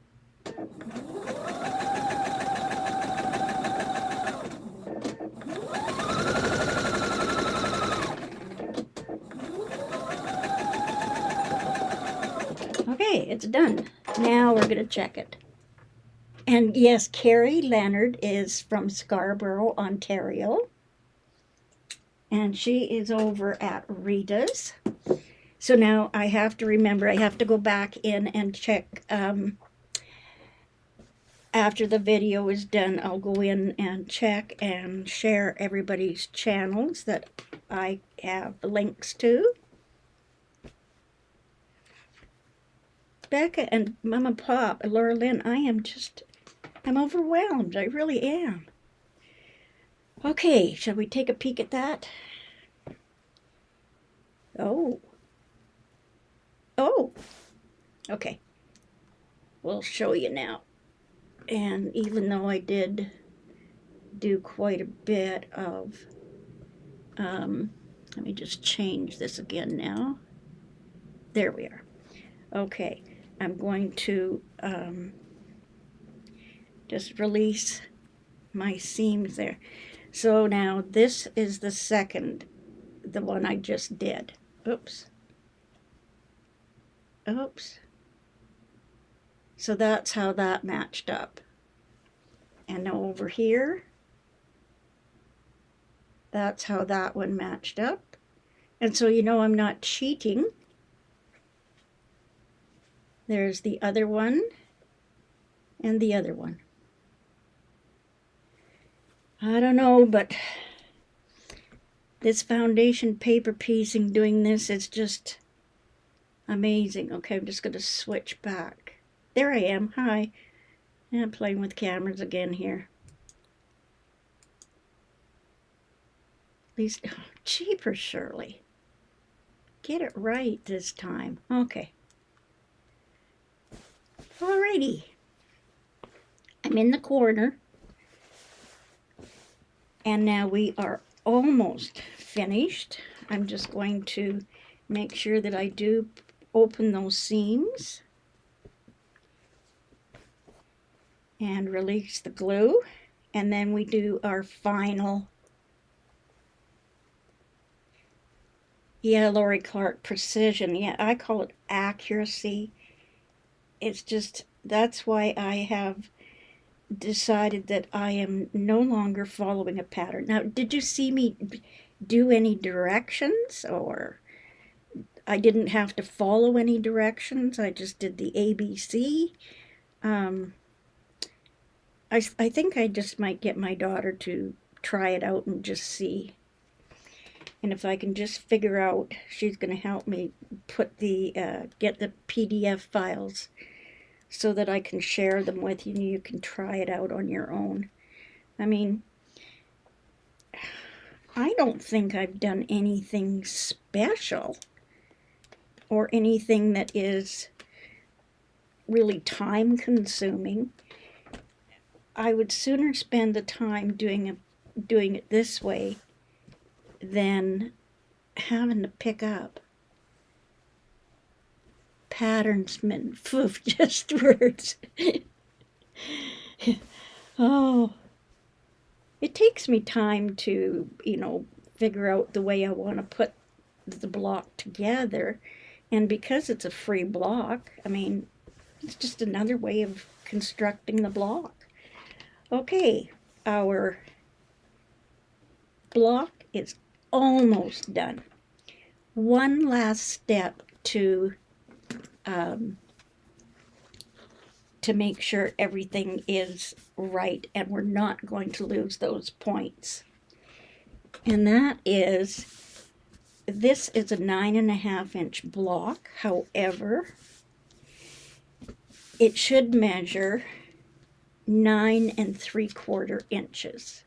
Okay, it's done. Now we're going to check it. And yes, Carrie Leonard is from Scarborough, Ontario. And she is over at Rita's. So now I have to remember, I have to go back in and check. After the video is done, I'll go in and check and share everybody's channels that I have links to. Becca and Mama Pop, Laura Lynn, I'm overwhelmed. I really am. Okay, shall we take a peek at that? Oh. Oh. Okay. We'll show you now. And even though I did do quite a bit of, let me just change this again now. There we are. Okay, I'm going to just release my seams there. So now this is the second, the one I just did. Oops. Oops. So that's how that matched up. And now over here, that's how that one matched up. And so you know I'm not cheating. There's the other one and the other one. I don't know, but this foundation paper piecing, doing this, is just amazing. Okay, I'm just going to switch back. There I am. Hi. I'm playing with cameras again here. At least, oh, jeepers, Shirley. Get it right this time. Okay. Alrighty. I'm in the corner. And now we are almost finished. I'm just going to make sure that I do open those seams and release the glue. And then we do our final, yeah, Lori Clark precision. Yeah, I call it accuracy. It's just, that's why I have decided that I am no longer following a pattern. Now, did you see me do any directions? Or I didn't have to follow any directions. I just did the ABC. I think I just might get my daughter to try it out and just see. And if I can just figure out, she's going to help me put the get the PDF files so that I can share them with you and you can try it out on your own. I mean, I don't think I've done anything special or anything that is really time consuming. I would sooner spend the time doing it this way than having to pick up patternsman. Poof, just words. Oh, it takes me time to, figure out the way I want to put the block together. And because it's a free block, I mean, it's just another way of constructing the block. Okay, our block is almost done. One last step to make sure everything is right and we're not going to lose those points. And that is, this is a 9.5-inch block. However, it should measure 9 3/4 inches.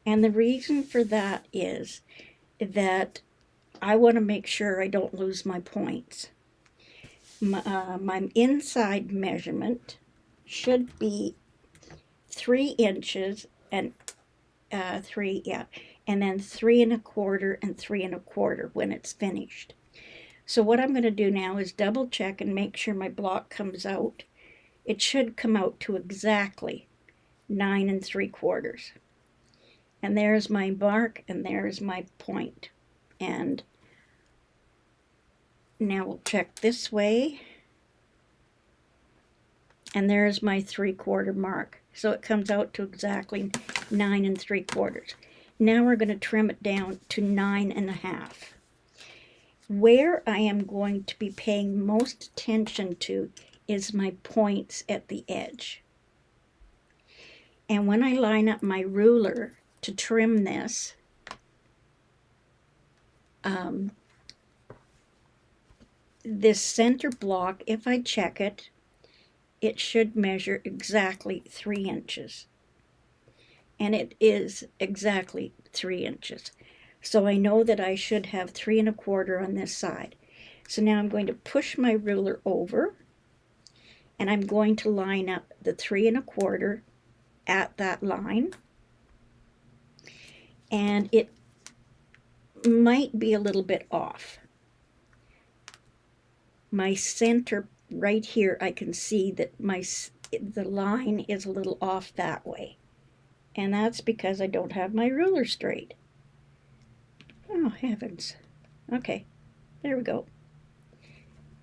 And the reason for that is that I want to make sure I don't lose my points. My inside measurement should be 3 inches and 3, yeah, and then 3 1/4 and 3 1/4 when it's finished. So what I'm going to do now is double check and make sure my block comes out. It should come out to exactly 9 3/4. And there's my mark, and there's my point. And Now we'll check this way. And there's my 3/4 mark. So it comes out to exactly 9 3/4. Now we're going to trim it down to 9 1/2. Where I am going to be paying most attention to is my points at the edge. And when I line up my ruler to trim this, this center block, if I check it, it should measure exactly 3 inches. And it is exactly 3 inches. So I know that I should have 3 1/4 on this side. So now I'm going to push my ruler over, and I'm going to line up the 3 1/4 at that line. And it might be a little bit off. My center right here, I can see that the line is a little off that way. And that's because I don't have my ruler straight. Oh, heavens. Okay, there we go.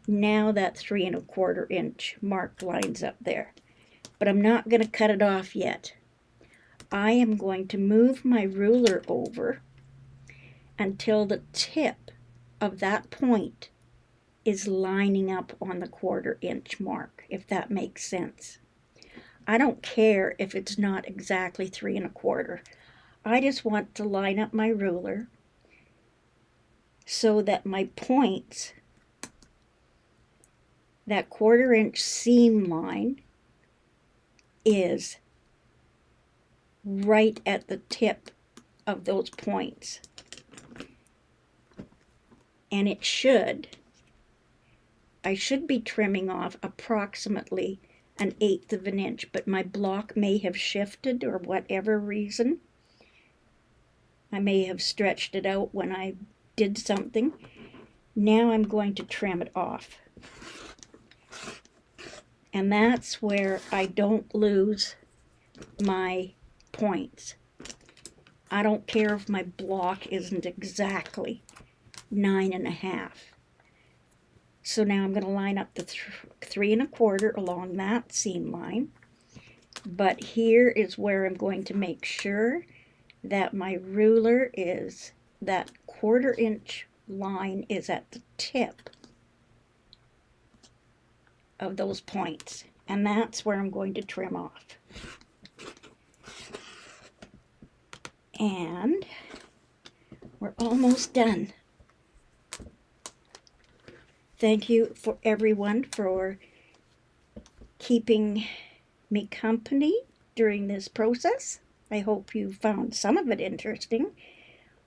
Now that 3 1/4 inch mark lines up there. But I'm not going to cut it off yet. I am going to move my ruler over until the tip of that point is lining up on the 1/4 inch mark, if that makes sense. I don't care if it's not exactly 3 1/4. I just want to line up my ruler so that my points, that 1/4 inch seam line, is right at the tip of those points. And I should be trimming off approximately 1/8 of an inch, but my block may have shifted or whatever reason. I may have stretched it out when I did something. Now I'm going to trim it off. And that's where I don't lose my points. I don't care if my block isn't exactly 9 1/2. So now I'm going to line up the 3 1/4 along that seam line. But here is where I'm going to make sure that my ruler is, that 1/4 inch line is at the tip of those points. And that's where I'm going to trim off. And we're almost done. Thank you for everyone for keeping me company during this process. I hope you found some of it interesting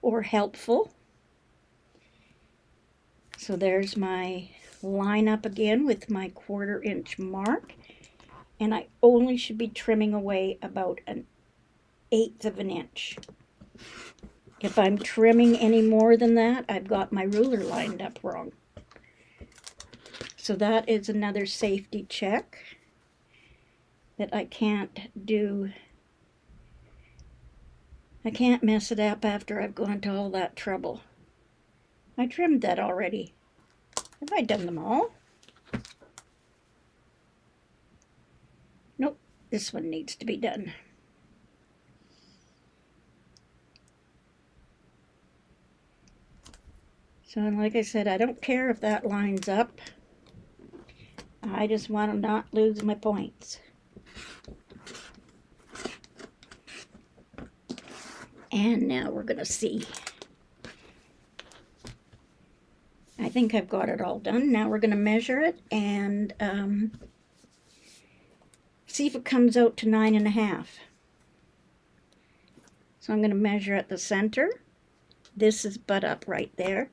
or helpful. So there's my line up again with my 1/4 inch mark. And I only should be trimming away about 1/8 of an inch. If I'm trimming any more than that, I've got my ruler lined up wrong. So that is another safety check that I can't do. I can't mess it up after I've gone to all that trouble. I trimmed that already. Have I done them all? Nope, this one needs to be done. So like I said, I don't care if that lines up. I just want to not lose my points. And now we're going to see. I think I've got it all done. Now we're going to measure it and see if it comes out to 9 1/2. So I'm going to measure at the center. This is butt up right there.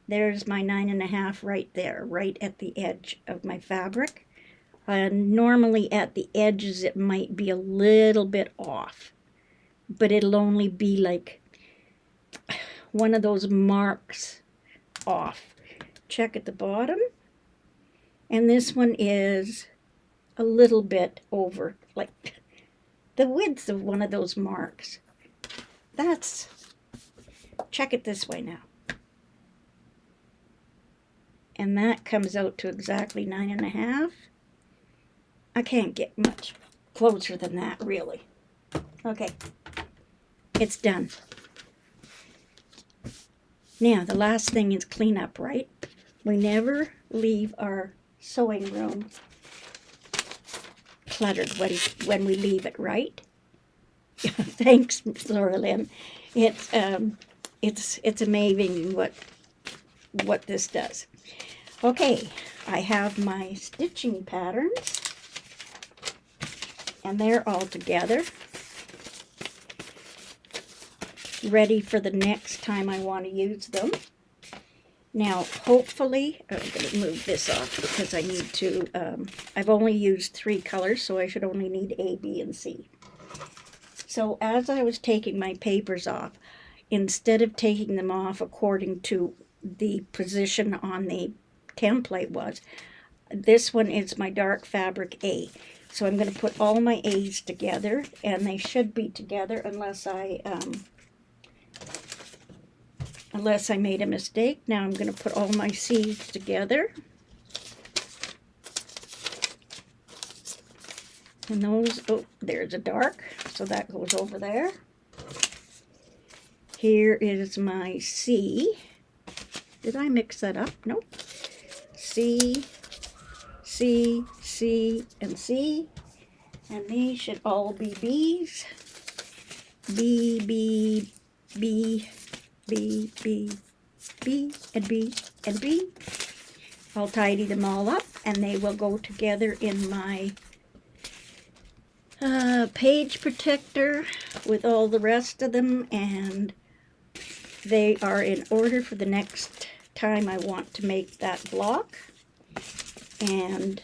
There's my 9 1/2 right there, right at the edge of my fabric. Normally at the edges it might be a little bit off, but it'll only be like one of those marks off. Check at the bottom, and this one is a little bit over, like the width of one of those marks. Check it this way now. And that comes out to exactly 9.5. I can't get much closer than that, really. Okay, it's done. Now, the last thing is clean up, right? We never leave our sewing room cluttered when we leave it, right? Thanks, Laura Lynn. It's amazing what this does. Okay, I have my stitching patterns, and they're all together, ready for the next time I want to use them. Now, hopefully, I'm going to move this off because I need to, I've only used 3 colors, so I should only need A, B, and C. So as I was taking my papers off, instead of taking them off according to the position on the template was, this one is my dark fabric A. So I'm going to put all my A's together, and they should be together unless I made a mistake. Now I'm going to put all my C's together. And those, oh, there's a dark, so that goes over there. Here is my C. Did I mix that up? Nope. C, C, C, and C. And these should all be B's. B, B, B, B, B, B, and B, and B. I'll tidy them all up, and they will go together in my page protector with all the rest of them, and they are in order for the next time I want to make that block. And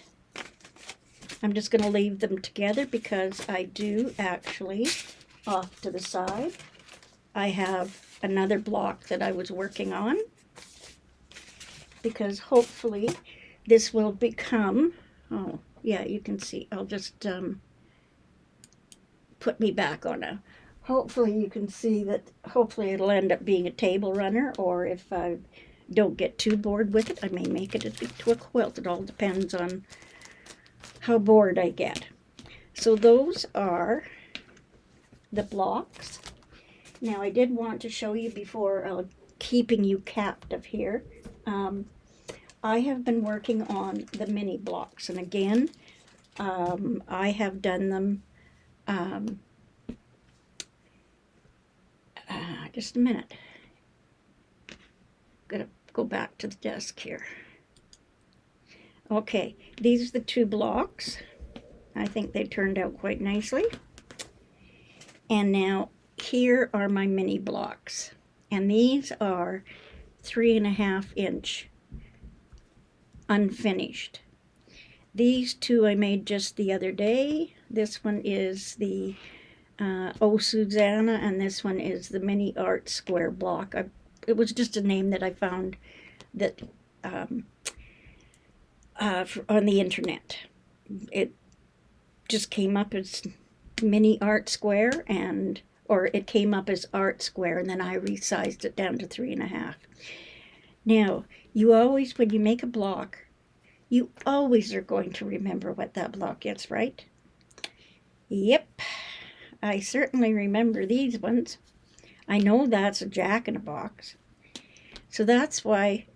I'm just going to leave them together because I do actually, off to the side, I have another block that I was working on, because hopefully this will become, oh yeah, you can see, I'll just put me back on a, hopefully you can see that, hopefully it'll end up being a table runner, or if I don't get too bored with it, I may make it into a quilt. It all depends on how bored I get. So those are the blocks. Now I did want to show you before keeping you captive here. I have been working on the mini blocks, and again, I have done them, just a minute. Gonna go back to the desk here. Okay, these are the 2 blocks. I think they turned out quite nicely. And now here are my mini blocks, and these are 3.5 inch unfinished. These 2 I made just the other day. This one is the Oh Susanna, and this one is the Mini Art Square block. It was just a name that I found that on the internet. It just came up as Mini Art Square, or it came up as Art Square, and then I resized it down to 3.5. Now, you always, when you make a block, you always are going to remember what that block is, right? Yep, I certainly remember these ones. I know that's a Jack-in-a-Box. So that's why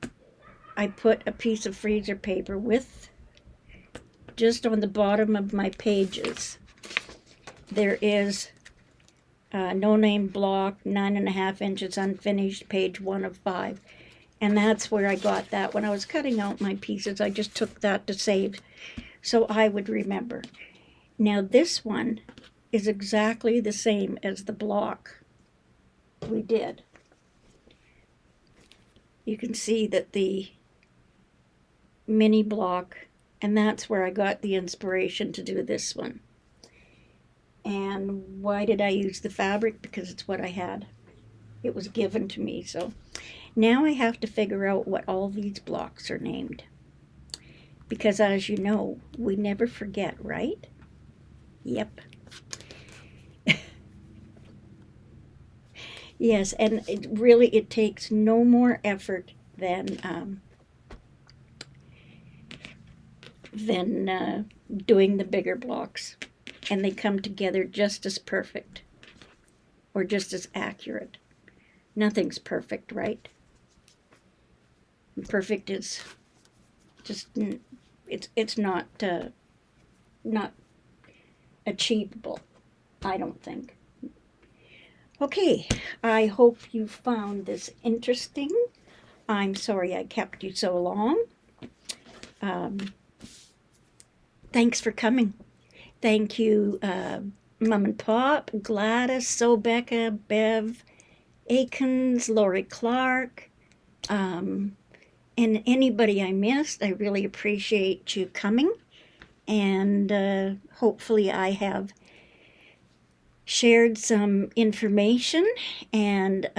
I put a piece of freezer paper with, just on the bottom of my pages, there is a no-name block, 9.5 inches unfinished, page 1 of 5. And that's where I got that. When I was cutting out my pieces, I just took that to save so I would remember. Now this one is exactly the same as the block we did. You can see that the mini block, and that's where I got the inspiration to do this one. And why did I use the fabric? Because it's what I had. It was given to me. So now I have to figure out what all these blocks are named. Because as you know, we never forget, right? Yep. Yes, and it takes no more effort than than doing the bigger blocks. And they come together just as perfect or just as accurate. Nothing's perfect, right? Perfect is just, it's not achievable, I don't think. Okay, I hope you found this interesting. I'm sorry I kept you so long. Thanks for coming. Thank you, Mom and Pop, Gladys, Sobecca, Bev, Akins, Lori Clark, and anybody I missed. I really appreciate you coming, and hopefully I have shared some information. And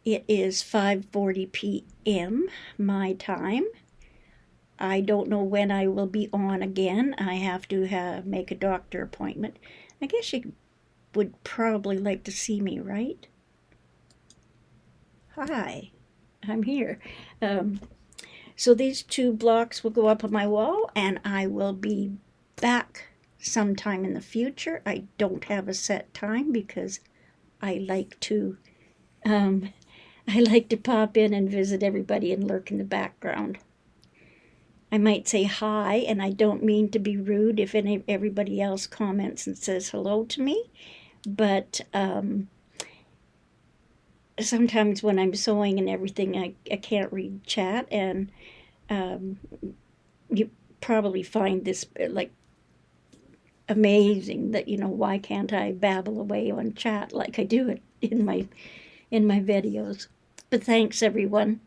it is 5:40 p.m. my time. I don't know when I will be on again. I have to make a doctor appointment. I guess you would probably like to see me, right? Hi, I'm here. So these 2 blocks will go up on my wall, and I will be back sometime in the future. I don't have a set time because I like to pop in and visit everybody and lurk in the background. I might say hi, and I don't mean to be rude if everybody else comments and says hello to me, but sometimes when I'm sewing and everything, I can't read chat, and you probably find this like amazing that, why can't I babble away on chat like I do it in my videos. But thanks, everyone.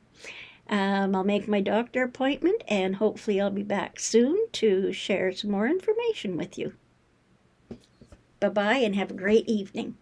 I'll make my doctor appointment, and hopefully I'll be back soon to share some more information with you. Bye-bye, and have a great evening.